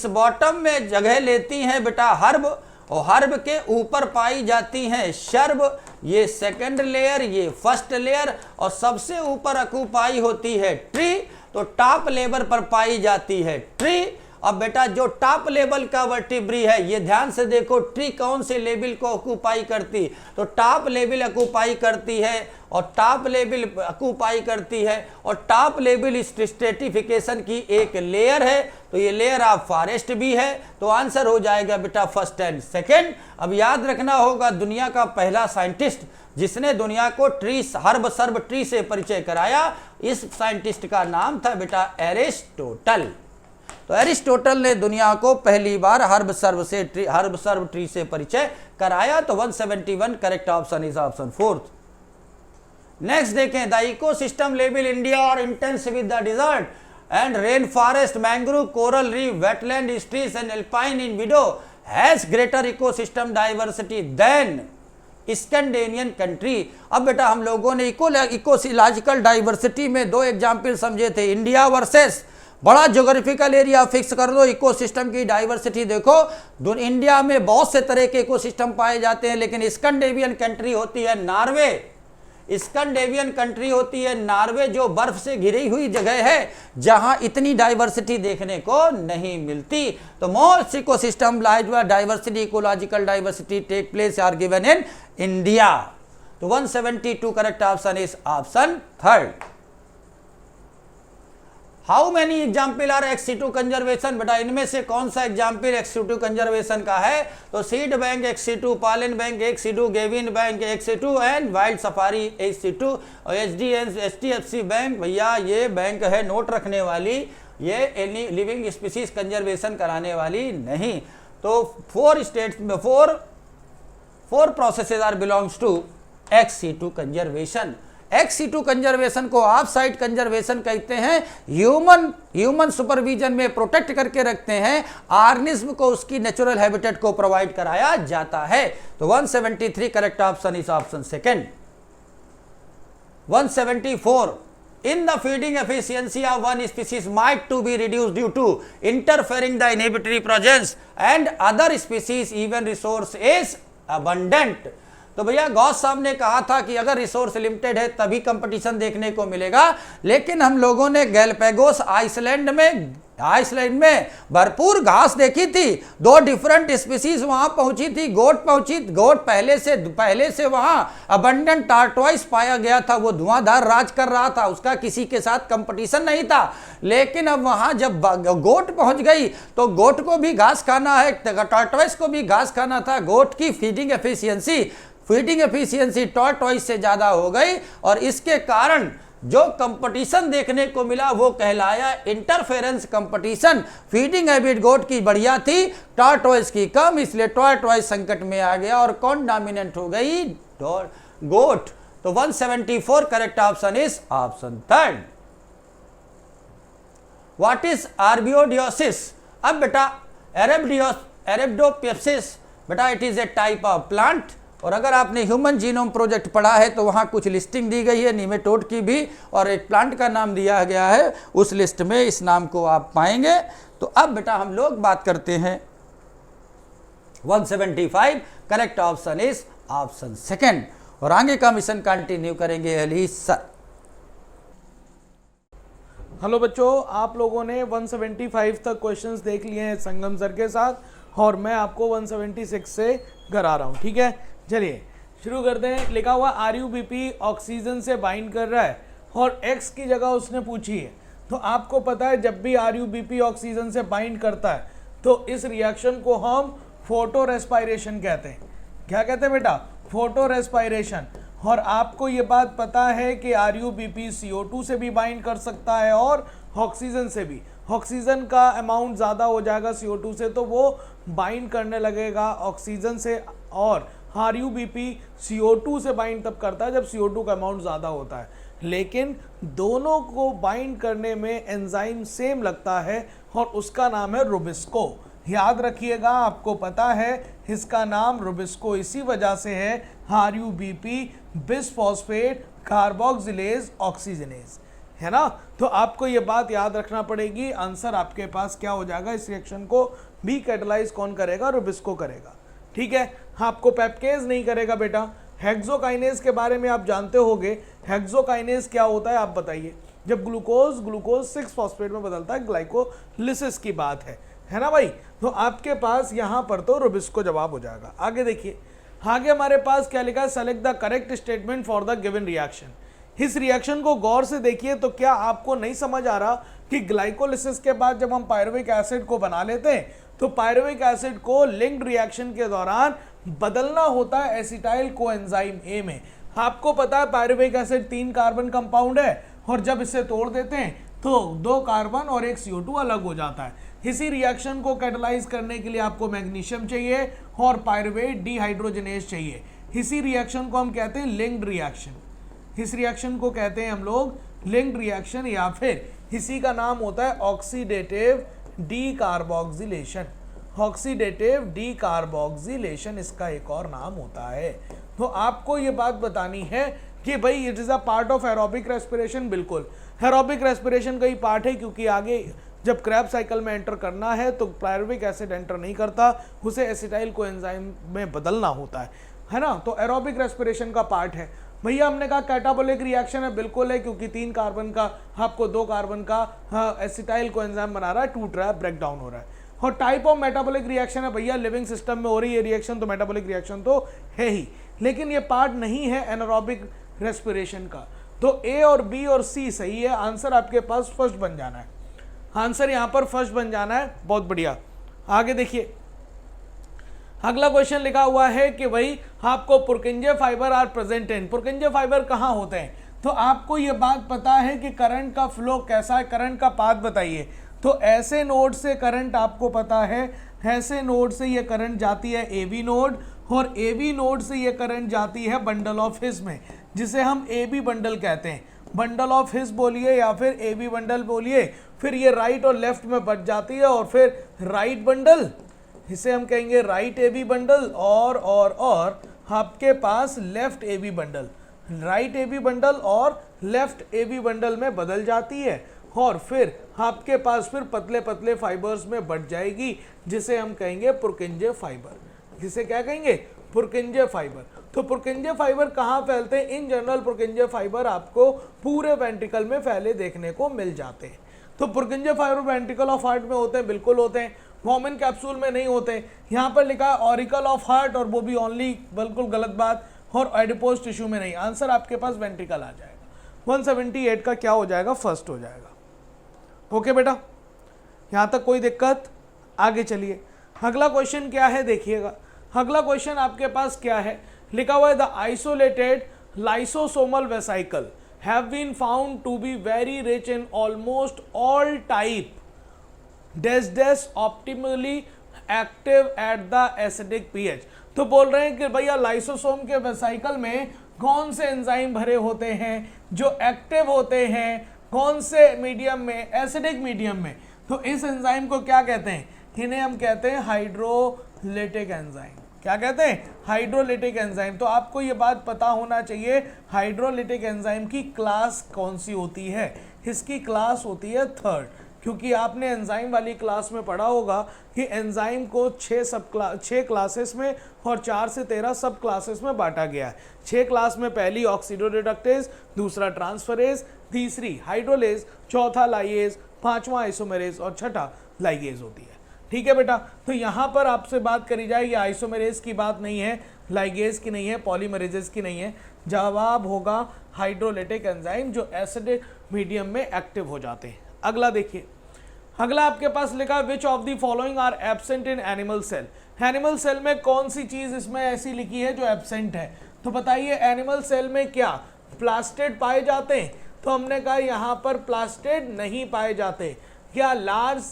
बॉटम में जगह लेती हैं बेटा हर्ब, और हर्ब के ऊपर पाई जाती हैं शर्ब। ये सेकंड लेयर, ये फर्स्ट लेयर, और सबसे ऊपर ऑक्यूपाई होती है ट्री। तो टॉप लेवल पर पाई जाती है ट्री। अब बेटा जो टॉप लेवल का वर्टिब्री है, ये ध्यान से देखो, ट्री कौन से लेवल को ऑक्यूपाई करती, तो टॉप लेवल ऑक्यूपाई करती है, और टॉप लेवल ऑक्यूपाई करती है, और टॉप लेवल स्ट्रेटिफिकेशन की एक लेयर है। तो ये लेयर ऑफ फॉरेस्ट भी है। तो आंसर हो जाएगा बेटा फर्स्ट एंड सेकेंड। अब याद रखना होगा, दुनिया का पहला साइंटिस्ट जिसने दुनिया को हर्ब सर्ब ट्री से परिचय कराया, इस साइंटिस्ट का नाम था बेटा एरिस्टोटल। तो एरिस्टोटल ने दुनिया को पहली बार हर्ब सर्ब ट्री से परिचय कराया। तो 171 correct option is option fourth. Next देखें, द इकोसिस्टम लेवल इंडिया और intense with the desert and rain forest, mangrove, coral reef, wetland, streets and alpine in widow has greater ecosystem diversity than Scandinavian country. अब बेटा हम लोगों ने ecological diversity में दो example समझे थे, इंडिया वर्सेस, बड़ा ज्योग्राफिकल एरिया फिक्स कर दो, इकोसिस्टम की डाइवर्सिटी देखो। इंडिया में बहुत से तरह के इकोसिस्टम पाए जाते हैं, लेकिन स्कैंडिनेवियन कंट्री होती है नॉर्वे। स्कैंडिनेवियन कंट्री होती है नॉर्वे, जो बर्फ से घिरी हुई जगह है, जहां इतनी डाइवर्सिटी देखने को नहीं मिलती। तो most ecosystem diversity, ecological diversity take place are given in India. तो 172 correct option is option third. How many example are ex situ conservation, बेटा इनमें से कौन सा एग्जाम्पल एक्सिटू कंजर्वेशन का है? तो seed bank ex situ, pollen bank ex situ, Gavin bank ex situ and wild safari ex situ, और HDFC बैंक भैया ये बैंक है नोट रखने वाली, ये एनी लिविंग स्पीसीज कंजर्वेशन कराने वाली नहीं। तो 4 स्टेट्स में 4 processes are belongs to ex situ conservation. Ex situ conservation को ऑफ साइट कंजर्वेशन कहते हैं। ह्यूमन सुपरविजन में प्रोटेक्ट करके रखते हैं, ऑर्गेनिज्म को उसकी नेचुरल हैबिटेट को प्रोवाइड कराया जाता है। तो 173 correct option is option second. 174 in the feeding efficiency of one species might to be reduced due to interfering the inhibitory presence and other species even resource is abundant। तो भैया Gauss साहब ने कहा था कि अगर रिसोर्स लिमिटेड है तभी कंपटीशन देखने को मिलेगा, लेकिन हम लोगों ने गैलापागोस आइसलैंड में भरपूर घास देखी थी। 2 डिफरेंट स्पीसीज वहां पहुंची थी। गोट पहले से वहां अबंडेंट टार्टवाइस पाया गया था, वो धुआंधार राज कर रहा था, उसका किसी के साथ कंपटीशन नहीं था। लेकिन अब वहां जब गोट पहुंच गई तो गोट को भी घास खाना है, टार्टवाइस को भी घास खाना था। गोट की फीडिंग एफिशिएंसी टॉर्टवाइस से ज्यादा हो गई, और इसके कारण जो कंपटीशन देखने को मिला वो कहलाया इंटरफेरेंस कंपटीशन। फीडिंग हैबिट गोट की बढ़िया थी, टॉर्टवाइस की कम, इसलिए टॉर्टवाइस संकट में आ गया और कौन डोमिनेंट हो गई? गोट। तो 174 correct option is option third. What is Arabidopsis? अब बेटा एरेब्डोपियसिस, बेटा it is a type of plant, और अगर आपने ह्यूमन जीनोम प्रोजेक्ट पढ़ा है तो वहाँ कुछ लिस्टिंग दी गई है निमेटोड की भी, और एक प्लांट का नाम दिया गया है, उस लिस्ट में इस नाम को आप पाएंगे। तो अब बेटा हम लोग बात करते हैं 175 correct option is option second, और आगे का मिशन कंटिन्यू करेंगे अली सर। हेलो बच्चों, आप लोगों ने 175 तक क्वेश्चंस देख लिए हैं संगम सर के साथ, और मैं आपको 176 से करा रहा हूँ। ठीक है, चलिए शुरू करते हैं। लिखा हुआ RUBP ऑक्सीजन से बाइंड कर रहा है और X की जगह उसने पूछी है। तो आपको पता है जब भी RUBP ऑक्सीजन से बाइंड करता है तो इस रिएक्शन को हम फोटो रेस्पायरेशन कहते हैं। क्या कहते हैं बेटा? Photo respiration. और आपको ये बात पता है कि RuBP CO2 से भी बाइंड कर सकता है और ऑक्सीजन से भी। ऑक्सीजन का अमाउंट ज़्यादा हो जाएगा CO2 से तो वो बाइंड करने लगेगा ऑक्सीजन से, और RuBP CO2 से बाइंड तब करता है जब CO2 का अमाउंट ज़्यादा होता है। लेकिन दोनों को बाइंड करने में एंजाइम सेम लगता है और उसका नाम है रुबिस्को। याद रखिएगा, आपको पता है इसका नाम रुबिस्को इसी वजह से है, RuBP बिसफॉस्फेट कार्बोक्सिलेज ऑक्सीजनेज, है ना। तो आपको ये बात याद रखना पड़ेगी। आंसर आपके पास क्या हो जाएगा, इस रिएक्शन को भी कैटलाइज कौन करेगा, रुबिस्को करेगा। ठीक है, आपको पेप्टेज नहीं करेगा बेटा। हेक्सोकाइनेज के बारे में आप जानते होंगे, हेक्सोकाइनेज क्या होता है आप बताइए। जब ग्लूकोज 6 फॉस्फेट में बदलता है, ग्लाइकोलिसिस की बात है ना भाई। तो आपके पास यहाँ पर तो रुबिस्को जवाब हो जाएगा। आगे देखिए, आगे हमारे पास क्या लिखा है, select the correct statement for the given reaction. इस रिएक्शन को गौर से देखिए तो क्या आपको नहीं समझ आ रहा कि ग्लाइकोलिसिस के बाद जब हम पायरुविक एसिड को बना लेते हैं तो पायरुविक एसिड को लिंक्ड रिएक्शन के दौरान बदलना होता है एसिटाइल कोएंजाइम ए में। आपको पता है पायरुविक एसिड 3 कार्बन कंपाउंड है और जब इसे तोड़ देते हैं तो 2 कार्बन और 1 CO2 अलग हो जाता है। इसी रिएक्शन को कैटलाइज करने के लिए आपको मैग्नीशियम चाहिए और पायरुवेट डिहाइड्रोजनेज चाहिए। इसी रिएक्शन को हम कहते हैं लिंक्ड रिएक्शन। इस रिएक्शन को कहते हैं हम लोग लिंक्ड रिएक्शन, या फिर इसी का नाम होता है ऑक्सीडेटिव डीकार्बोक्सिलेशन। ऑक्सीडेटिव डीकार्बोक्सिलेशन इसका एक और नाम होता है। तो आपको ये बात बतानी है कि भाई it is a part of aerobic respiration. बिल्कुल, एरोबिक रेस्पिरेशन का ही पार्ट है, क्योंकि आगे जब क्रैब्स साइकिल में एंटर करना है तो पायरुविक एसिड एंटर नहीं करता, उसे एसिटाइल कोएंजाइम में बदलना होता है ना। तो एरोबिक रेस्पिरेशन का पार्ट है। भैया हमने कहा कैटाबोलिक रिएक्शन है, बिल्कुल है, क्योंकि 3 कार्बन का आपको 2 कार्बन का एसिटाइल कोएंजाइम बना रहा है, टूट रहा है, ब्रेक डाउन हो रहा है। और टाइप ऑफ मेटाबॉलिक रिएक्शन है भैया, लिविंग सिस्टम में हो रही है रिएक्शन तो मेटाबॉलिक रिएक्शन तो है ही, लेकिन ये पार्ट नहीं है एनारोबिक रेस्पिरेशन का। तो ए और बी और सी सही है। आंसर आपके पास फर्स्ट बन जाना है, आंसर यहां पर फर्स्ट बन जाना है। बहुत बढ़िया। आगे देखिए, अगला क्वेश्चन लिखा हुआ है कि भाई आपको Purkinje fibre are present in. Purkinje fibre कहाँ होते हैं, तो आपको ये बात पता है कि करंट का फ्लो कैसा है, करंट का पाथ बताइए। तो ऐसे नोड से करंट आपको पता है, ऐसे नोड से ये करंट जाती है AB नोड, और AB नोड से ये करंट जाती है बंडल ऑफ हिस में, जिसे हम AB बंडल कहते हैं। बंडल ऑफ हिस बोलिए या फिर AB बंडल बोलिए, फिर ये राइट और लेफ्ट में बच जाती है, और फिर राइट बंडल, इसे हम कहेंगे राइट AB बंडल, और आपके पास left AB bundle, right AB bundle और लेफ्ट AB बंडल में बदल जाती है, और फिर आपके पास फिर पतले पतले फाइबर्स में बढ़ जाएगी, जिसे हम कहेंगे पुरकिंजे फाइबर। जिसे क्या कहेंगे, पुरकिंजे फाइबर। तो पुरकिंजे फाइबर कहाँ फैलते हैं, इन जनरल पुरकिंजे फाइबर आपको पूरे वेंट्रिकल में फैले देखने को मिल जाते हैं। तो पुरकिंजे फाइबर वेंट्रिकल ऑफ हार्ट में होते हैं, बिल्कुल होते हैं, वोमेन कैप्सूल में नहीं होते। यहाँ पर लिखा है ऑरिकल ऑफ हार्ट, और वो भी ओनली, बिल्कुल गलत बात, और एडिपोज टिश्यू में नहीं। आंसर आपके पास वेंट्रिकल आ जाएगा। 178 का क्या हो जाएगा, फर्स्ट हो जाएगा। ओके बेटा, यहाँ तक कोई दिक्कत। आगे चलिए, अगला क्वेश्चन क्या है देखिएगा। अगला क्वेश्चन आपके पास क्या है, लिखा हुआ है the isolated lysosomal vesicle have been found to be very rich in almost all type डेस optimally active at the acidic pH. तो बोल रहे हैं कि भैया लाइसोसोम के वेसिकल में कौन से एंजाइम भरे होते हैं जो एक्टिव होते हैं, कौन से मीडियम में, एसिडिक मीडियम में। तो इस एंजाइम को क्या कहते हैं, इन्हें हम कहते हैं हाइड्रोलिटिक एंजाइम। क्या कहते हैं, हाइड्रोलिटिक एंजाइम। तो आपको ये बात पता होना चाहिए हाइड्रोलिटिक एंजाइम की क्लास कौन सी होती है। इसकी क्लास होती है 3rd, क्योंकि आपने एंजाइम वाली क्लास में पढ़ा होगा कि एंजाइम को 6 क्लासेस में और 4 से 13 सब क्लासेस में बांटा गया है। 6 क्लास में पहली ऑक्सीडोरिडक्टेज, दूसरा ट्रांसफरेज, तीसरी हाइड्रोलेज, चौथा लाइएज, 5वां आइसोमेरेज और छठा लाइगेज होती है। ठीक है बेटा, तो यहाँ पर आपसे बात करी जाए, ये आइसोमेरेज की बात नहीं है, लाइगेज की नहीं है, पॉलीमरेजेस की नहीं है। जवाब होगा हाइड्रोलिटिक एंजाइम जो एसिडिक मीडियम में एक्टिव हो जाते हैं। अगला देखिए, अगला आपके पास लिखा which of the following are absent in animal cell. Animal cell में कौन सी चीज इसमें ऐसी लिखी है जो एब्सेंट है। तो तो बताइए एनिमल सेल में क्या प्लास्टिड पाए जाते हैं? तो हमने कहा यहाँ पर प्लास्टिड नहीं पाए जाते। क्या लार्ज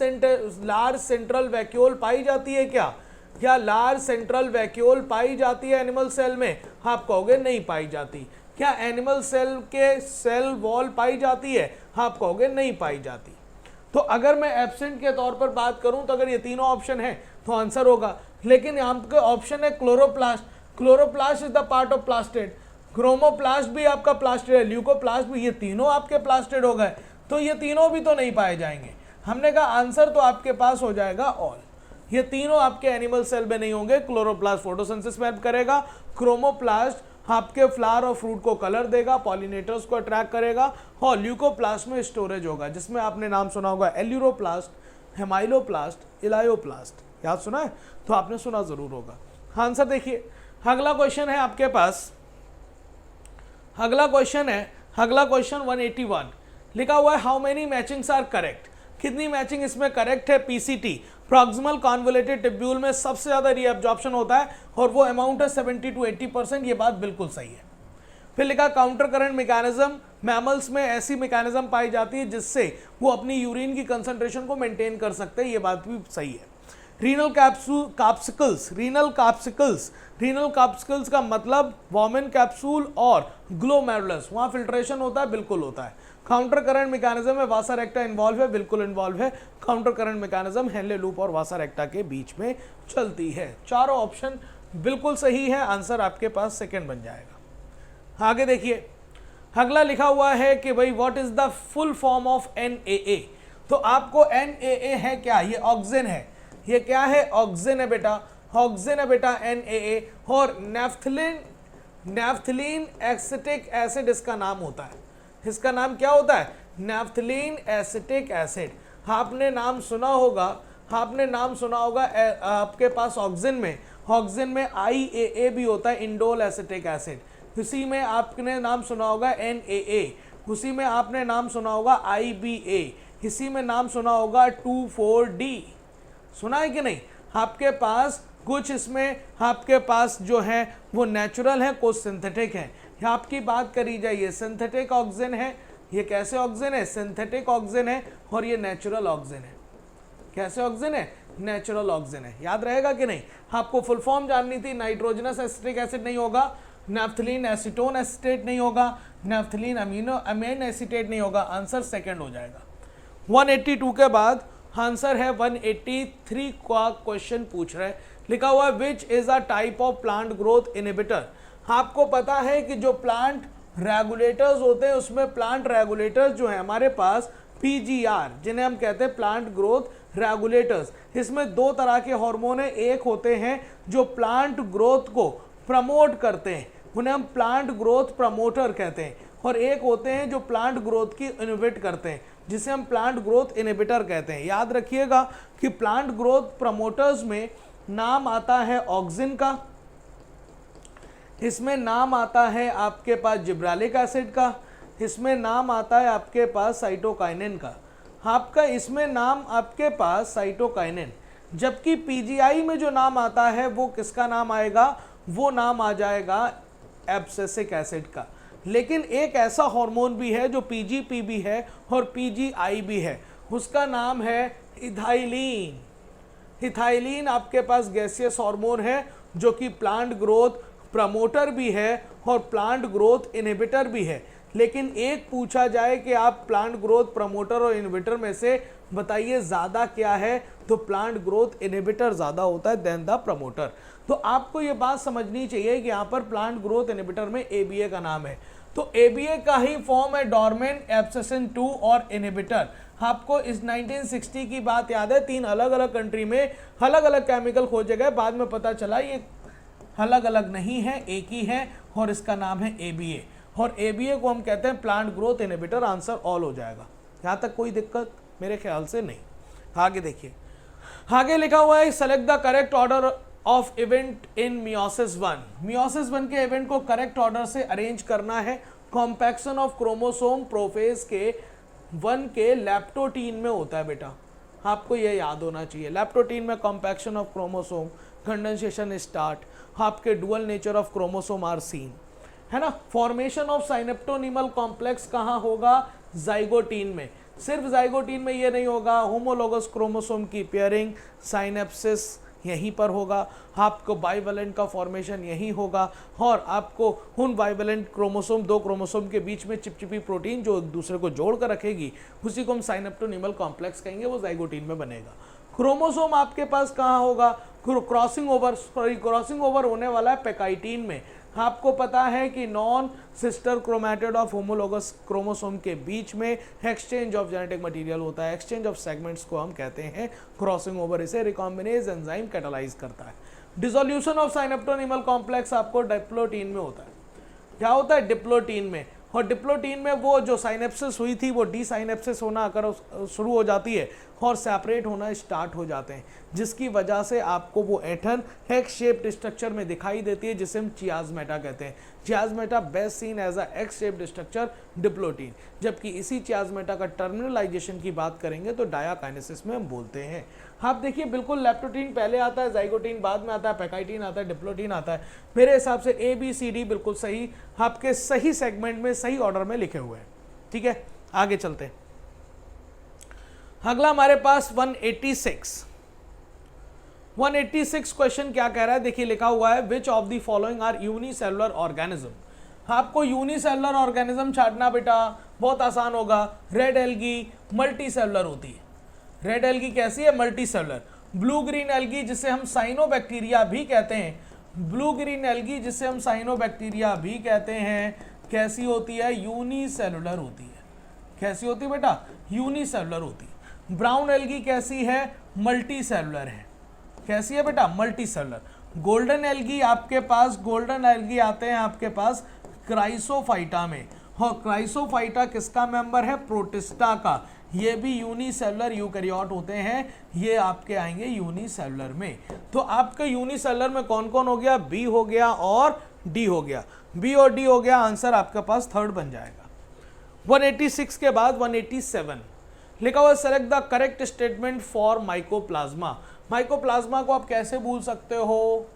सेंट्रल वैक्यूल पाई जाती है? क्या लार्ज सेंट्रल वैक्यूल पाई जाती है एनिमल सेल में? आप कहोगे नहीं पाई जाती। क्या एनिमल सेल के सेल वॉल पाई जाती है? आप कहोगे नहीं पाई जाती। तो अगर मैं एब्सेंट के तौर पर बात करूं तो अगर ये तीनों ऑप्शन है तो आंसर होगा, लेकिन यहाँ पे ऑप्शन है chloroplast. Chloroplast is the part of plastid. Chromoplast भी आपका प्लास्टिड है, ल्यूकोप्लास्ट भी, ये तीनों आपके प्लास्टिड हो गए, तो ये तीनों भी तो नहीं पाए जाएंगे। हमने कहा आंसर तो आपके पास हो जाएगा ऑल। ये तीनों आपके एनिमल सेल में नहीं होंगे। क्लोरोप्लास्ट फोटोसिंथेसिस में हेल्प करेगा, क्रोमोप्लास्ट आपके फ्लावर और फ्रूट को कलर देगा, पॉलिनेटर्स को अट्रैक्ट करेगा, और ल्यूकोप्लास्ट में स्टोरेज होगा, जिसमें आपने नाम सुना होगा एल्यूरोप्लास्ट, हेमाइलोप्लास्ट, इलायोप्लास्ट। याद सुना है? तो आपने सुना जरूर होगा। आंसर देखिए, अगला क्वेश्चन है आपके पास, अगला क्वेश्चन 181 लिखा हुआ है how many matchings are correct. कितनी मैचिंग इसमें करेक्ट है? पीसीटी प्रॉक्सिमल कॉन्वोलेटेड टिब्यूल में सबसे ज्यादा रीअब्जॉर्प्शन होता है और वो अमाउंट है 70 to 80%। ये बात बिल्कुल सही है। फिर लिखा काउंटर करंट मैकेनिज्म, मैमल्स में ऐसी मैकेनिज्म पाई जाती है जिससे वो अपनी यूरिन की कंसंट्रेशन को मेंटेन कर सकते हैं। ये बात भी सही है। रीनल कैप्सिकल्स का मतलब वॉमेन कैप्सूल और ग्लोमेरुलस, वहां फिल्ट्रेशन होता है, बिल्कुल होता है। काउंटर करंट मैकेनिज्म में वासा रेक्टा इन्वॉल्व है, बिल्कुल इन्वॉल्व है। Counter current mechanism Henle loop और वासा रेक्टा के बीच में चलती है। चारों ऑप्शन बिल्कुल सही है। आंसर आपके पास सेकंड बन जाएगा। आगे देखिए, अगला लिखा हुआ है कि भाई what is the full form of NaA। तो आपको NaA है क्या? ये ऑक्सीजन है। ये क्या है? ऑक्सीजन है बेटा, ऑक्सीजन है बेटा NaA। और नैफ्थलीन एसिटिक एसिड इसका नाम होता है। इसका नाम क्या होता है? Naphthalene acetic acid. आपने नाम सुना होगा आपके पास ऑक्सीजन में IAA भी होता है, इंडोल एसिटिक एसिड। उसी में आपने नाम सुना होगा NaA, उसी में आपने नाम सुना होगा IBA, इसी में नाम सुना होगा 2,4-D। सुना है कि नहीं? आपके पास कुछ इसमें आपके पास जो है वो नेचुरल है, कुछ सिंथेटिक है। आपकी बात करी जाइए, सिंथेटिक ऑक्सीजन है। ये कैसे ऑक्सीजन है? सिंथेटिक ऑक्सीजन है। और ये नेचुरल ऑक्सीजन है। कैसे ऑक्सीजन है? नेचुरल ऑक्सीजन है। याद रहेगा कि नहीं? आपको फुल फॉर्म जाननी थी। नाइट्रोजनस एसिटिक एसिड नहीं होगा, नैफ्थलीन एसीटोन एसिटेट नहीं होगा, नैफ्थलीन अमीन एसिटेट नहीं होगा। आंसर सेकंड हो जाएगा। 182 के बाद आंसर है 183 का क्वेश्चन पूछ रहे हैं। लिखा हुआ है which is a type of plant growth inhibitor. आपको पता है कि जो प्लांट रेगुलेटर्स होते हैं उसमें प्लांट रेगुलेटर्स जो है हमारे पास PGR, जिन्हें हम कहते हैं प्लांट ग्रोथ रेगुलेटर्स, इसमें दो तरह के हार्मोन है। एक होते हैं जो प्लांट ग्रोथ को प्रमोट करते हैं, उन्हें हम प्लांट ग्रोथ प्रमोटर कहते हैं, और एक होते हैं जो प्लांट ग्रोथ की इनहिबिट करते हैं, जिसे हम प्लांट ग्रोथ इनहिबिटर कहते हैं। याद रखिएगा कि प्लांट ग्रोथ प्रमोटर्स में नाम आता है ऑक्सिन का, इसमें नाम आता है आपके पास जिब्रालिक एसिड का, इसमें नाम आता है आपके पास साइटोकाइनिन का। आपका इसमें नाम आपके पास साइटोकाइनिन, जबकि PGI में जो नाम आता है वो किसका नाम आएगा? वो नाम आ जाएगा एब्सिसिक एसिड का। लेकिन एक ऐसा हार्मोन भी है जो PGP भी है और PGI भी है, उसका नाम है इथाइलिन। इथाइलिन आपके पास गैसियस हार्मोन है जो कि प्लांट ग्रोथ प्रमोटर भी है और प्लांट ग्रोथ इनहिबिटर भी है। लेकिन एक पूछा जाए कि आप प्लांट ग्रोथ प्रमोटर और इनहिबिटर में से बताइए ज़्यादा क्या है, तो प्लांट ग्रोथ इनहिबिटर ज़्यादा होता है देन द प्रमोटर। तो आपको ये बात समझनी चाहिए कि यहाँ पर प्लांट ग्रोथ इनहिबिटर में ABA का नाम है, तो ABA का ही फॉर्म है डॉर्मेन, एब्सिसिन 2 और इनहिबिटर। आपको इस 1960 की बात याद है, 3 अलग अलग कंट्री में अलग अलग केमिकल खोजे गए, बाद में पता चला ये अलग अलग नहीं है, एक ही है, और इसका नाम है ABA। और ABA को हम कहते हैं plant growth inhibitor. Answer all हो जाएगा। यहाँ तक कोई दिक्कत मेरे ख्याल से नहीं। आगे देखिए, आगे लिखा हुआ है select the correct order of event in meiosis 1। Meiosis 1 के इवेंट को करेक्ट ऑर्डर से अरेंज करना है। कॉम्पैक्शन ऑफ क्रोमोसोम प्रोफेज के 1 के लैप्टोटीन में होता है बेटा, आपको यह याद होना चाहिए। लैप्टोटीन में compaction of chromosome, condensation start, आपके dual nature of chromosome are seen. है ना। फॉर्मेशन ऑफ साइनेप्टोनीमल कॉम्प्लेक्स कहाँ होगा, जाइगोटीन में। सिर्फ जाइगोटीन में ये नहीं होगा, होमोलोगस क्रोमोसोम की पेयरिंग, साइनेप्सिस यहीं पर होगा, आपको बाइवेलेंट का फॉर्मेशन यहीं होगा, और आपको उन बाइवेलेंट क्रोमोसोम, दो क्रोमोसोम के बीच में चिपचिपी प्रोटीन जो एक दूसरे को जोड़ कर रखेगी, उसी को हम साइनेप्टोनीमल कॉम्प्लेक्स कहेंगे, वो जाइगोटीन में बनेगा। क्रोमोसोम आपके पास कहाँ होगा, क्रॉसिंग ओवर होने वाला है पैकाइटीन में। आपको पता है कि non sister chromatid of homologous chromosome के बीच में एक्सचेंज ऑफ जेनेटिक मटेरियल होता है, एक्सचेंज ऑफ सेगमेंट्स को हम कहते हैं क्रॉसिंग ओवर। इसे रिकॉम्बिनेज एंजाइम कैटालाइज करता है। डिसोल्यूशन ऑफ साइनेप्टोनीमल कॉम्प्लेक्स आपको डिप्लोटीन में होता है। क्या होता है, डिप्लोटीन में। और डिप्लोटीन में वो जो साइनेप्सिस हुई थी वो डी साइनेप्सिस होना अगर शुरू हो जाती है और सेपरेट होना स्टार्ट हो जाते हैं, जिसकी वजह से आपको वो एटन एक्स शेप्ड स्ट्रक्चर में दिखाई देती है, जिसे हम चियाज़मेटा कहते हैं। Chiasmata best seen as a X shaped structure diplotene, जबकि इसी चियाज़मेटा का टर्मिनलाइजेशन की बात करेंगे तो डायाकाइनेसिस में हम बोलते हैं। आप देखिए बिल्कुल लेप्टोटीन पहले आता है, जाइगोटीन बाद में आता है, पैकाइटीन आता है, डिप्लोटीन आता है। मेरे हिसाब से ए बी सी डी बिल्कुल सही, आपके सही सेगमेंट में सही ऑर्डर में लिखे हुए हैं। ठीक है, आगे चलते हैं। अगला हमारे पास 186 क्वेश्चन क्या कह रहा है, देखिए लिखा हुआ है which of the following are unicellular organism. आपको यूनिसेलुलर ऑर्गेनिज्म छाटना बेटा बहुत आसान होगा। रेड एल्गी मल्टी सेलुलर होती है। रेड एल्गी कैसी है, multi cellular. Blue green algae जिसे हम साइनोबैक्टीरिया भी कहते हैं, ब्लू ग्रीन एल्गी जिसे हम साइनोबैक्टीरिया भी कहते हैं, कैसी होती है, यूनिसेलुलर होती है। कैसी होती है बेटा, यूनिसेलुलर होती है। ब्राउन एल्गी कैसी है, मल्टी सेलुलर है। कैसी है बेटा, मल्टी सेलुलर। गोल्डन एल्गी आपके पास, गोल्डन एल्गी आते हैं आपके पास क्राइसोफाइटा में, और क्राइसोफाइटा किसका मेंबर है, प्रोटिस्टा का। ये भी यूनिसेलुलर यूकैरियोट होते हैं, ये आपके आएंगे यूनिसेलुलर में। तो आपके यूनिसेलुलर में कौन कौन हो गया, बी हो गया और डी हो गया। बी और डी हो गया, आंसर आपके पास थर्ड बन जाएगा। 186 के बाद 187 लिखा हुआ select the correct statement for mycoplasma. Mycoplasma को आप कैसे भूल सकते हो,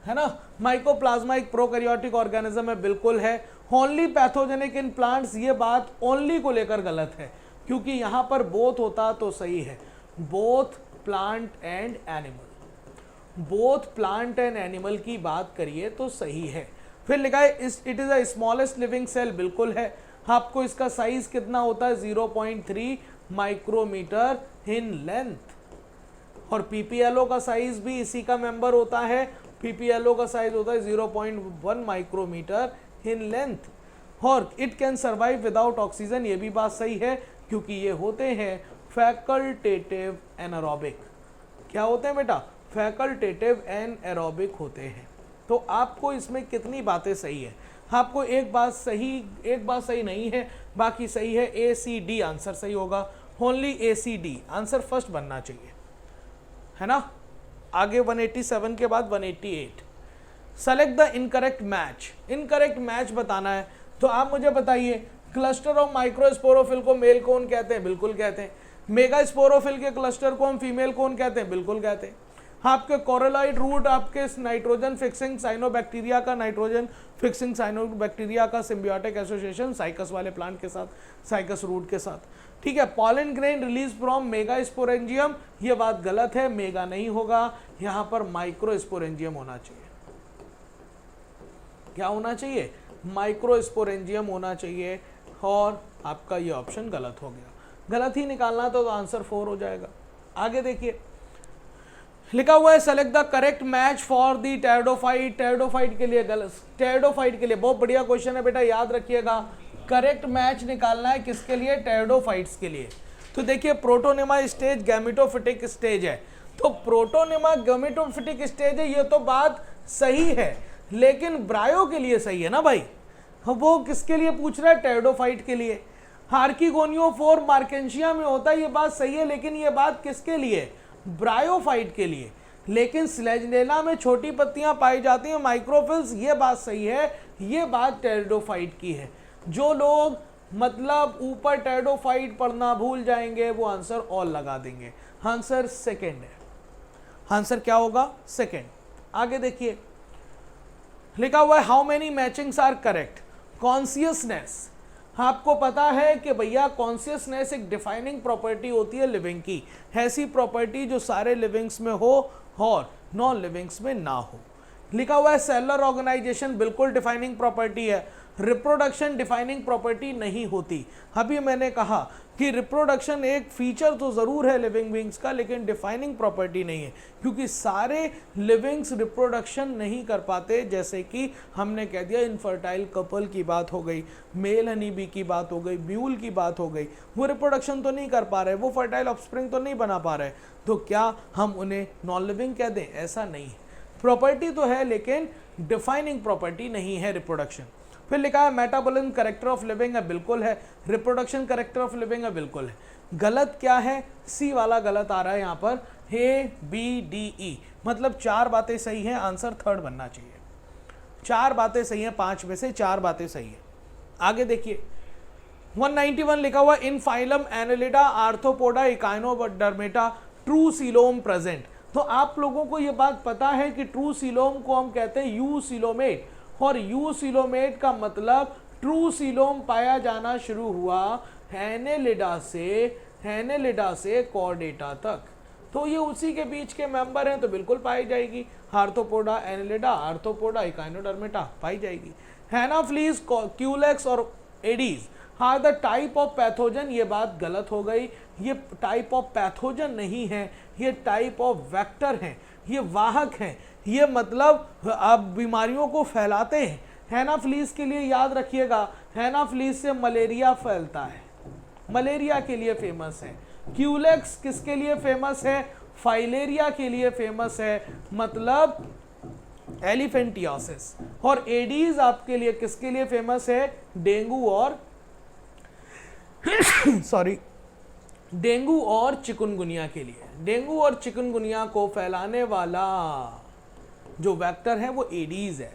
है ना। माइकोप्लाज्मा एक प्रोकैरियोटिक ऑर्गेनिज्म है, बिल्कुल है। ओनली पैथोजेनिक इन प्लांट्स, ये बात ओनली को लेकर गलत है, क्योंकि यहां पर बोथ होता तो सही है। Both plant and animal, both plant and animal की बात करिए तो सही है। फिर लिखा है it is a smallest living cell, बिल्कुल है। आपको इसका साइज कितना होता है, 0.3 माइक्रोमीटर इन लेंथ। और पीपीएलओ का साइज भी इसी का मेंबर होता है। पीपीएलओ का साइज होता है 0.1 माइक्रोमीटर इन लेंथ। और it can survive without oxygen, ये भी बात सही है, क्योंकि ये होते हैं फैकल्टेटिव एनारोबिक। क्या होते हैं बेटा, फैकल्टेटिव एनारोबिक होते हैं। तो आपको इसमें कितनी बातें सही है, आपको एक बात सही नहीं है, बाकी सही है। ए सी डी आंसर सही होगा, ओनली ए सी डी आंसर फर्स्ट बनना चाहिए, है ना। आगे 187 के बाद 188 select the incorrect match. Incorrect match बताना है, तो आप मुझे बताइए क्लस्टर ऑफ माइक्रोस्पोरोफिल को मेल कौन कहते हैं, बिल्कुल कहते हैं। मेगा स्पोरोफिल के क्लस्टर को हम फीमेल कौन कहते हैं, बिल्कुल कहते हैं। आपके कोरोलॉइड रूट आपके नाइट्रोजन फिक्सिंग साइनोबैक्टीरिया का, नाइट्रोजन फिक्सिंग साइनोबैक्टीरिया का सिम्बियोटिक एसोसिएशन साइकस वाले प्लांट के साथ, साइकस रूट के साथ। ठीक है, pollen grain release from mega sporangium, ये बात गलत है, मेगा नहीं होगा, यहां पर माइक्रो स्पोरेंजियम होना चाहिए। क्या होना चाहिए, माइक्रो स्पोरेंजियम होना चाहिए, और आपका ये ऑप्शन गलत हो गया। गलत ही निकालना तो आंसर 4 हो जाएगा। आगे देखिए लिखा हुआ है select the correct match for the pteridophyte. Pteridophyte के लिए गलत, टेरिडोफाइट के लिए बहुत बढ़िया क्वेश्चन है बेटा, याद रखिएगा। करेक्ट मैच निकालना है किसके लिए, टेरिडोफाइट्स के लिए। तो देखिए प्रोटोनिमा स्टेज गैमेटोफिटिक स्टेज है, तो प्रोटोनिमा गैमेटोफिटिक स्टेज है, ये तो बात सही है, लेकिन ब्रायो के लिए सही है ना भाई। वो किसके लिए पूछ रहा है, टेरिडोफाइट के लिए। हार्किगोनियोफोर मार्केंशिया में होता है, ये बात सही है, लेकिन ये बात किसके लिए, ब्रायोफाइट के लिए। लेकिन स्लेजनेला में छोटी पत्तियां पाई जाती हैं, माइक्रोफिल्स, ये बात सही है, ये बात टेरिडोफाइट की है। जो लोग मतलब ऊपर टेरिडोफाइट पढ़ना भूल जाएंगे वो आंसर और लगा देंगे। आंसर सेकंड है, आंसर क्या होगा, सेकंड। आगे देखिए लिखा हुआ है how many matchings are correct. Consciousness, आपको पता है कि भैया कॉन्शियसनेस एक डिफाइनिंग प्रॉपर्टी होती है लिविंग की, ऐसी प्रॉपर्टी जो सारे लिविंग्स में हो और नॉन लिविंग्स में ना हो। लिखा हुआ है सेलुलर ऑर्गेनाइजेशन बिल्कुल डिफाइनिंग प्रॉपर्टी है, रिप्रोडक्शन डिफाइनिंग प्रॉपर्टी नहीं होती। अभी मैंने कहा कि रिप्रोडक्शन एक फीचर तो ज़रूर है लिविंग बींग्स का, लेकिन डिफाइनिंग प्रॉपर्टी नहीं है, क्योंकि सारे लिविंग्स रिप्रोडक्शन नहीं कर पाते। जैसे कि हमने कह दिया इनफर्टाइल कपल की बात हो गई, मेल हनी बी की बात हो गई, ब्यूल की बात हो गई, वो रिप्रोडक्शन तो नहीं कर पा रहे, वो फर्टाइल ऑफस्प्रिंग तो नहीं बना पा रहे, तो क्या हम उन्हें नॉन लिविंग कह दें? ऐसा नहीं है, प्रॉपर्टी तो है लेकिन डिफाइनिंग प्रॉपर्टी नहीं है रिप्रोडक्शन। फिर लिखा है मेटाबॉलिज्म कैरेक्टर ऑफ लिविंग है, बिल्कुल है। रिप्रोडक्शन कैरेक्टर ऑफ लिविंग है, बिल्कुल है। गलत क्या है? सी वाला गलत आ रहा है यहाँ पर, ए बी डी ई, मतलब 4 बातें सही हैं, आंसर थर्ड बनना चाहिए। 4 बातें सही हैं, 5 में से 4 बातें सही हैं। आगे देखिए 191 लिखा हुआ in phylum Annelida Arthropoda Echinodermata true coelom present. तो आप लोगों को ये बात पता है कि ट्रू सीलोम को हम कहते हैं यू सीलोमेट, और यू सीलोमेट का मतलब ट्रू सीलोम पाया जाना शुरू हुआ एनेलिडा से कॉर्डेटा तक, तो ये उसी के बीच के मेंबर हैं, तो बिल्कुल पाई जाएगी। आर्थ्रोपोडा एनेलिडा, आर्थ्रोपोडा इकाइनोडर्मेटा पाई जाएगी। एनाफ्लीज, क्यूलेक्स और Aedes are the type of pathogen, ये बात गलत हो गई, ये टाइप ऑफ पैथोजन नहीं है, ये टाइप ऑफ वेक्टर हैं, ये वाहक हैं, ये मतलब आप बीमारियों को फैलाते हैं। एनाफ्लीज के लिए याद रखिएगा, एनाफ्लीज से मलेरिया फैलता है, मलेरिया के लिए फेमस है। क्यूलेक्स किसके लिए फेमस है? फाइलेरिया के लिए फेमस है, मतलब एलिफेंटियासिस। और एडीज आपके लिए किसके लिए फेमस है? डेंगू और सॉरी डेंगू और चिकनगुनिया के लिए। डेंगू और चिकनगुनिया को फैलाने वाला जो वेक्टर है वो एडीज है।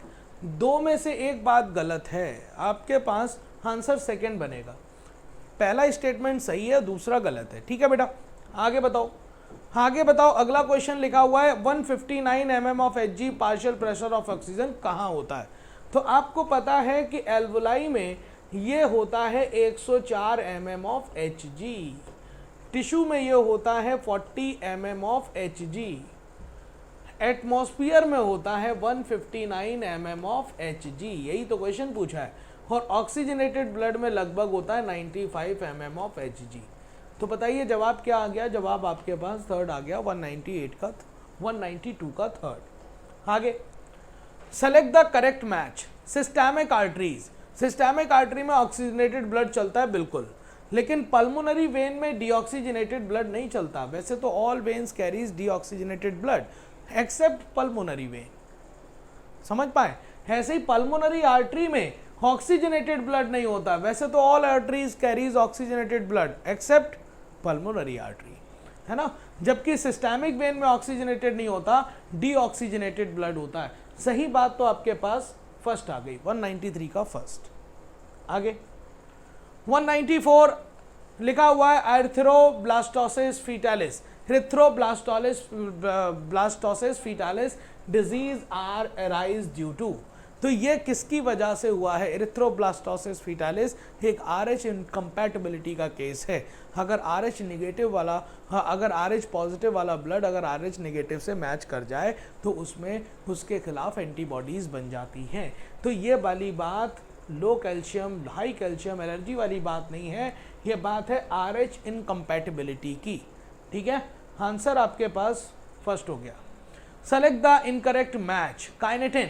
2 में से एक बात गलत है, आपके पास आंसर सेकंड बनेगा। पहला स्टेटमेंट सही है, दूसरा गलत है। ठीक है बेटा, आगे बताओ, आगे बताओ। अगला क्वेश्चन लिखा हुआ है 159 mm of Hg partial pressure of oxygen कहाँ होता है? तो आपको पता है कि एल्वुलाई में ये होता है 104 mm ऑफ Hg, टिश्यू में ये होता है 40 mm ऑफ Hg, एटमॉस्फेयर में होता है 159 mm ऑफ Hg, यही तो क्वेश्चन पूछा है। और ऑक्सीजनेटेड ब्लड में लगभग होता है 95 mm ऑफ Hg। तो बताइए जवाब क्या आ गया? जवाब आपके पास थर्ड आ गया, 192 का थर्ड। आगे select the correct match. Systemic arteries, systemic artery में ऑक्सीजनेटेड ब्लड चलता है बिल्कुल, लेकिन पल्मोनरी वेन में डीऑक्सीजनेटेड ब्लड नहीं चलता। वैसे तो all veins carries deoxygenated blood accept pulmonary vein, समझ पाए? ऐसे ही पल्मोनरी आर्टरी में ऑक्सीजनेटेड ब्लड नहीं होता। वैसे तो all arteries carries oxygenated blood accept pulmonary artery, है ना। जबकि सिस्टेमिक वेन में ऑक्सीजनेटेड नहीं होता, डीऑक्सीजनेटेड ब्लड होता है। सही बात तो आपके पास फर्स्ट आ गई, 193 का फर्स्ट। आगे 194 लिखा हुआ है erythroblastosis fetalis, erythroblastosis fetalis disease are arise due to. तो ये किसकी वजह से हुआ है? एरिथ्रोब्लास्टोसिस फीटालिस एक RH इनकम्पैटिबिलिटी का केस है। अगर RH नेगेटिव वाला, अगर RH पॉजिटिव वाला ब्लड अगर RH नेगेटिव से मैच कर जाए तो उसमें उसके खिलाफ एंटीबॉडीज बन जाती हैं। तो ये वाली बात लो कैल्शियम हाई कैल्शियम एलर्जी वाली बात नहीं है, ये बात है RH इनकम्पैटिबिलिटी की। ठीक है, आंसर आपके पास फर्स्ट हो गया। Select the incorrect match. Kinetin,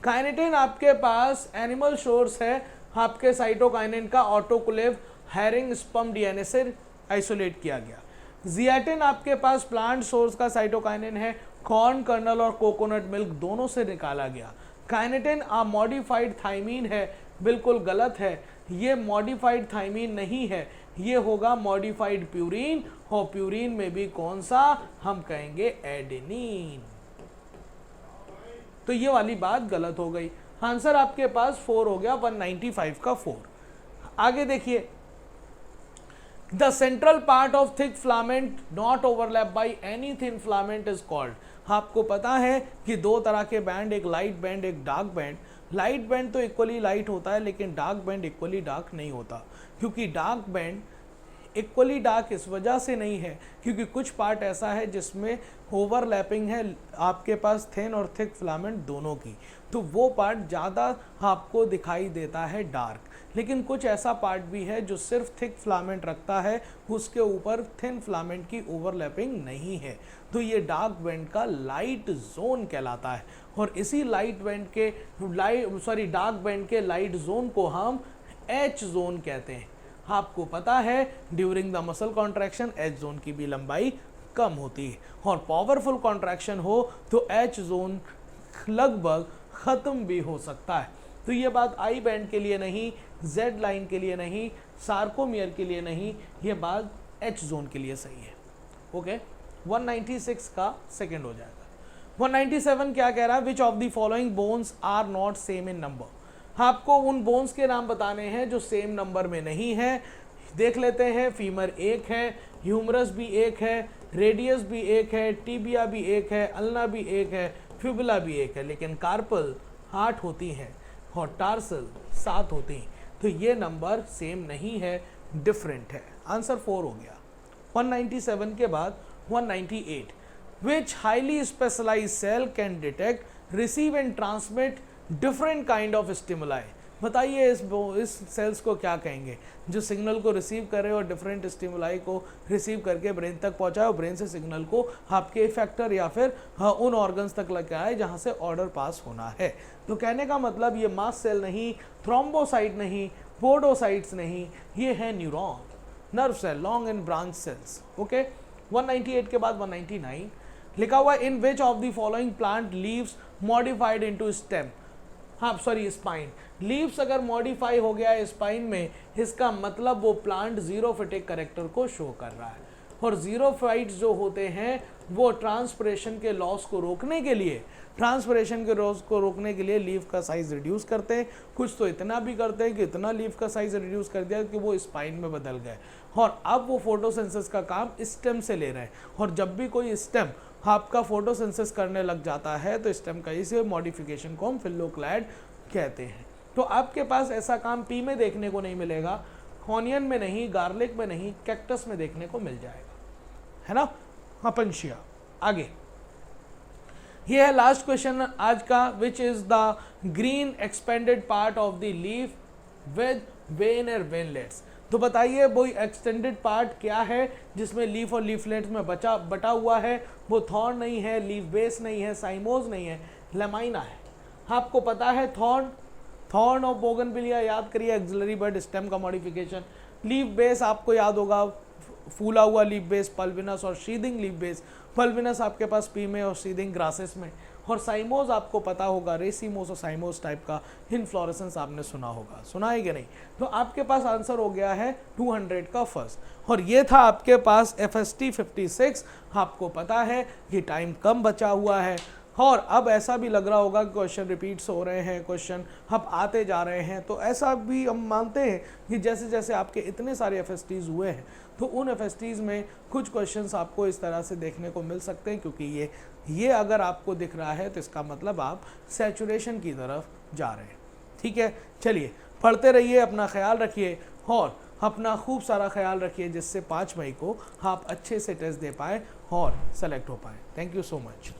kinetin आपके पास एनिमल सोर्स है आपके साइटोकाइनिन का, ऑटोक्लेव हैरिंग स्पर्म डीएनए से आइसोलेट किया गया। जियाटिन आपके पास प्लांट सोर्स का साइटोकाइनिन है, कॉर्न कर्नल और कोकोनट मिल्क दोनों से निकाला गया। काइनेटिन मॉडिफाइड थाइमीन है, बिल्कुल गलत है, ये मॉडिफाइड थाइमीन नहीं है, ये होगा मॉडिफाइड प्यूरिन, और प्यूरिन में भी कौन सा? हम कहेंगे एडेनिन। तो ये वाली बात गलत हो गई। आंसर आपके पास 4 हो गया, 195 का 4। आगे देखिए the central part of thick filament not overlap by any thin filament is called. आपको पता है कि दो तरह के बैंड, एक लाइट बैंड एक डार्क बैंड। लाइट बैंड तो इक्वली लाइट होता है लेकिन डार्क बैंड इक्वली डार्क नहीं होता, क्योंकि डार्क बैंड इक्वली डार्क इस वजह से नहीं है क्योंकि कुछ पार्ट ऐसा है जिसमें ओवरलैपिंग है आपके पास थिन और थिक फिलामेंट दोनों की, तो वो पार्ट ज़्यादा आपको दिखाई देता है डार्क। लेकिन कुछ ऐसा पार्ट भी है जो सिर्फ थिक फिलामेंट रखता है, उसके ऊपर थिन फिलामेंट की ओवरलैपिंग नहीं है, तो ये डार्क बैंड का लाइट जोन कहलाता है। और इसी डार्क बैंड के लाइट जोन को हम एच जोन कहते हैं। आपको पता है during the muscle contraction H zone की भी लंबाई कम होती है, और पावरफुल कॉन्ट्रैक्शन हो तो एच जोन लगभग खत्म भी हो सकता है। तो ये बात आई बैंड के लिए नहीं, जेड लाइन के लिए नहीं, सार्कोमियर के लिए नहीं, ये बात एच जोन के लिए सही है। ओके, 196 का सेकंड हो जाएगा। 197 क्या कह रहा है? Which of the following bones are not same in number. आपको उन बोन्स के नाम बताने हैं जो सेम नंबर में नहीं है। देख लेते हैं, फीमर एक है, ह्यूमरस भी एक है, रेडियस भी एक है, टीबिया भी एक है, अल्ना भी एक है, फ्यूबुला भी एक है, लेकिन कार्पल 8 होती हैं और टार्सल 7 होती हैं, तो ये नंबर सेम नहीं है, डिफरेंट है। आंसर 4 हो गया। 197 के बाद 198, which highly specialized cell can detect, receive and transmit different kind of stimuli. बताइए इस सेल्स को क्या कहेंगे जो सिग्नल को रिसीव करे और डिफरेंट स्टिमुलाई को रिसीव करके ब्रेन तक पहुंचाए और ब्रेन से सिग्नल को आपके इफेक्टर या फिर उन ऑर्गन्स तक लेके आए जहां से ऑर्डर पास होना है। तो कहने का मतलब ये मास्ट सेल नहीं, थ्रोम्बोसाइट नहीं, पोडोसाइट्स नहीं, ये है neuron, nerve cell, long and branch cells. Okay, 198 के बाद 199 लिखा हुआ, in which of the following plant leaves modified into stem. हाँ सॉरी, स्पाइन। लीव्स अगर मॉडिफाई हो गया है स्पाइन में, इसका मतलब वो प्लांट जीरोफिटिक कैरेक्टर को शो कर रहा है। और जीरोफाइट्स जो होते हैं वो ट्रांसपिरेशन के लॉस को रोकने के लिए लीफ का साइज रिड्यूस करते हैं। कुछ तो इतना भी करते हैं कि इतना लीफ का साइज रिड्यूस कर दिया कि वो स्पाइन में बदल गए, और अब वो फोटोसिंथेसिस का काम स्टेम से ले रहे हैं। और जब भी कोई स्टेम आपका फोटोसिंथेसिस करने लग जाता है तो स्टेम का इसे मॉडिफिकेशन को हम फिल्लोक्लाइड कहते हैं। तो आपके पास ऐसा काम पी में देखने को नहीं मिलेगा, ऑनियन में नहीं, गार्लिक में नहीं, कैक्टस में देखने को मिल जाएगा, है ना। अपंशिया। आगे ये है लास्ट क्वेश्चन आज का, which is the green expanded part of the leaf with when और वेनलेट्स। तो बताइए वो एक्सटेंडेड पार्ट क्या है जिसमें लीफ और लीफलेट्स में बटा हुआ है। वो थॉर्न नहीं है, लीफ बेस नहीं है, साइमोज नहीं है, लेमाइना है। आपको पता है थॉर्न ऑफ बोगनविलिया याद करिए, एक्सिलरी बड स्टेम का मॉडिफिकेशन। लीफ बेस आपको याद होगा, फूला हुआ लीफ बेस पल्विनस और शीदिंग लीफ बेस। पल्विनस आपके पास पी में और शीदिंग ग्रासेस में। और साइमोज आपको पता होगा, रेसिमोस और साइमोस टाइप का इनफ्लोरेसेंस आपने सुना होगा, सुना है कि नहीं। तो आपके पास आंसर हो गया है 200 का फर्स्ट। और ये था आपके पास FST 56। आपको पता है कि टाइम कम बचा हुआ है, और अब ऐसा भी लग रहा होगा कि क्वेश्चन रिपीट्स हो रहे हैं, क्वेश्चन अब आते जा रहे हैं। तो ऐसा भी हम मानते हैं कि जैसे जैसे आपके इतने सारे FSTs हुए हैं तो उन FSTs में कुछ क्वेश्चंस आपको इस तरह से देखने को मिल सकते हैं, क्योंकि ये अगर आपको दिख रहा है तो इसका मतलब आप सैचुरेशन की तरफ जा रहे हैं। ठीक है, चलिए पढ़ते रहिए, अपना ख्याल रखिए और अपना खूब सारा ख्याल रखिए, जिससे 5 मई को आप अच्छे से टेस्ट दे पाएँ और सेलेक्ट हो पाएँ। Thank you so much.